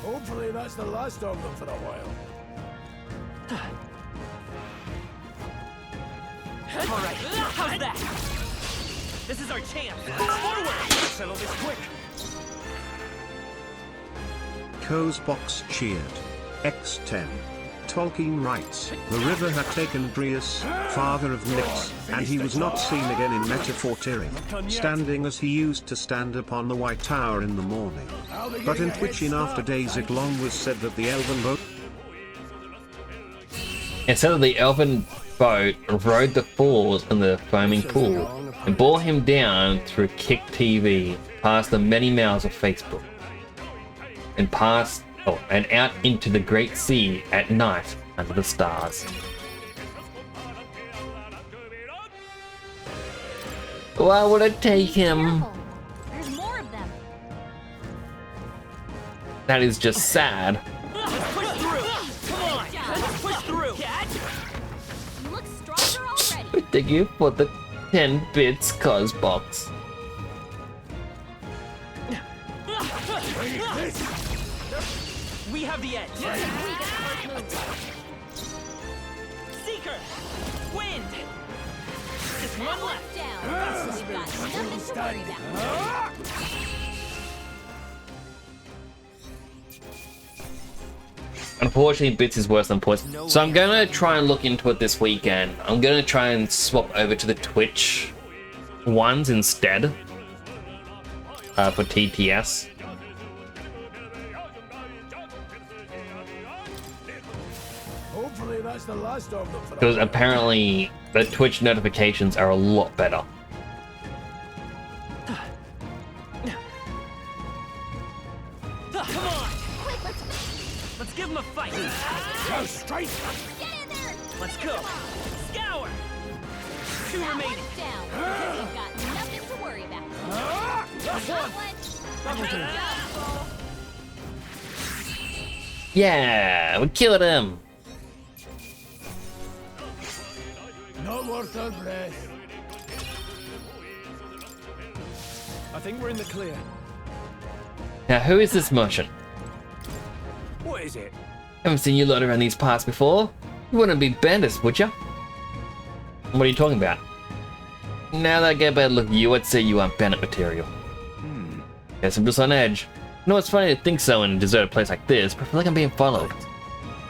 I: Hopefully that's the last of them for a while.
R: Alright, how's that? This is our chance! Forward! Settle this quick!
F: Co's box cheered. X10. Tolkien writes, the river had taken Breus, father of Nyx, and he was not seen again in Metaphor Tirith, standing as he used to stand upon the White Tower in the morning. But in Twitchin after days it long was said that the elven boat...
A: Instead of the elven boat rode the falls in the foaming pool and bore him down through Kick TV, past the many miles of Facebook, and and out into the great sea at night under the stars. Why would it take him?
D: There's more of them.
A: That is just sad.
R: Let's push through! Come on! Let's push through!
D: You look stronger already.
A: Thank you for the 10 bits, Cosbox.
R: We have the edge!
D: We get the first move.
R: Seeker! Wind! Just one left!
D: Down. We've got nothing to worry about.
A: Unfortunately, bits is worse than points. So I'm gonna try and look into it this weekend. I'm gonna try and swap over to the Twitch ones instead for TTS.
I: Hopefully that's the last of them for a
A: Because
I: while.
A: apparently the Twitch notifications are a lot better.
R: Come on!
D: Quick,
R: Let's give him a fight!
I: Go straight!
D: get in there.
R: Let's go! Scour! Two remaining.
D: Down. We've got nothing to worry about. That one.
A: Yeah, we killed him.
I: Not worth our breath.
O: I think we're in the clear.
A: Now, who is this merchant?
O: What is it?
A: Haven't seen you lot around these parts before. You wouldn't be bandits, would ya? What are you talking about? Now that I get a better look at you, I'd say you aren't bandit material. Guess I'm just on edge. No, it's funny to think so in a deserted place like this, but I feel like I'm being followed.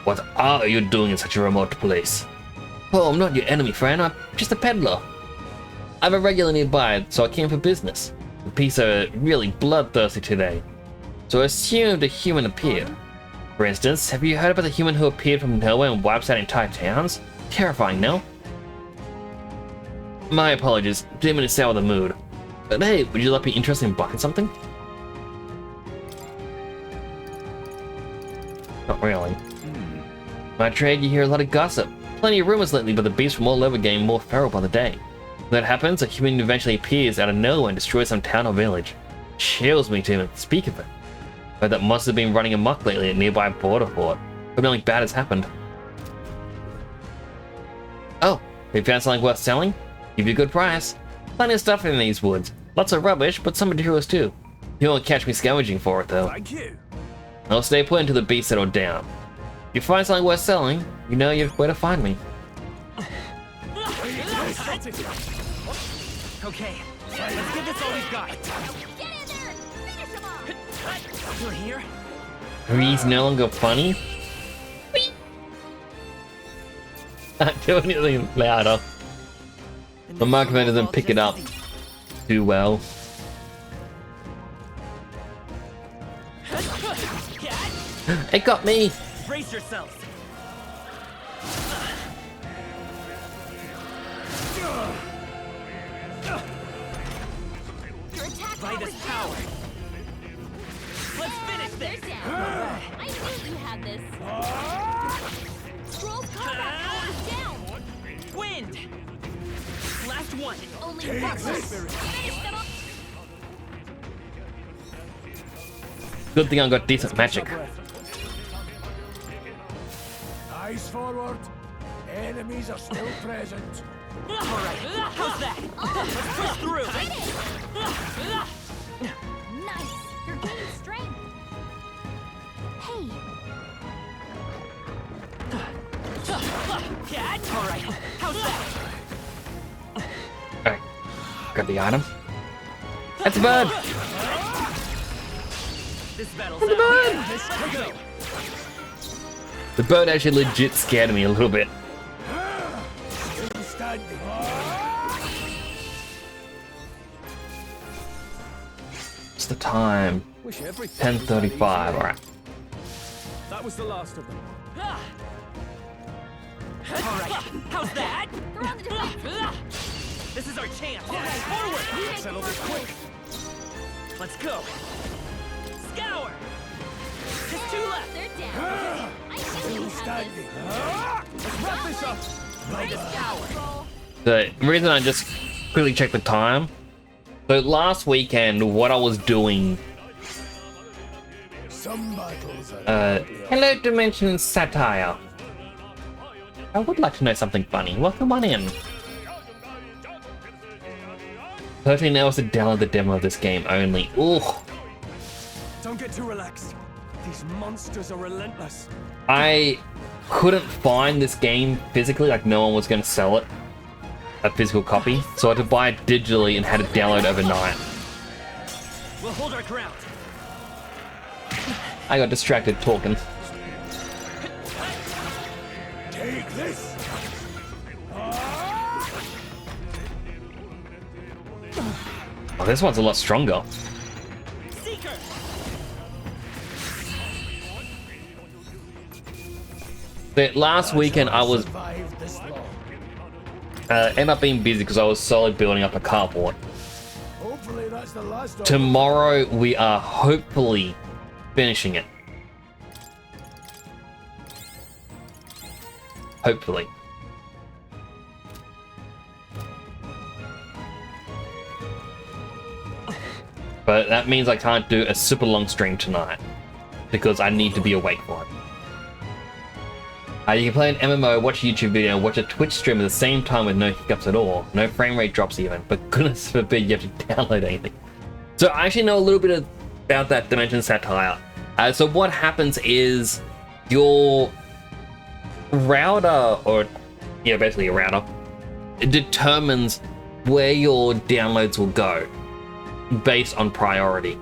A: What are you doing in such a remote place? Oh, I'm not your enemy, friend. I'm just a peddler. I have a regular nearby, so I came for business. The police are really bloodthirsty today, so I assumed a human appeared. For instance, have you heard about the human who appeared from nowhere and wipes out entire towns? Terrifying, no? My apologies, didn't mean to sour the mood. But hey, would you like me interested in buying something? Not really. My trade, you hear a lot of gossip. Plenty of rumors lately, but the beasts from all over getting more feral by the day. When that happens, a human eventually appears out of nowhere and destroys some town or village. Chills me to even speak of it. But that must have been running amok lately at nearby border fort. But nothing bad has happened. Oh, we found something worth selling? Give you a good price. Plenty of stuff in these woods. Lots of rubbish, but some materials too. You won't catch me scavenging for it though.
O: Thank you.
A: I'll stay put until the beast settled down. If you find something worth selling, you know where to find me.
R: Okay, let's give this all we've got.
D: Get in there! Finish him off!
R: You're here?
A: He's no longer funny? Not do anything louder. The microphone doesn't pick it up too well. It got me!
R: Brace yourselves. Vitus power.
D: Let's finish this! I knew you had this. Scroll's combat power is down!
R: Wind! Last one.
D: Only one. Finish them off!
A: Good thing I got decent magic.
I: Eyes forward. Enemies are still present.
R: Alright, how's that? Let's push through!
D: Nice! You're gaining strength! Hey!
R: Alright, how's that?
A: Alright, grab the item. That's a bird!
R: This battle's
A: That's a bird!
R: Let's go!
A: The bird actually legit scared me a little bit. What's the time? 10:35. Alright.
O: That was the last of them.
R: Alright, how's that? This is our chance! Forward! Settle this quick! Let's go! Scour! Just two left!
D: They're down! I knew you had this!
R: Let's wrap this up!
D: Nice scour!
A: The reason I just quickly checked the time. So last weekend, what I was doing.
I: Some battles are
A: Hello, Dimension Satire. I would like to know something funny. Welcome on in. 13 hours to download the demo of this game only. Ooh.
O: Don't get too relaxed. These monsters are relentless.
A: I couldn't find this game physically, like no one was going to sell it. A physical copy. So I had to buy it digitally and had it download overnight.
R: We'll hold our ground.
A: I got distracted talking.
I: Take this.
A: Oh, this one's a lot stronger.
R: Seeker.
A: The last weekend I was ended up being busy because I was slowly building up a carport.
I: Hopefully that's the last of
A: Tomorrow we are hopefully finishing it. Hopefully. But that means I can't do a super long stream tonight because I need to be awake for it. You can play an MMO, watch a YouTube video, watch a Twitch stream at the same time with no hiccups at all. No frame rate drops even, but goodness forbid you have to download anything. So I actually know a little bit about that Dimension Satire. So what happens is your router, or yeah, basically a router, it determines where your downloads will go based on priority.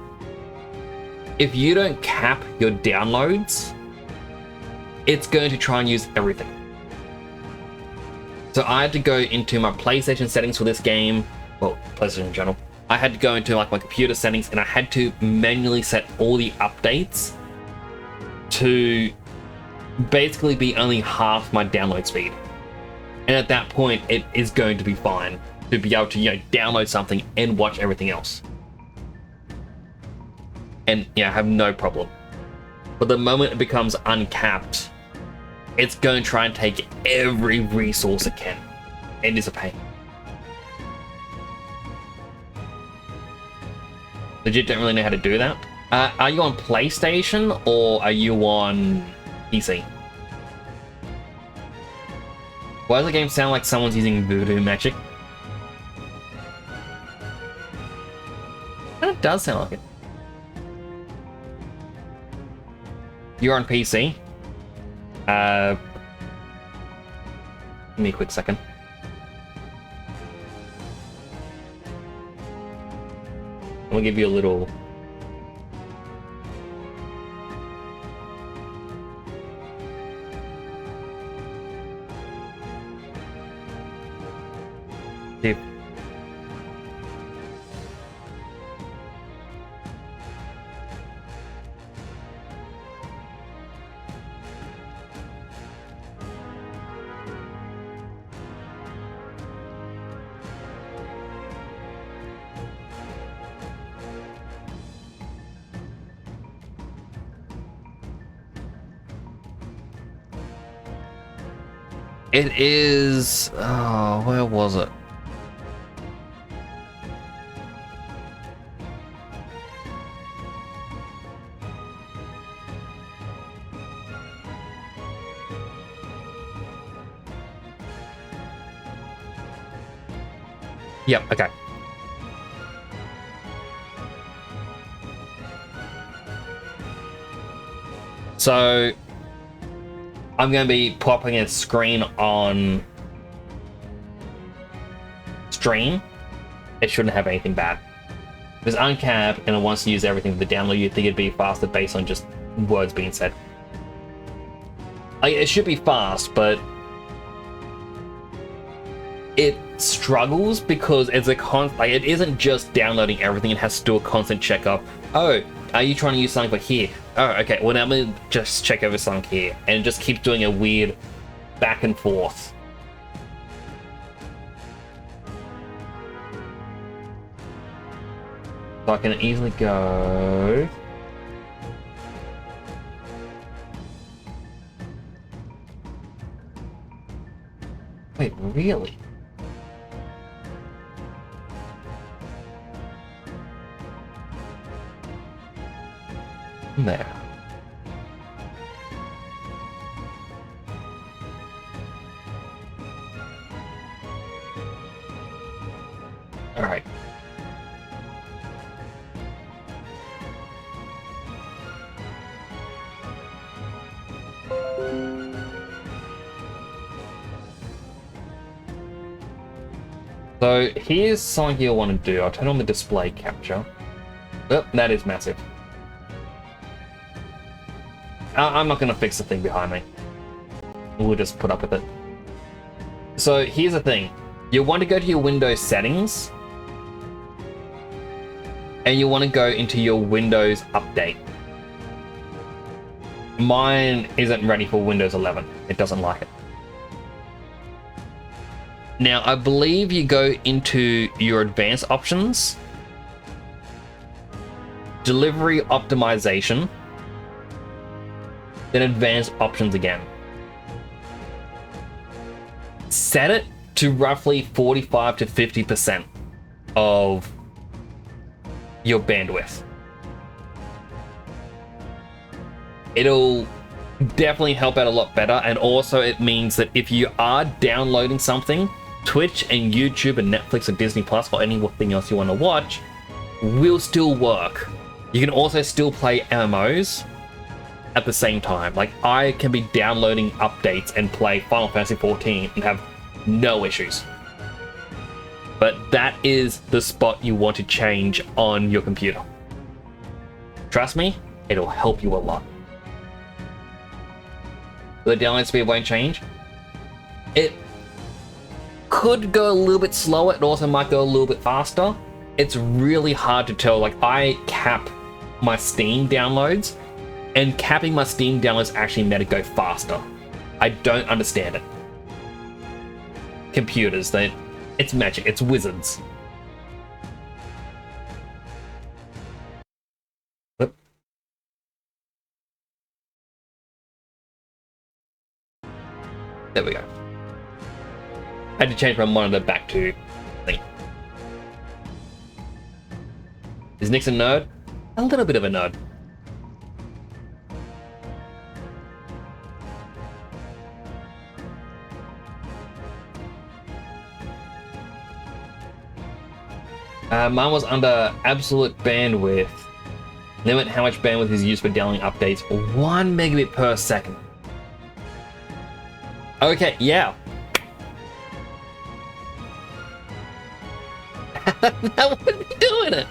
A: If you don't cap your downloads, it's going to try and use everything. So I had to go into my PlayStation settings for this game, well, PlayStation in general. I had to go into like my computer settings and I had to manually set all the updates to basically be only half my download speed. And at that point, it is going to be fine to be able to, you know, download something and watch everything else. And yeah, I have no problem. But the moment it becomes uncapped, it's going to try and take every resource it can. It is a pain. Legit don't really know how to do that. Are you on PlayStation or are you on PC? Why does the game sound like someone's using voodoo magic? It does sound like it. You're on PC? Give me a quick second. I'm gonna give you a little... Dude. It is... oh, where was it? Yep, okay. So I'm going to be popping a screen on stream. It shouldn't have anything bad. If it's uncapped and it wants to use everything for the download, you'd think it'd be faster based on just words being said. Like, it should be fast, but it struggles because it's a like, it isn't just downloading everything. It has to do a constant check of, oh, are you trying to use something for here? Oh, okay, well now I'm gonna just check over something here, and it just keeps doing a weird back and forth. So I can easily go... Wait, really? There. All right. So here's something you'll want to do. I'll turn on the display capture. Oh, that is massive. I'm not going to fix the thing behind me. We'll just put up with it. So here's the thing. You want to go to your Windows settings. And you want to go into your Windows update. Mine isn't ready for Windows 11. It doesn't like it. Now, I believe you go into your advanced options. Delivery optimization. Then advanced options again. Set it to roughly 45 to 50% of your bandwidth. It'll definitely help out a lot better, and also it means that if you are downloading something, Twitch and YouTube and Netflix and Disney Plus or anything else you want to watch will still work. You can also still play MMOs at the same time. Like, I can be downloading updates and play Final Fantasy XIV and have no issues. But that is the spot you want to change on your computer. Trust me, it'll help you a lot. The download speed won't change. It could go a little bit slower. It also might go a little bit faster. It's really hard to tell. Like, I cap my Steam downloads, and capping my Steam downloads actually made it go faster. I don't understand it. Computers, it's magic. It's wizards. Whoop. There we go. I had to change my monitor back to thing. Is Nick's a nerd? A little bit of a nerd. Mine was under absolute bandwidth. Limit how much bandwidth is used for downloading updates. 1 megabit per second. Okay, yeah. That would be doing it.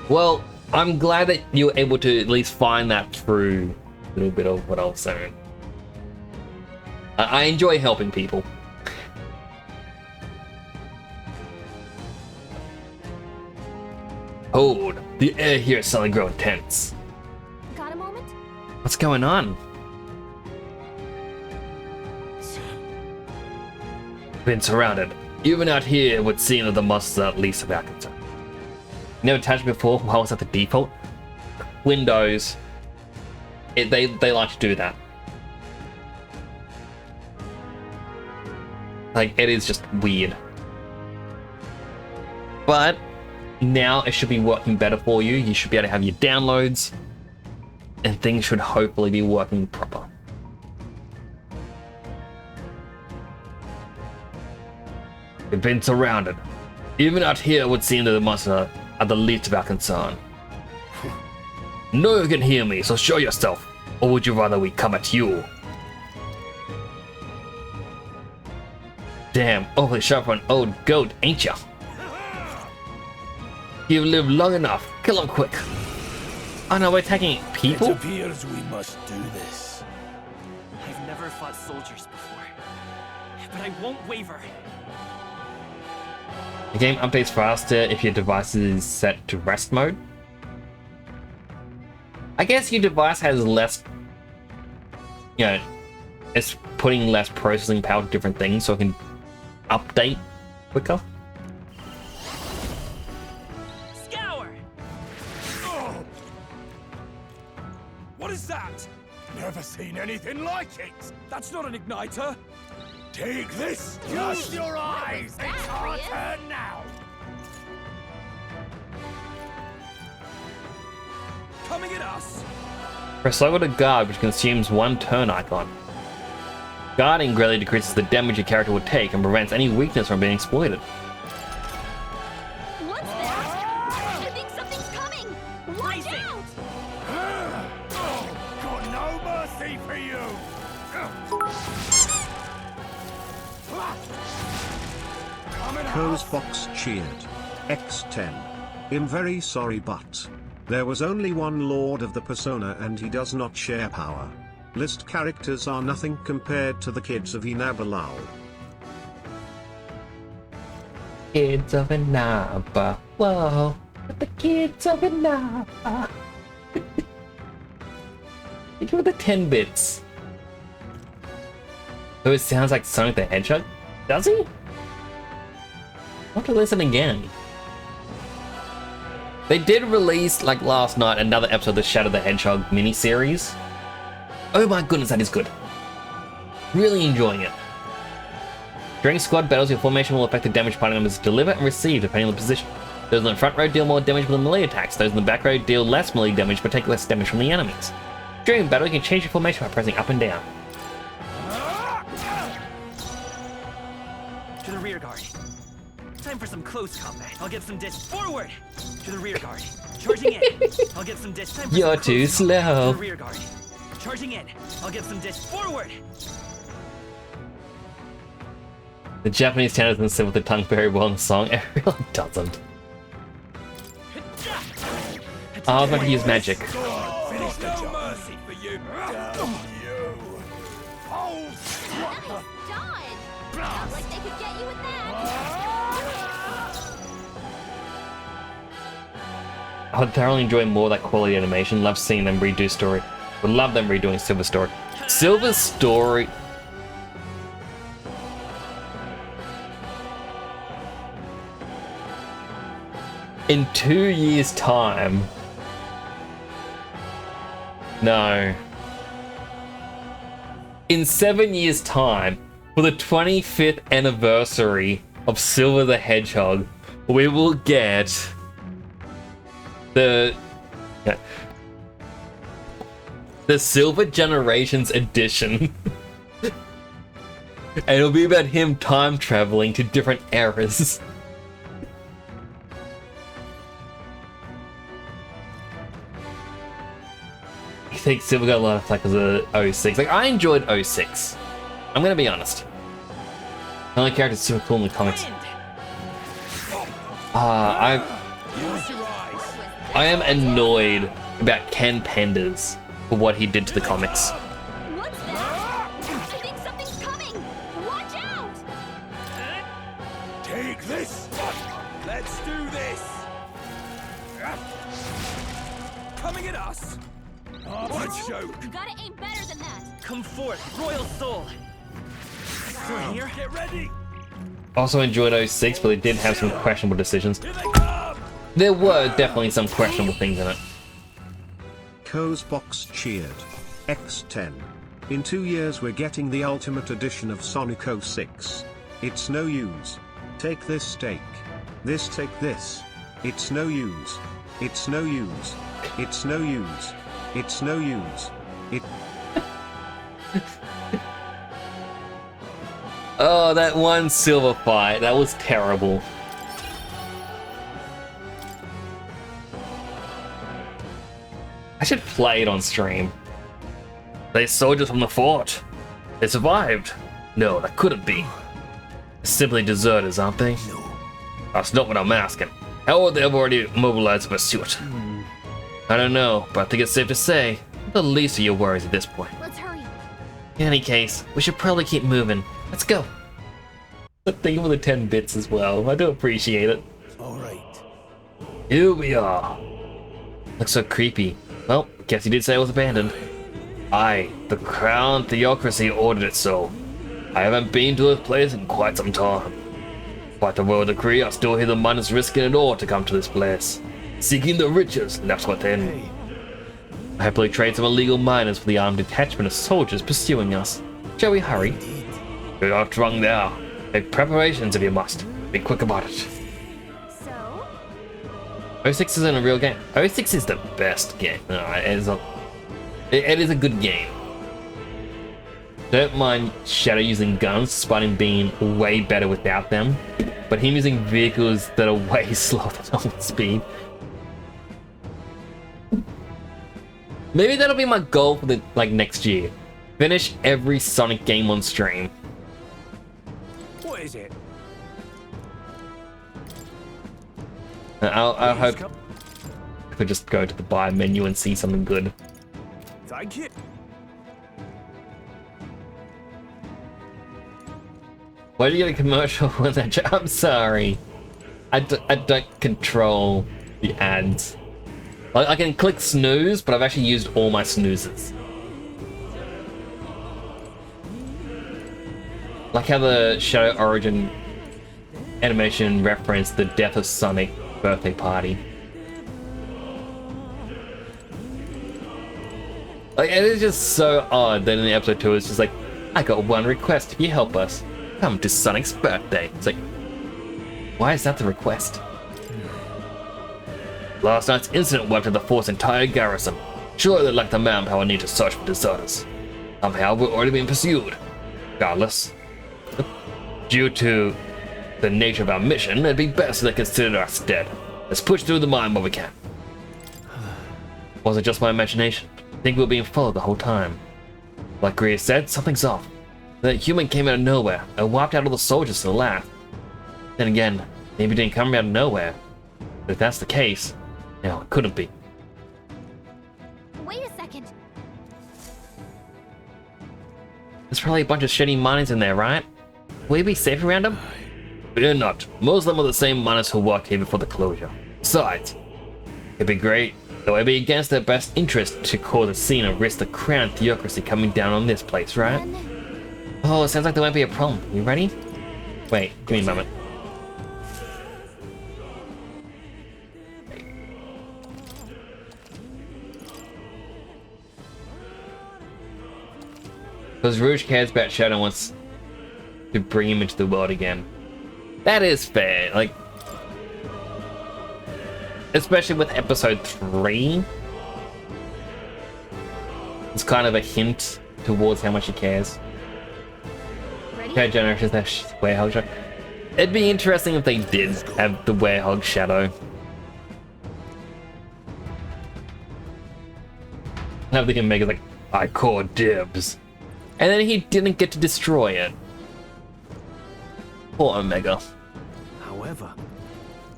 A: Well, I'm glad that you were able to at least find that through a little bit of what I was saying. I enjoy helping people. Hold, the air here is suddenly growing tense.
H: Got a moment?
A: What's going on? Been surrounded. Even out here, it would seem that the monsters are at least of our concern. Never touched before. Why was that the default? Windows. They like to do that. Like, it is just weird. But now it should be working better for you. You should be able to have your downloads, and things should hopefully be working proper. We've been surrounded. Even out here, it would seem that the monsters are the least of our concern. No, you can hear me, so show yourself. Or would you rather we come at you? Damn, awfully sharp for an old goat, ain't ya? You've lived long enough. Kill him quick. Oh no, we're attacking people?
I: It appears we must do this.
R: I've never fought soldiers before, but I won't waver.
A: The game updates faster if your device is set to rest mode. I guess your device has less, you know, it's putting less processing power to different things, so it can update quicker.
R: Scour!
I: Oh. What is that? Never seen anything like it.
K: That's not an igniter.
I: Take this.
J: Use your eyes. It's our turn now.
K: Coming at us.
A: Press over to guard, which consumes 1 turn icon. Guarding greatly decreases the damage your character would take and prevents any weakness from being exploited.
D: What's that? I think something's coming. Watch out!
J: Got no mercy for you.
F: Co's box cheered. X10. I'm very sorry, but there was only one Lord of the Persona and he does not share power. List characters are nothing compared to the kids of Inabalao.
A: Kids of Inaba. Whoa. The kids of Inaba. It's with the 10 bits. So it sounds like Sonic the Hedgehog? Does he? I'll have to listen again. They did release, like last night, another episode of the Shadow the Hedgehog miniseries. Oh my goodness, that is good. Really enjoying it. During squad battles, your formation will affect the damage party members deliver and receive depending on the position. Those in the front row deal more damage with the melee attacks. Those in the back row deal less melee damage but take less damage from the enemies. During battle, you can change your formation by pressing up and down.
R: To the rear guard. Time for some close combat. I'll get some forward. To the rear guard. Charging in. I'll get some Time for
A: You're
R: some
A: too
R: close combat.
A: slow.
R: To the rear guard. Charging in. I'll get some forward.
A: The Japanese town doesn't sit with the tongue very well in the song. It really doesn't. Oh, I was about to use magic.
J: Finish the job. Mercy for you.
D: Sounds like they could get you with that.
A: I would thoroughly enjoy more of that quality animation. Love seeing them redo story. Would love them redoing Silver Story. Silver Story. In 2 years' time. No. In 7 years' time, for the 25th anniversary of Silver the Hedgehog, we will get the Silver Generations edition. And it'll be about him time traveling to different eras. I think Silver got a lot of flack as a 06. Like, I enjoyed 06. I'm gonna be honest. The only character's super cool in the comics. I am annoyed about Ken Penders for what he did to the comics.
D: What's that? I think something's coming. Watch out!
J: Take this. Let's do this.
R: Coming at us.
J: What a joke.
D: You gotta aim better than that.
R: Come forth, Royal Soul. Through here.
J: Get ready.
A: Also enjoyed 06, but they did have some questionable decisions. There were definitely some questionable things in it.
F: Co's Box cheered. X10. In 2 years we're getting the ultimate edition of Sonic 06. It's no use. Take this steak. This take this. It's no use. It's no use. It's no use. It's no use. It.
A: Oh, that one Silver fight, that was terrible. I should play it on stream. They soldiers from the fort. They survived. No, that couldn't be. They're simply deserters, aren't they? No. That's not what I'm asking. How would they have already mobilized a pursuit? I don't know, but I think it's safe to say the least of your worries at this point.
D: Let's hurry.
A: In any case, we should probably keep moving. Let's go. Thank you for the 10 bits as well. I do appreciate it.
I: Alright.
A: Here we are. Looks so creepy. Well, guess you did say it was abandoned. Aye, the Crown Theocracy ordered it so. I haven't been to this place in quite some time. By the royal decree, I still hear the miners risking it all to come to this place. Seeking the riches left within. I happily trade some illegal miners for the armed detachment of soldiers pursuing us. Shall we hurry? We are drunk now. Make preparations if you must. Be quick about it.
D: So?
A: 06 isn't a real game. 06 is the best game. No, it is a good game. Don't mind Shadow using guns, despite him being way better without them. But him using vehicles that are way slower than normal speed. Maybe that'll be my goal for the next year. Finish every Sonic game on stream.
J: What is it?
A: I hope I could just go to the buy menu and see something good.
J: Thank you.
A: Why do you get a commercial when that? I'm sorry. I don't control the ads. I can click snooze, but I've actually used all my snoozes. Like how the Shadow Origin animation referenced the death of Sonic birthday party. Like, it is just so odd that in the episode 2 it's just like, I got one request if you help us. Come to Sonic's birthday. It's like, why is that the request? Last night's incident wiped out the fort's entire garrison. Surely they lacked the manpower needed to search for deserters. Somehow we're already being pursued. Regardless, due to the nature of our mission, it'd be best if they considered us dead. Let's push through the mine while we can. Was it just my imagination? I think we were being followed the whole time. Like Greer said, something's off. That human came out of nowhere and wiped out all the soldiers to the left. Then again, maybe it didn't come out of nowhere. But if that's the case, no, it couldn't be.
H: Wait a second.
A: There's probably a bunch of shitty miners in there, right? Will we be safe around them? Fear not. Most of them are the same miners who worked here before the closure. Besides, it'd be great, though it'd be against their best interest to cause a scene and risk the crown theocracy coming down on this place, right? Oh, it sounds like there won't be a problem. You ready? Wait, give me a moment. Because Rouge cares about Shadow and wants to bring him into the world again. That is fair, like... Especially with episode 3. It's kind of a hint towards how much he cares. Okay, generations that werehog shadow. It'd be interesting if they did have the werehog shadow. Have the Omega's like, I call dibs. And then he didn't get to destroy it. Poor Omega.
O: However,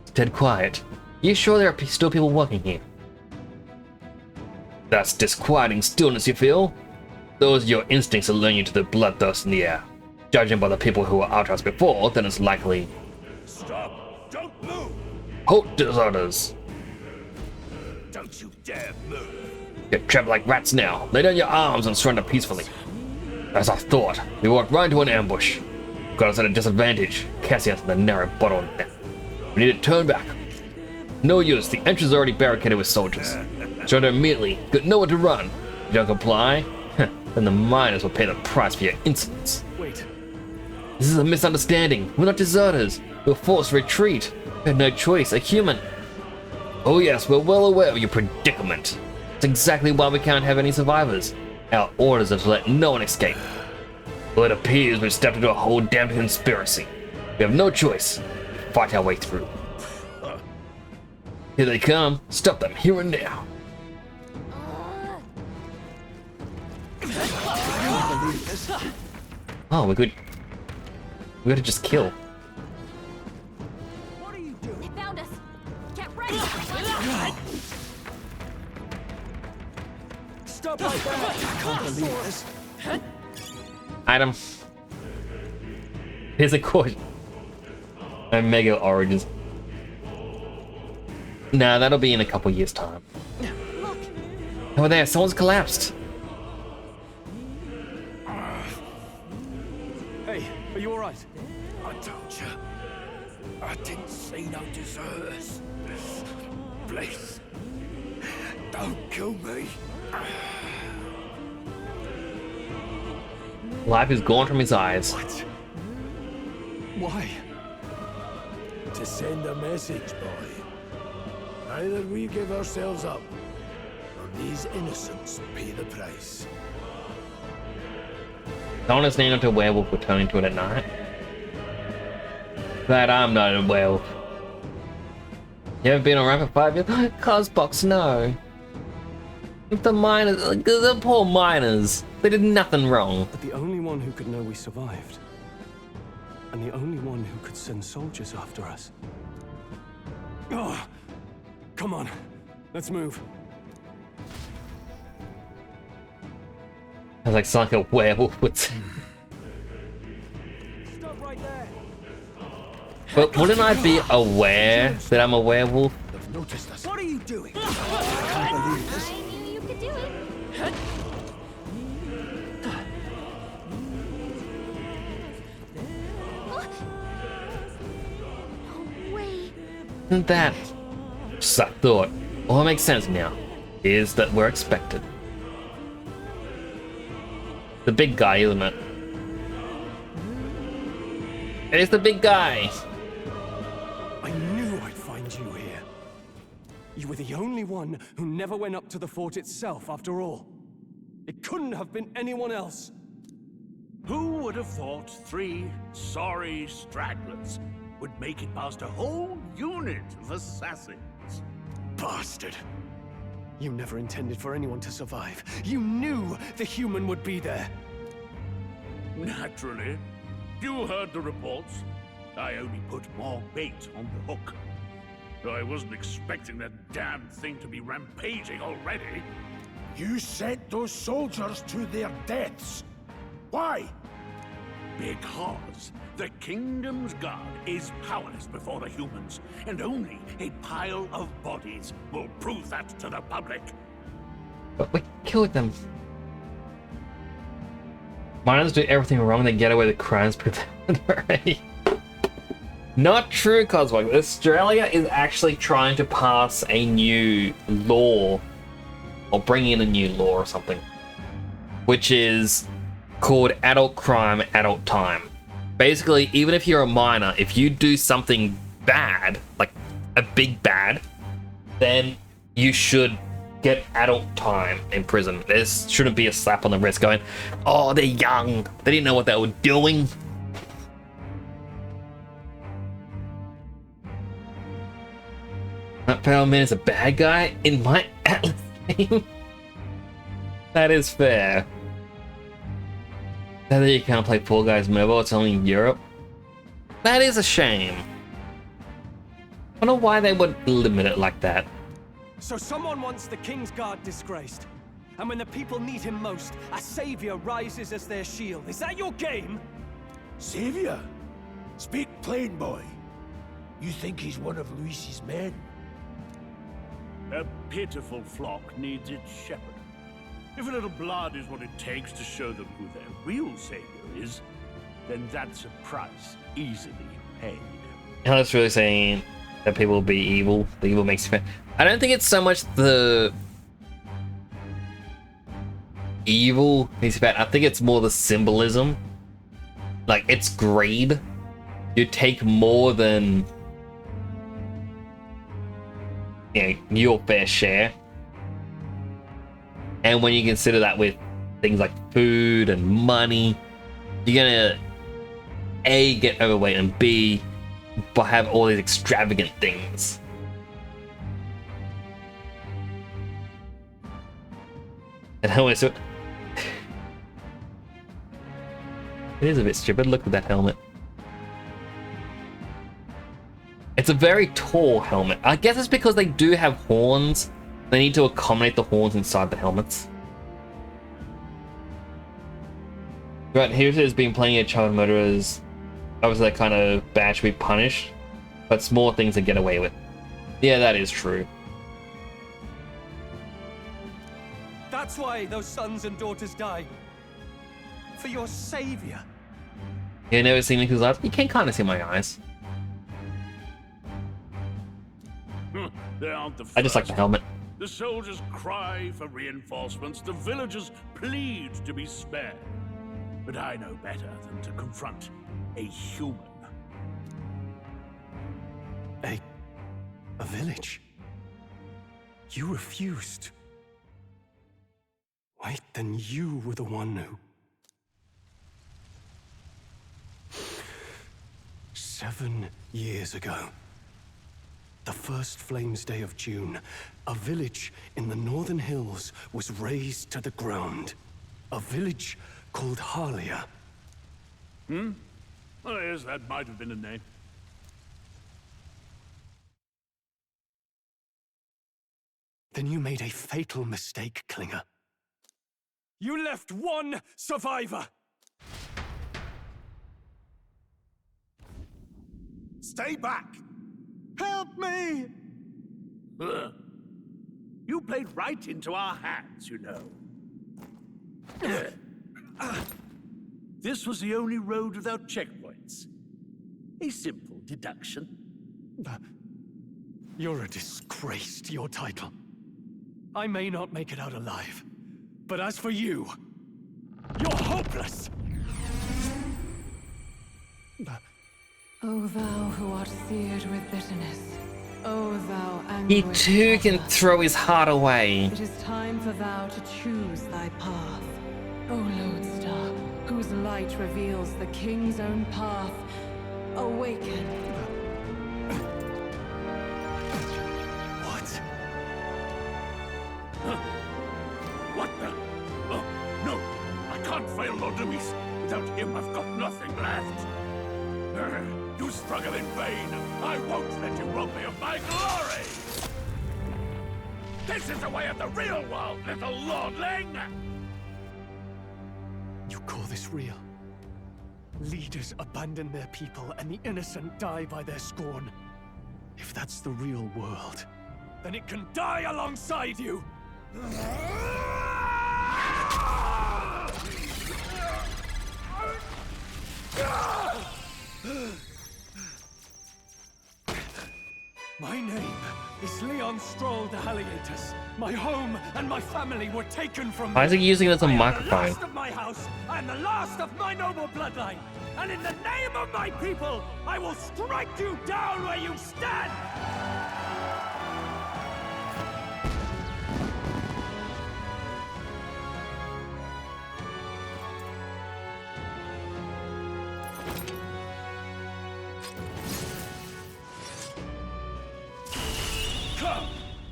A: it's dead quiet. You sure there are still people working here? That's disquieting stillness you feel. Those are your instincts that lure you to the bloodthirst in the air. Judging by the people who were out us before, then it's likely.
J: Stop! Don't move!
A: Halt, deserters!
J: Don't you dare move!
A: Get trapped like rats now. Lay down your arms and surrender peacefully. As I thought, we walked right into an ambush. Got us at a disadvantage, casting us in the narrow bottle net. We need to turn back. No use, the entrance is already barricaded with soldiers. Surrender immediately, got nowhere to run. If you don't comply, then the miners will pay the price for your insolence.
O: Wait.
A: This is a misunderstanding. We're not deserters. We're forced to retreat. We had no choice, a human. Oh yes, we're well aware of your predicament. That's exactly why we can't have any survivors. Our orders are to let no one escape. Well, it appears we've stepped into a whole damn conspiracy. We have no choice. Fight our way through. Here they come. Stop them here and now. Oh, we could just kill.
D: What are you doing? They found us. Get ready.
K: Stop right there! I can't believe this.
A: Item. Here's a question. Omega Origins. Nah, that'll be in a couple years' time.
D: Look.
A: Over there, someone's collapsed.
O: Hey, are you alright?
J: I told you. I didn't see no deserters. Please. Don't kill me.
A: Life is gone from his eyes.
O: What? Why?
I: To send a message, boy. Either we give ourselves up, or these innocents pay the price.
A: Don't understand if a werewolf will turn into it at night. Glad I'm not a werewolf. You haven't been around for 5 years? Cosbox, no. The miners, the poor miners. They did nothing wrong.
O: But the only one who could know we survived. And the only one who could send soldiers after us. Oh, come on, let's move.
A: I was like, sound like a werewolf would.
K: Stop right there.
A: But wouldn't I be aware that I'm a werewolf?
J: They've noticed us.
K: What are you doing?
J: I can't believe this.
D: I knew you could do it.
H: No way.
A: Isn't that just a thought? All that makes sense now is that we're expected. The big guy, isn't it? It's the big guy.
O: I knew I'd find you here. You were the only one who never went up to the fort itself, after all. It couldn't have been anyone else.
T: Who would have thought 3 sorry stragglers would make it past a whole unit of assassins?
O: Bastard. You never intended for anyone to survive. You knew the human would be there.
T: Naturally. You heard the reports. I only put more bait on the hook. I wasn't expecting that damn thing to be rampaging already.
I: You sent those soldiers to their deaths. Why?
T: Because the Kingdom's Guard is powerless before the humans, and only a pile of bodies will prove that to the public.
A: But we killed them. Miners do everything wrong, they get away with crimes prevented. Not true, Cosmog. Australia is actually trying to pass a new law, or bring in a new law or something, which is called adult crime, adult time. Basically, even if you're a minor, if you do something bad, like a big bad, then you should get adult time in prison. There shouldn't be a slap on the wrist going, oh, they're young, they didn't know what they were doing. That Perlman is a bad guy in my Atlas game. That is fair. That you can't play Fall Guys mobile, it's only in Europe. That is a shame. I don't know why they would limit it like that.
O: So someone wants the King's Guard disgraced. And when the people need him most, a savior rises as their shield. Is that your game?
I: Savior? Speak plain, boy. You think he's one of Luis's men?
T: A pitiful flock needs its shepherd. If a little blood is what it takes to show them who their real savior is, then that's a price easily paid.
A: And that's really saying that people will be evil. The evil makes you fair. I don't think it's so much the evil makes you bad. I think it's more the symbolism. Like, it's greed. You take more than, you know, your fair share. And when you consider that with things like food and money, you're gonna A, get overweight, and B, have all these extravagant things. And how is it? It is a bit stupid. Look at that helmet. It's a very tall helmet. I guess it's because they do have horns. They need to accommodate the horns inside the helmets. Right, here has been plenty of child murderers. Obviously that kind of bad should be punished, but small things they get away with. Yeah, that is true.
O: That's why those sons and daughters died. For your savior.
A: You never seen me who's like, you can kind of see my eyes.
T: They aren't the first.
A: I just like the helmet.
T: The soldiers cry for reinforcements, the villagers plead to be spared. But I know better than to confront a human.
O: A village? You refused. Wait, then you were the one who... 7 years ago. The first Flames Day of June, a village in the northern hills was razed to the ground. A village called Harlia.
T: Oh, yes, that might have been a name.
O: Then you made a fatal mistake, Klinger. You left one survivor!
I: Stay back!
O: Help me!
T: You played right into our hands, you know. This was the only road without checkpoints. A simple deduction.
O: You're a disgrace to your title. I may not make it out alive, but as for you, you're hopeless!
P: O thou who art seared with bitterness, O thou
A: He
P: anguished
A: too can
P: lover,
A: throw his heart away.
P: it is time for thou to choose thy path. O lodestar, whose light reveals the king's own path, awaken.
T: What? Huh? What the? Oh, no! I can't fail Lord Luis. Without him, I've got nothing left. You struggle in vain. I won't let you rob me of my glory! This is the way of the real world, little lordling!
O: You call this real? Leaders abandon their people and the innocent die by their scorn. If that's the real world, then it can die alongside you! My name is Leon Stroll de Halietus. My home and my family were taken from me.
A: Why is he using it as a
O: I am
A: microphone?
O: the last of my house and the last of my noble bloodline. And in the name of my people, I will strike you down where you stand! Come!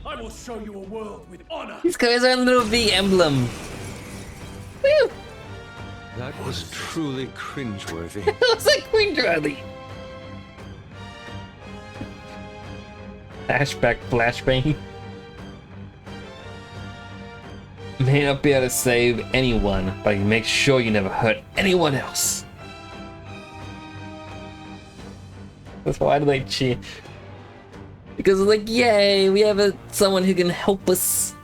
O: I will show you a world with honor!
A: He's got his own little V emblem. Woo!
L: That was truly cringeworthy.
A: It was like cringeworthy. Flashbang. May not be able to save anyone, but you make sure you never hurt anyone else. That's why do they cheer? Because it's like, yay, we have someone who can help us.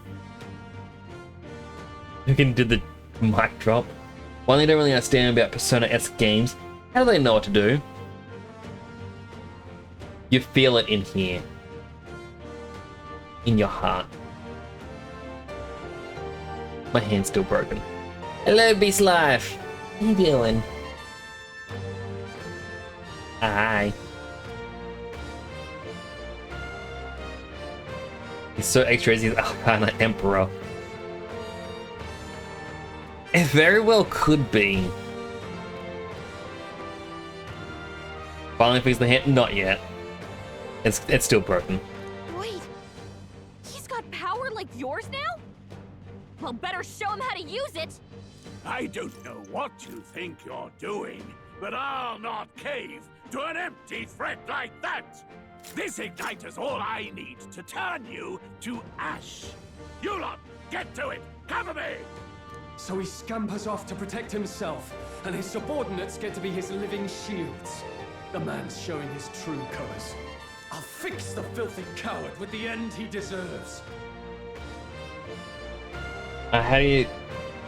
A: Who can do the mic drop. One they don't really understand about Persona-esque games, how do they know what to do? You feel it in here. In your heart. My hand's still broken. Hello, Beast Life. How you doing? Hi. He's so extra as he's Arcana Emperor. It very well could be. Finally fixed the hand? Not yet. It's still broken.
D: Wait, he's got power like yours now? Well, better show him how to use it.
T: I don't know what you think you're doing, but I'll not cave to an empty threat like that! This igniter's all I need to turn you to ash. You lot, get to it! Cover me!
O: So he scampers off to protect himself, and his subordinates get to be his living shields. The man's showing his true colors. I'll fix the filthy coward with the end he deserves.
A: How do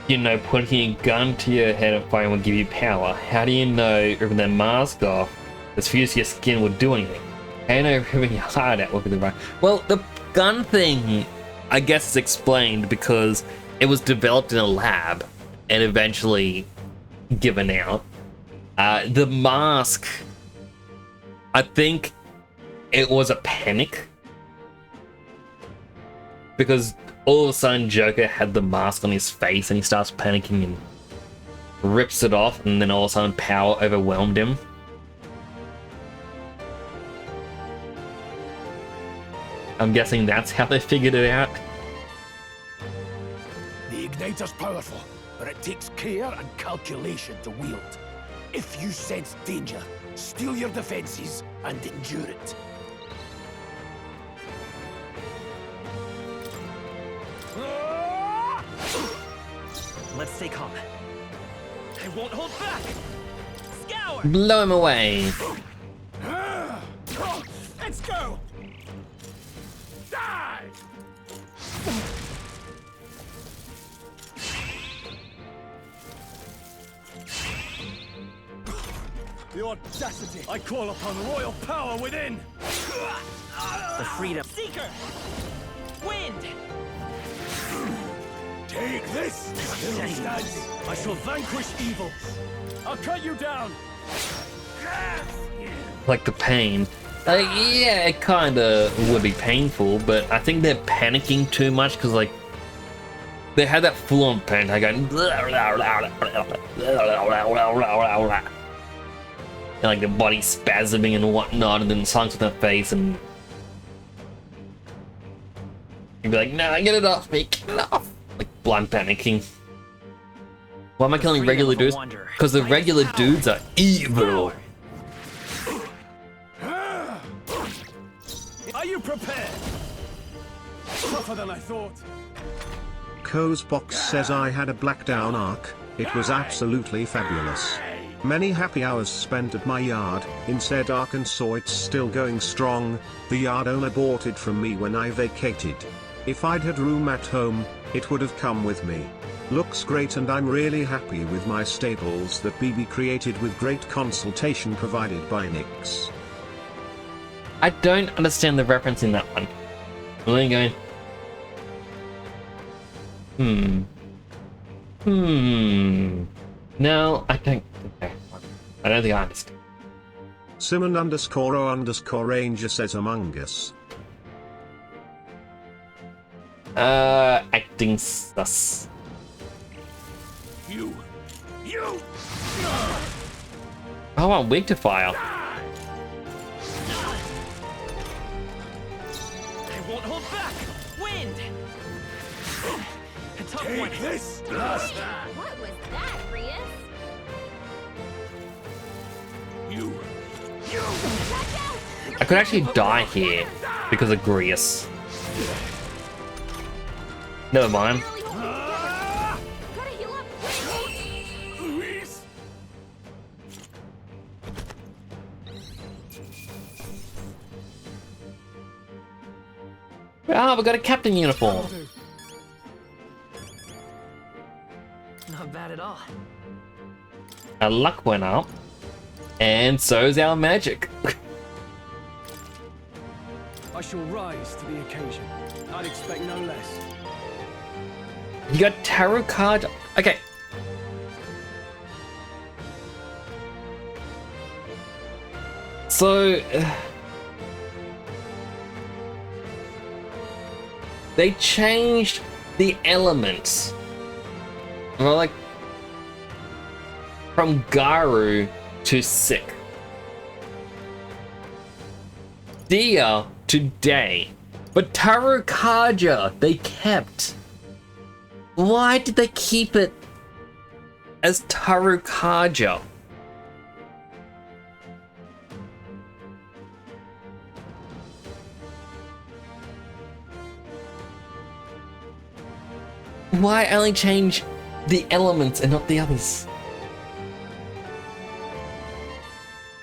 A: you know putting a gun to your head and firing will give you power? How do you know ripping that mask off that's fused to your skin will do anything? How do you know ripping your heart out will be the right? Well, the gun thing, I guess, is explained because it was developed in a lab and eventually given out. The mask, I think it was a panic because all of a sudden Joker had the mask on his face and he starts panicking and rips it off, and then all of a sudden power overwhelmed him. I'm guessing that's how they figured it out.
I: The igniter's powerful, but it takes care and calculation to wield. If you sense danger, steel your defenses and endure it.
R: Let's stay calm. I won't hold back. Scour.
A: Blow him away.
T: Let's go! Die!
O: The audacity! I call upon royal power within!
R: The freedom. Seeker! Wind!
I: Take this! Still standing!
O: I shall vanquish evil! I'll cut you down!
A: Like the pain. Yeah, it kind of would be painful, but I think they're panicking too much because, like, they had that full-on panic going, and like the body spasming and whatnot, and then songs with their face, and you'd be like, "Nah, get it off me, get it off!" Like blind panicking. Why am I killing regular dudes? Because the regular dudes are evil.
K: Are you prepared? Tougher than I thought.
F: Co's box says I had a black down arc. It was absolutely fabulous. Many happy hours spent at my yard in said arc and saw it's still going strong. The yard owner bought it from me when I vacated. If I'd had room at home, it would have come with me. Looks great and I'm really happy with my stables that BB created with great consultation provided by Nix.
A: I don't understand the reference in that one. I'm only going. No, I don't. Okay. I don't think I understand.
F: Simon_O_Ranger says Among Us.
A: Acting sus.
T: You.
A: I want Wig to fire.
R: I won't hold back. Wind. A tough one.
J: This.
D: What was that, Rias?
T: You.
A: I could actually die here because of Grius. Never mind. Ah, we got a captain uniform.
R: Not bad at all.
A: Our luck went up, and so's our magic.
O: I shall rise to the occasion. I'd expect no less.
A: You got tarot card. Okay. So they changed the elements. Well, like from Garu to Sick. Dia to Day. But Tarukaja they kept. Why did they keep it as Tarukaja? Why only change the elements and not the others?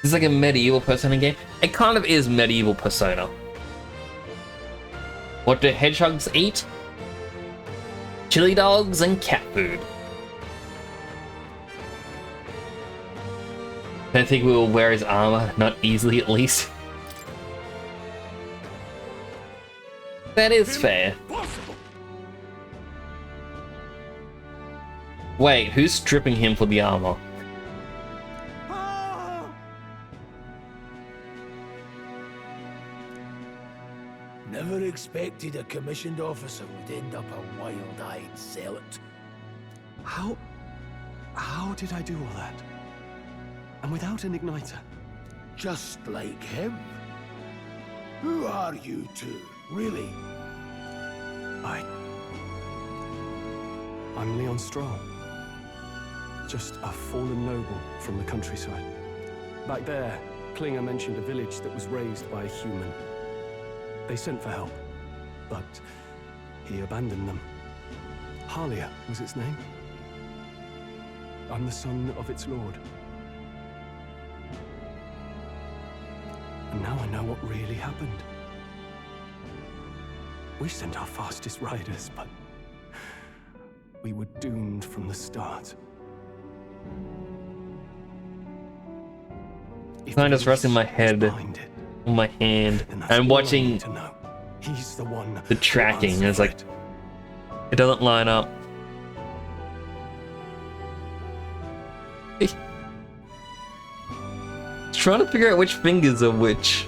A: This is like a medieval Persona game. It kind of is medieval Persona. What do hedgehogs eat? Chili dogs and cat food. Don't think we will wear his armor, not easily at least. That is fair. Wait, who's stripping him for the armor?
I: Never expected a commissioned officer would end up a wild-eyed zealot.
O: How did I do all that? And without an igniter?
I: Just like him. Who are you two, really?
O: I'm Leon Strong. Just a fallen noble from the countryside. Back there, Klinger mentioned a village that was raised by a human. They sent for help, but he abandoned them. Halia was its name. I'm the son of its lord. And now I know what really happened. We sent our fastest riders, but we were doomed from the start.
A: I'm just resting my head on my hand and watching
O: He's the one
A: the tracking, and it's like it doesn't line up. Trying to figure out which fingers are which.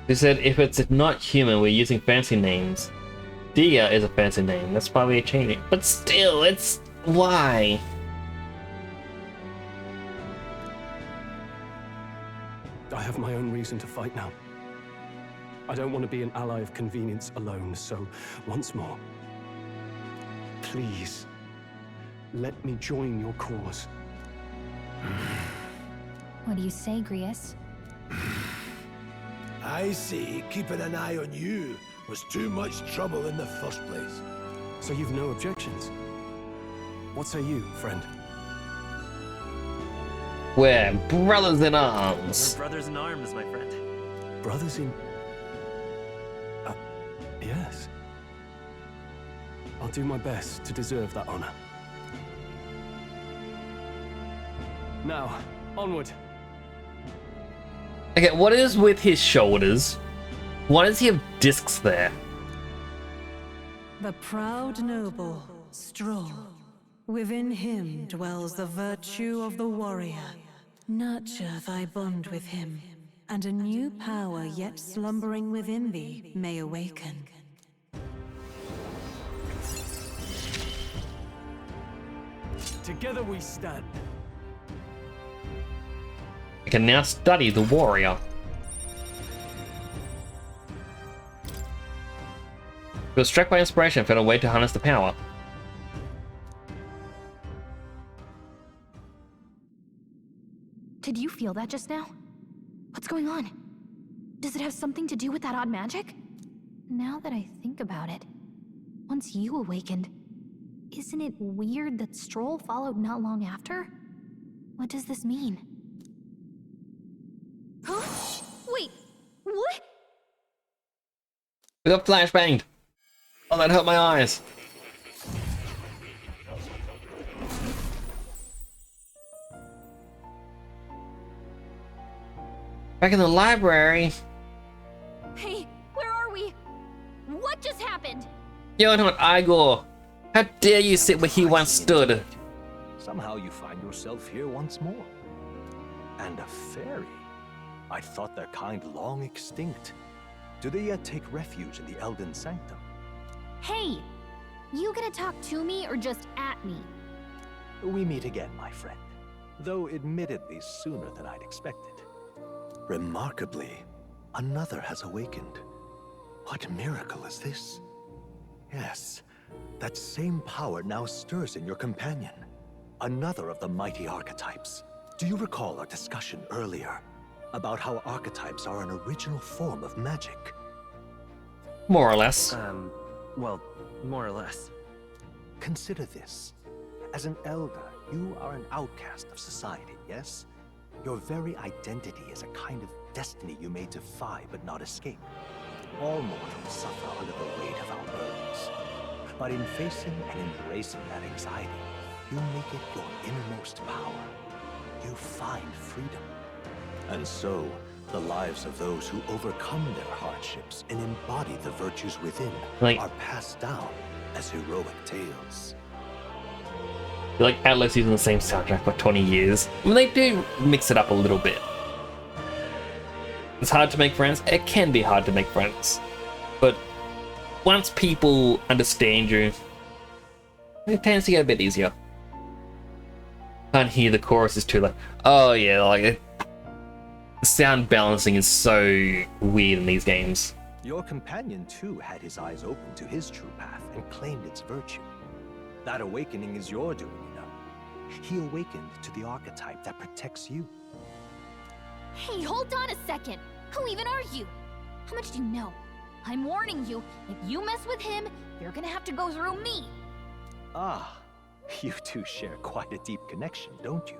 A: They said if it's not human, we're using fancy names. Dia is a fancy name. That's why we're changing. But still, it's why.
O: I have my own reason to fight now. I don't want to be an ally of convenience alone, so once more, please, let me join your cause.
H: What do you say, Grius?
I: I say keeping an eye on you was too much trouble in the first place.
O: So you've no objections? What say you, friend?
A: We're brothers in arms.
C: We're brothers in arms, my friend.
O: Brothers in... yes. I'll do my best to deserve that honor. Now, onward.
A: Okay, what is with his shoulders? Why does he have discs there?
P: The proud noble, strong. Within him dwells the virtue of the warrior. Nurture thy bond with him, and a new power yet slumbering within thee may awaken.
O: Together we stand.
A: I can now study the warrior. He was struck by inspiration and found a way to harness the power.
H: Did you feel that just now? What's going on? Does it have something to do with that odd magic? Now that I think about it, once you awakened, isn't it weird that Stroll followed not long after? What does this mean?
D: Huh? Wait, what?
A: We got flashbanged. Oh, that hurt my eyes. Back in the library.
D: Hey, where are we? What just happened?
A: You're not Igor. How dare you sit where he once stood?
M: Somehow you find yourself here once more. And a fairy. I thought their kind long extinct. Do they yet take refuge in the Elden Sanctum?
H: Hey! You gonna talk to me or just at me?
M: We meet again, my friend. Though admittedly sooner than I'd expected. Remarkably, another has awakened. What miracle is this? Yes, that same power now stirs in your companion. Another of the mighty archetypes. Do you recall our discussion earlier about how archetypes are an original form of magic?
A: More or less.
C: Well, more or less.
M: Consider this. As an elder, you are an outcast of society, yes? Your very identity is a kind of destiny you may defy but not escape. All mortals suffer under the weight of our burdens. But in facing and embracing that anxiety, you make it your innermost power. You find freedom. And so, the lives of those who overcome their hardships and embody the virtues within are passed down as heroic tales.
A: You're like Atlas using the same soundtrack for 20 years. I mean, they do mix it up a little bit. It's hard to make friends. It can be hard to make friends. But once people understand you, it tends to get a bit easier. Can't hear the chorus is too loud. Oh yeah, like the sound balancing is so weird in these games.
M: Your companion too had his eyes open to his true path and claimed its virtue. That awakening is your doing, you know. He awakened to the archetype that protects you.
D: Hey, hold on a second. Who even are you? How much do you know? I'm warning you, if you mess with him, you're gonna have to go through me.
M: Ah, you two share quite a deep connection, don't you?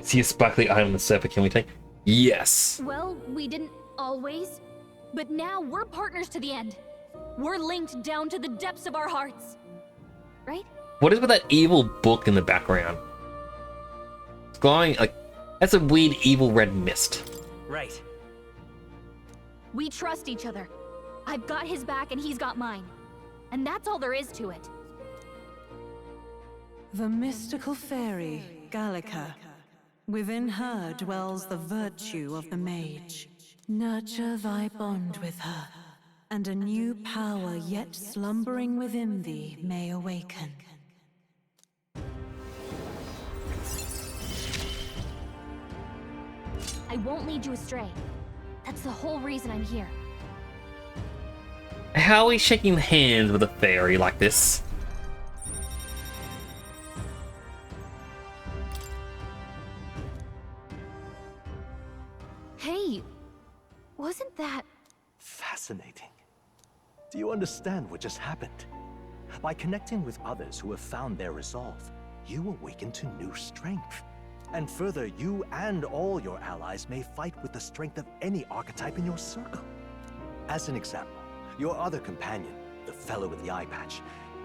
A: See a sparkly eye on the surfer, can we take? Yes!
D: Well, we didn't always, but now we're partners to the end. We're linked down to the depths of our hearts. Right?
A: What is with that evil book in the background? It's glowing, like, that's a weird evil red mist.
C: Right.
D: We trust each other.
H: I've got his back and he's got mine. And that's all there is to it.
P: The mystical fairy, Gallica. Within her dwells the virtue of the mage. Nurture thy bond with her, and a new power yet slumbering within thee may awaken.
H: I won't lead you astray. That's the whole reason I'm here.
A: How are we shaking hands with a fairy like this?
H: Hey, wasn't that...
M: Fascinating. Do you understand what just happened? By connecting with others who have found their resolve, you awaken to new strength. And further, you and all your allies may fight with the strength of any archetype in your circle. As an example, your other companion, the fellow with the eye patch,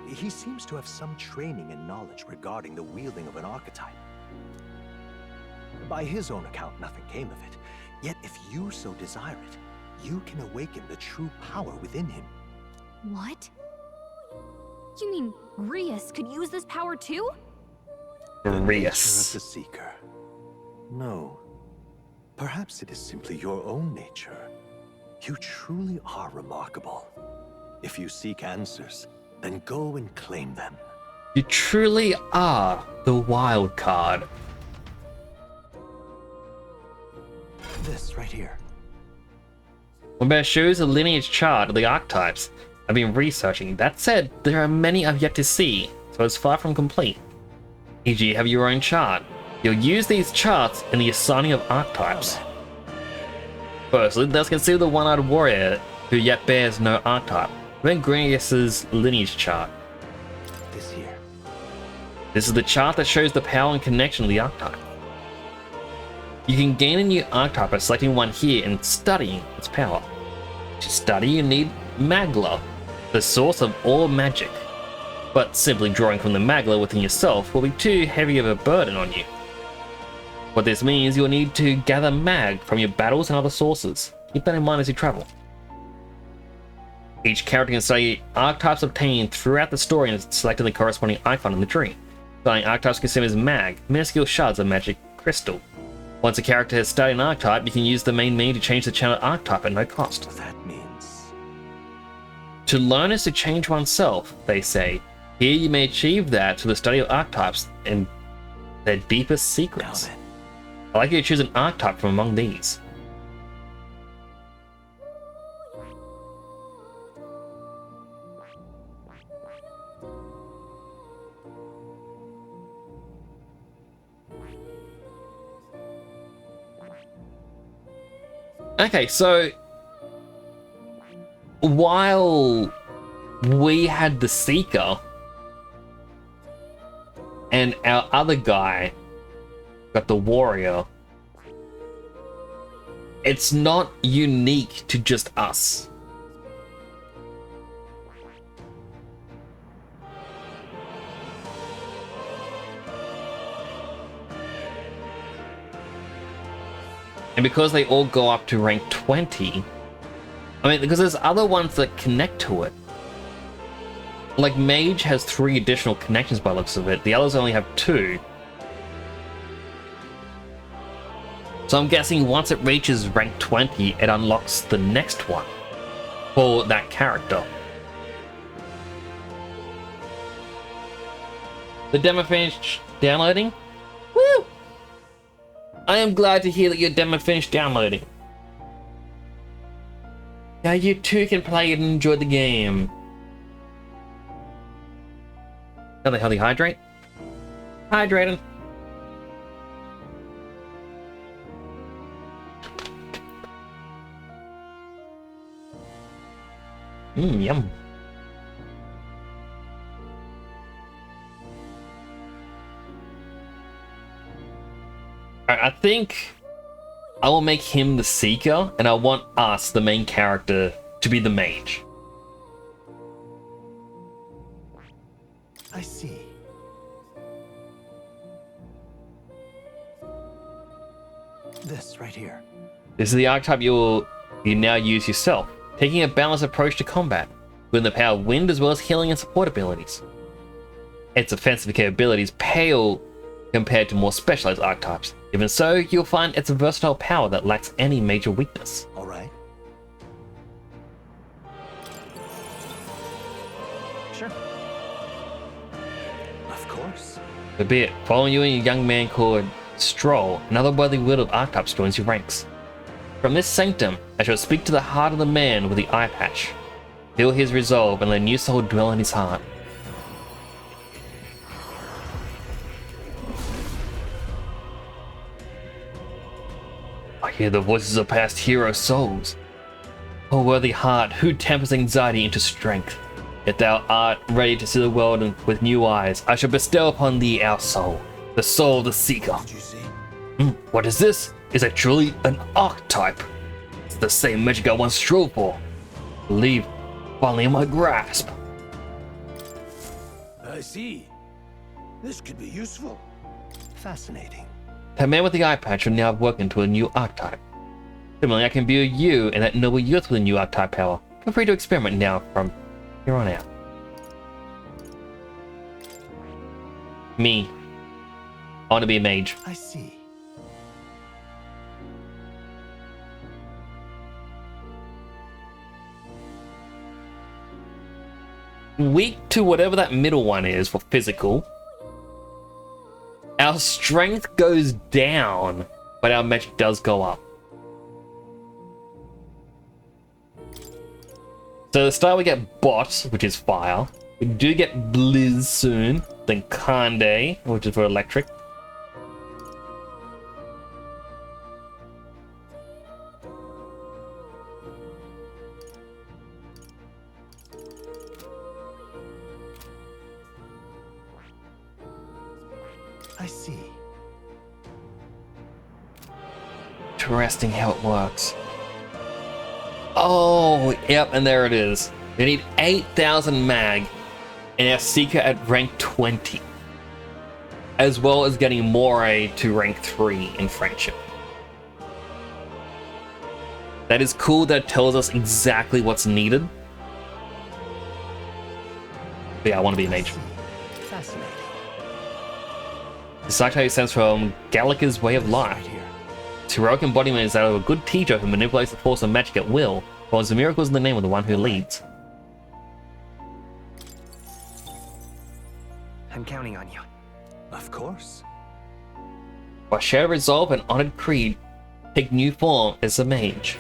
M: he seems to have some training and knowledge regarding the wielding of an archetype. By his own account, nothing came of it. Yet if you so desire it, you can awaken the true power within him.
H: What? You mean Rias could use this power too?
A: Rias.
M: The seeker. No. Perhaps it is simply your own nature. You truly are remarkable. If you seek answers, then go and claim them.
A: You truly are the wild card.
M: This right here.
A: Where shows a lineage chart of the archetypes I've been researching. That said, there are many I've yet to see, so it's far from complete. E.g., have your own chart. You'll use these charts in the assigning of archetypes. Firstly, let's consider the one-eyed warrior who yet bears no archetype. Then Granius's lineage chart.
M: This here.
A: This is the chart that shows the power and connection of the archetype. You can gain a new archetype by selecting one here and studying its power. To study, you need Magla, the source of all magic. But simply drawing from the Magla within yourself will be too heavy of a burden on you. What this means, you'll need to gather mag from your battles and other sources. Keep that in mind as you travel. Each character can study archetypes obtained throughout the story and selecting the corresponding icon in the tree. Studying archetypes considers mag, minuscule shards of magic crystal. Once a character has studied an archetype, you can use the main menu to change the channel archetype at no cost.
M: That means...
A: To learn is to change oneself, they say. Here you may achieve that through the study of archetypes and their deepest secrets. I'd like you to choose an archetype from among these. Okay, so while we had the Seeker and our other guy got the Warrior, it's not unique to just us. And because they all go up to rank 20, I mean, because there's other ones that connect to it. Like Mage has 3 additional connections by the looks of it. The others only have 2. So I'm guessing once it reaches rank 20, it unlocks the next one for that character. The demo finished downloading? Woo! I am glad to hear that your demo finished downloading. Now you too can play it and enjoy the game. How the hell do you hydrate? Hydrating. Yum. I think I will make him the Seeker, and I want us, the main character, to be the Mage.
M: I see. This right here.
A: This is the archetype you now use yourself. taking a balanced approach to combat, with the power of wind as well as healing and support abilities. Its offensive capabilities pale compared to more specialized archetypes. Even so, you'll find it's a versatile power that lacks any major weakness.
M: All right. Sure. Of course.
A: So be it. Following you and a young man called Stroll, another worthy wield of archetypes joins your ranks. From this sanctum, I shall speak to the heart of the man with the eye patch. Feel his resolve and let a new soul dwell in his heart. I hear the voices of past hero souls. O worthy heart, who tempers anxiety into strength. If thou art ready to see the world with new eyes, I shall bestow upon thee our soul, the soul of the seeker. What is this? Is it truly an archetype? It's the same magic I once strove for. Believe, finally in my grasp.
I: I see. This could be useful.
M: Fascinating.
A: The man with the eye patch will now work into a new archetype. Similarly, I can build you and that noble youth with a new archetype power. Feel free to experiment now from here on out. Me. I want to be a mage.
M: I see.
A: Weak to whatever that middle one is for physical. Our strength goes down, but our magic does go up. So at the start we get Bot, which is fire. We do get Blizz soon, then Kande, which is for electric.
M: I see.
A: Interesting how it works. Oh, yep, and there it is. We need 8,000 mag and our Seeker at rank 20. As well as getting Moray to rank 3 in Friendship. That is cool, that tells us exactly what's needed. But yeah, I want to be a mage.
M: Fascinating.
A: This archetype stems from Gallica's way of life. Its heroic embodiment is that of a good teacher who manipulates the force of magic at will, while the miracle is in the name of the one who leads.
R: I'm counting on you.
M: Of course.
A: By shared resolve and honored creed, take new form as a mage.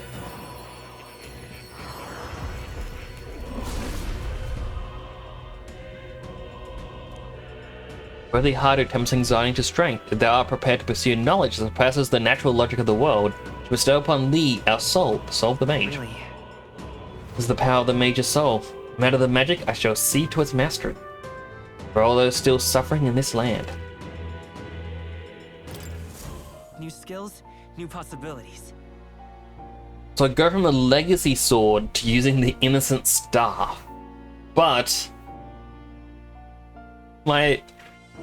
A: Worthy heart who tempers anxiety into strength, if thou art prepared to pursue knowledge that surpasses the natural logic of the world, to bestow upon thee our soul, the soul of the mage.
R: Really?
A: This is the power of the mage's soul. No matter the magic, I shall see to its mastery. For all those still suffering in this land.
R: New skills, new possibilities.
A: So I go from the legacy sword to using the innocent staff. But my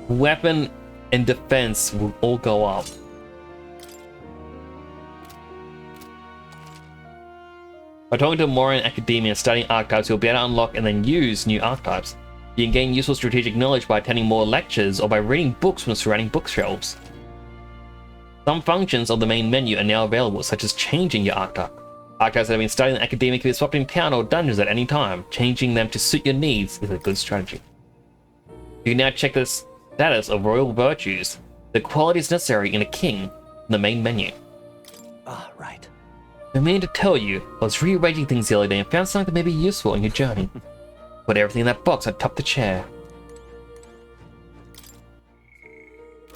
A: weapon and defense will all go up. By talking to more in academia and studying archetypes, you'll be able to unlock and then use new archetypes. You can gain useful strategic knowledge by attending more lectures or by reading books from surrounding bookshelves. Some functions of the main menu are now available, such as changing your archetype. Archetypes that have been studied in academia can be swapped in town or dungeons at any time. Changing them to suit your needs is a good strategy. You can now check the status of royal virtues, the qualities necessary in a king, in the main menu.
M: Ah, right.
A: I mean to tell you, I was rearranging things the other day and found something that may be useful on your journey. Put everything in that box atop the chair.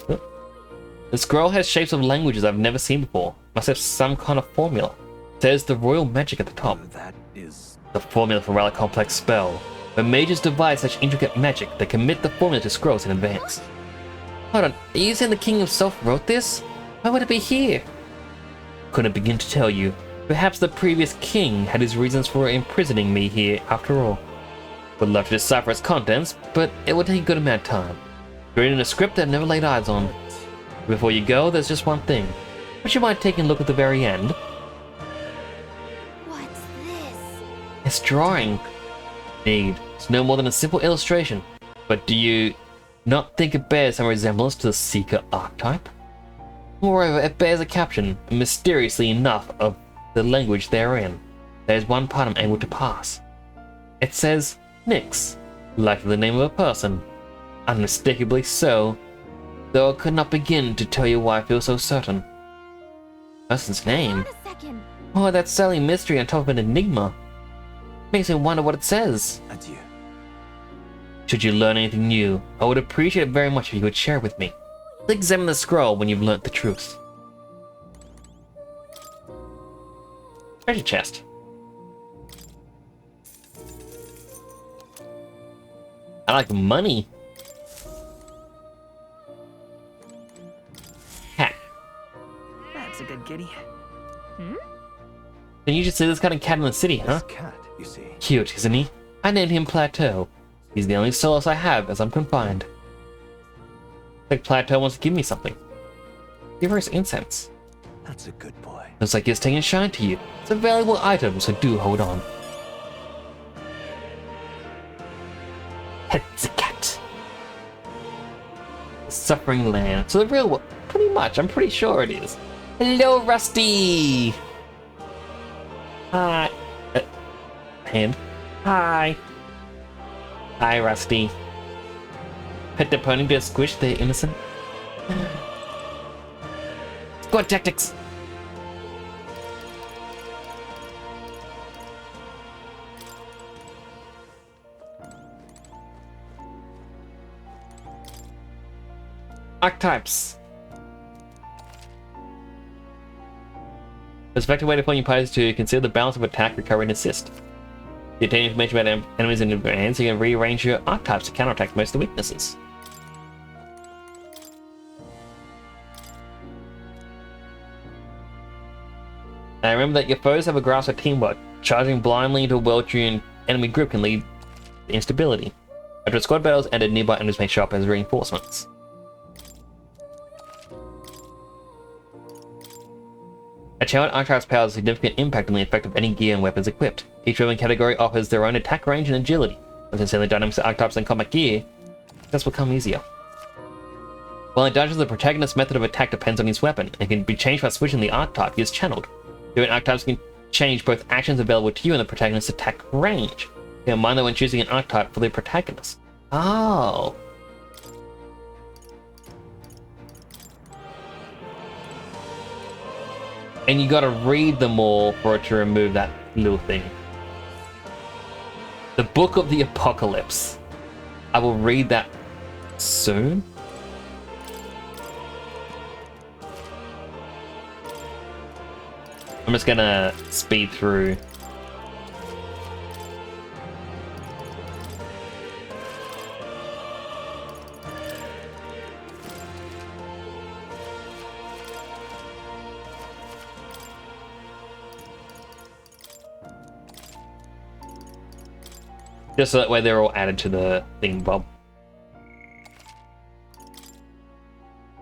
A: The scroll has shapes of languages I've never seen before. Must have some kind of formula. There's the royal magic at the top.
M: That is
A: the formula for a rather complex spell. When mages devise such intricate magic, they commit the formula to scrolls in advance. Hold on, are you saying the king himself wrote this? Why would it be here? Couldn't begin to tell you. Perhaps the previous king had his reasons for imprisoning me here after all. Would love to decipher its contents, but it would take a good amount of time. Written in a script I've never laid eyes on. Before you go, there's just one thing. Would you mind taking a look at the very end?
D: What's this?
A: This drawing is no more than a simple illustration, but do you not think it bears some resemblance to the Seeker archetype? Moreover, it bears a caption, mysteriously enough, of the language therein. There is one part I'm able to pass. It says, Nyx, like the name of a person. Unmistakably so, though I could not begin to tell you why I feel so certain. Person's name? Oh, that silly mystery on top of an enigma. Makes me wonder what it says.
M: Adieu.
A: Should you learn anything new, I would appreciate it very much if you would share it with me. Please examine the scroll when you've learnt the truth. Treasure chest. I like money. Hat.
R: That's a good kitty.
A: Can you just see this kind of cat in the city, huh?
M: Cat, you see.
A: Cute, isn't he? I named him Plateau. He's the only solace I have as I'm confined. Like Plateau wants to give me something. Give her his incense.
M: That's a good boy.
A: Looks like he's taking a shine to you. It's a valuable item, so do hold on. It's a cat. Suffering land. So the real world, pretty much. I'm pretty sure it is. Hello, Rusty. Hi. Hand. Hi. Hi, Rusty. Pet the pony to squish the innocent. Squad tactics. Archetypes. There's an effective way to point your players to consider the balance of attack, recovery, and assist. You obtain information about enemies in advance, you can rearrange your archetypes to counterattack most of the weaknesses. Now remember that your foes have a grasp of teamwork. Charging blindly into a well-tuned enemy group can lead to instability. After squad battles ended, nearby enemies may show up as reinforcements. A channeled archetype's power has a significant impact on the effect of any gear and weapons equipped. Each weapon category offers their own attack range and agility. As considering the dynamics of archetypes and combat gear, that's become easier. While in dungeons, the protagonist's method of attack depends on his weapon, and can be changed by switching the archetype he is channeled. Different archetypes can change both actions available to you and the protagonist's attack range. Keep in mind that when choosing an archetype for the protagonist. Oh. And you gotta read them all for it to remove that little thing. The Book of the Apocalypse. I will read that soon. I'm just gonna speed through. Just so that way they're all added to the thing, Bob.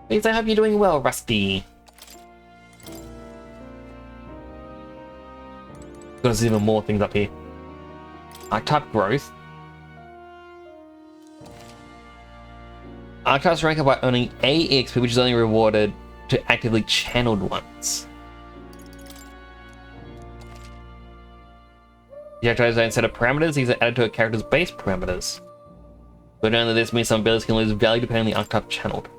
A: Please, I hope you're doing well, Rusty. There's even more things up here. Archetype growth. Archetypes rank up by earning A XP, which is only rewarded to actively channeled ones. The archetypes are instead of parameters, these are added to a character's base parameters. But only this means some abilities can lose value depending on the archetype channeled.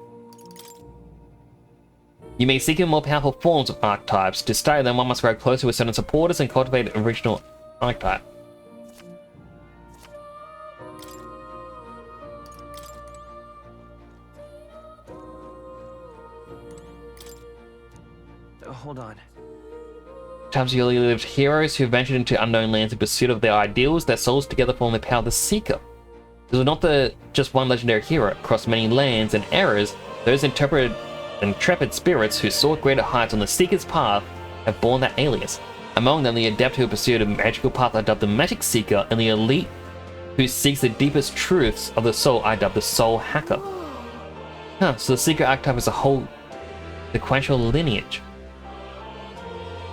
A: You may seek in more powerful forms of archetypes. To study them, one must grow closer with certain supporters and cultivate an original archetype.
R: Hold on.
A: Times you lived heroes who ventured into unknown lands in pursuit of their ideals. Their souls together form the power of the Seeker. This was not just one legendary hero. Across many lands and eras, those intrepid spirits who sought greater heights on the Seeker's path have borne that alias. Among them, the adept who pursued a magical path I dubbed the Magic Seeker, and the elite who seeks the deepest truths of the soul I dubbed the Soul Hacker. So the Seeker archetype is a whole sequential lineage.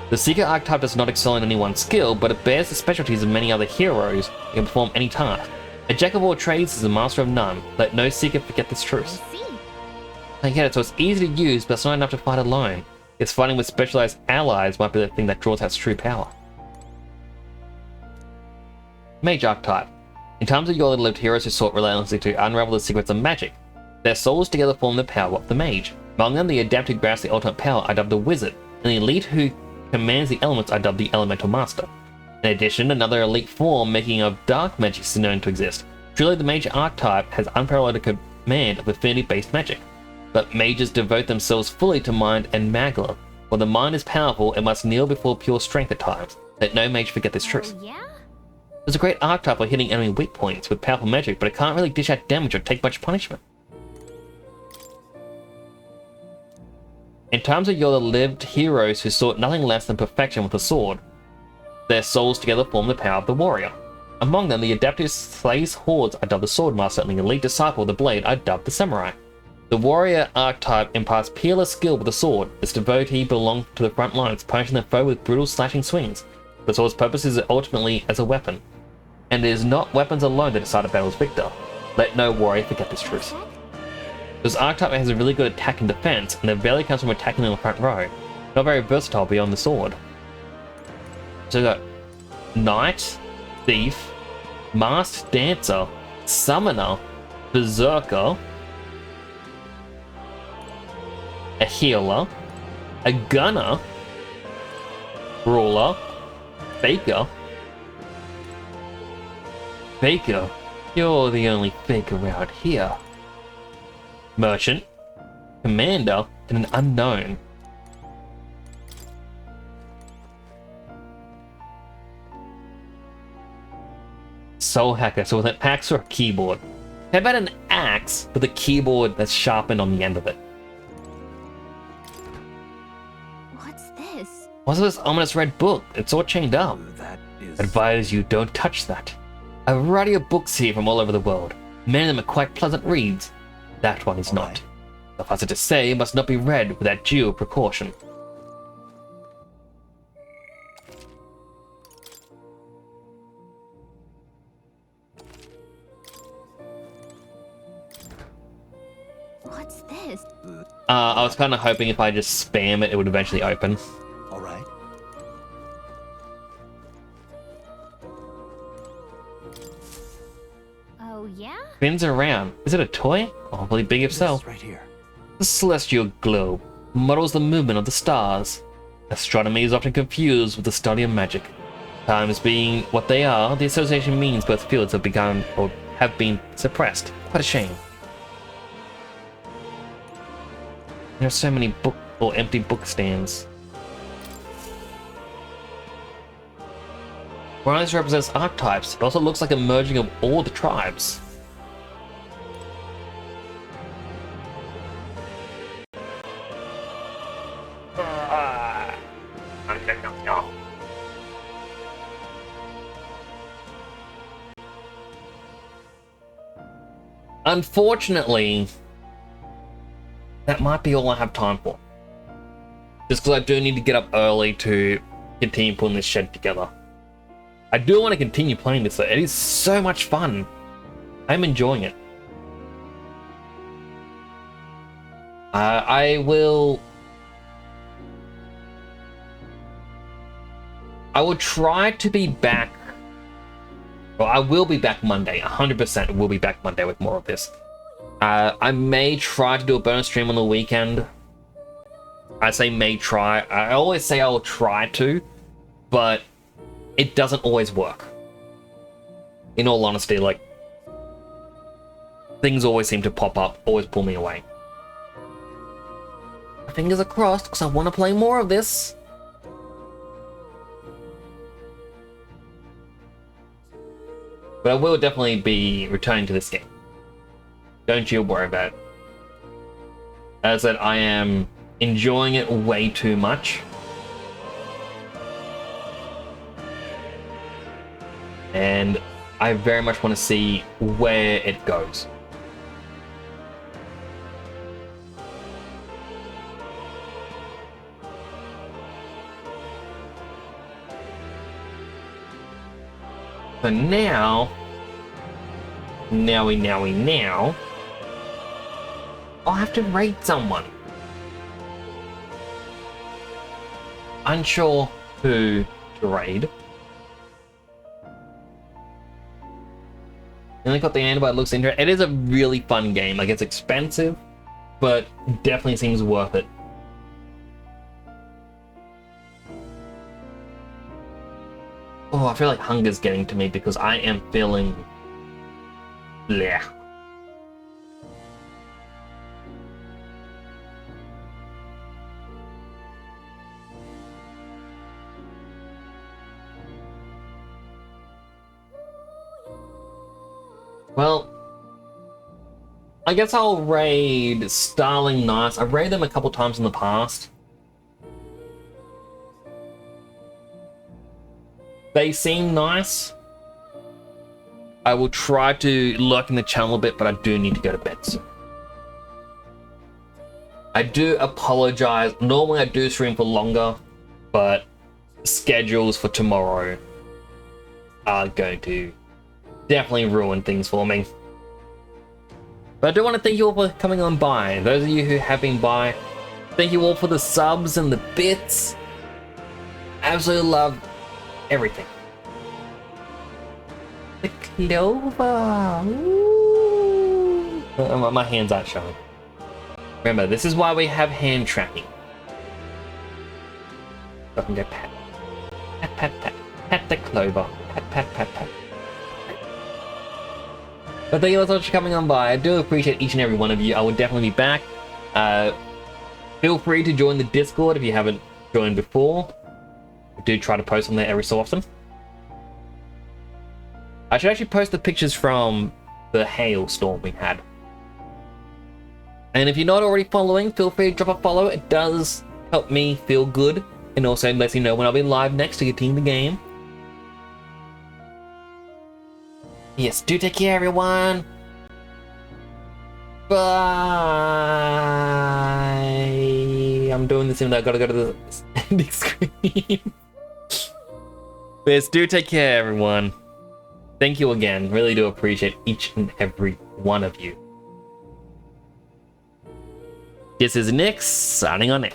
A: The Seeker archetype does not excel in any one skill, but it bears the specialties of many other heroes and can perform any task. A jack of all trades is a master of none. Let no Seeker forget this truth. I get it, so it's easy to use, but it's not enough to fight alone. It's fighting with specialized allies might be the thing that draws out its true power. Mage archetype. In times of yore, there lived heroes who sought relentlessly to unravel the secrets of magic. Their souls together form the power of the mage. Among them, the adept who grasps the ultimate power are dubbed the wizard, and the elite who commands the elements are dubbed the elemental master. In addition, another elite form making of dark magic is known to exist. Truly, the mage archetype has unparalleled command of affinity-based magic. But mages devote themselves fully to mind and magla. While the mind is powerful, it must kneel before pure strength at times. Let no mage forget this truth. There's a great archetype for hitting enemy weak points with powerful magic, but it can't really dish out damage or take much punishment. In times of yore, there lived heroes who sought nothing less than perfection with a sword. Their souls together form the power of the warrior. Among them, the adept who slays hordes are dubbed the swordmaster, and the elite disciple of the blade are dubbed the samurai. The warrior archetype imparts peerless skill with the sword. Its devotee belongs to the front lines, punishing the foe with brutal slashing swings. The sword's purpose is ultimately as a weapon. And it is not weapons alone that decide a battle's victor. Let no warrior forget this truth. This archetype has a really good attack and defense, and their value comes from attacking in the front row. Not very versatile beyond the sword. So we got Knight, Thief, Masked Dancer, Summoner, Berserker, a Healer, a Gunner, Brawler, Faker. Faker, you're the only fake around here. Merchant, Commander, and an Unknown. Soul Hacker, so with an axe or a keyboard. How about an axe with a keyboard that's sharpened on the end of it?
D: What's this?
A: What's this ominous red book? It's all chained up. Advise you don't touch that. A variety of books here from all over the world. Many of them are quite pleasant reads. That one is not. Suffice it to say, it must not be read without due precaution.
D: What's this?
A: I was kind of hoping if I just spam it, it would eventually open.
M: All right.
D: Oh, yeah?
A: Spins around. Is it a toy? Awfully big if so.
M: Right here.
A: The celestial globe models the movement of the stars. Astronomy is often confused with the study of magic. Times being what they are, the association means both fields have begun or have been suppressed. Quite a shame. There are so many book or empty book stands. While this represents archetypes, it also looks like a merging of all the tribes. Unfortunately, that might be all I have time for. Just because I do need to get up early to continue putting this shed together. I do want to continue playing this though. It is so much fun. I'm enjoying it. I will try to be back. Well, I will be back Monday. 100% will be back Monday with more of this. I may try to do a bonus stream on the weekend. I say may try. I always say I will try to, but it doesn't always work. In all honesty, like, things always seem to pop up, always pull me away. My fingers are crossed because I want to play more of this. But I will definitely be returning to this game. Don't you worry about it. As I said, I am enjoying it way too much. And I very much want to see where it goes. So now, I'll have to raid someone. Unsure who to raid. Only got the antibiotic, looks interesting. It is a really fun game. Like, it's expensive, but definitely seems worth it. Oh, I feel like hunger's getting to me because I am feeling bleh. Well, I guess I'll raid Starling Knights. I've raided them a couple times in the past. They seem nice. I will try to lurk in the channel a bit, but I do need to go to bed soon. I do apologize. Normally I do stream for longer, but schedules for tomorrow are going to definitely ruin things for me. But I do want to thank you all for coming on by. Those of you who have been by, thank you all for the subs and the bits. Absolutely love everything. The clover. Ooh. My hands aren't showing. Remember, this is why we have hand tracking. So I can go pat. Pat, pat, pat. Pat the clover. Pat, pat, pat, pat. But thank you all so much for coming on by. I do appreciate each and every one of you. I will definitely be back. Feel free to join the Discord if you haven't joined before. I do try to post on there every so often. I should actually post the pictures from the hailstorm we had. And if you're not already following, feel free to drop a follow. It does help me feel good. And also lets you know when I'll be live next to continue the game. Yes, do take care, everyone. Bye. I'm doing this even though I gotta go to the ending screen. Yes, do take care, everyone. Thank you again. Really do appreciate each and every one of you. This is Nick, signing on it.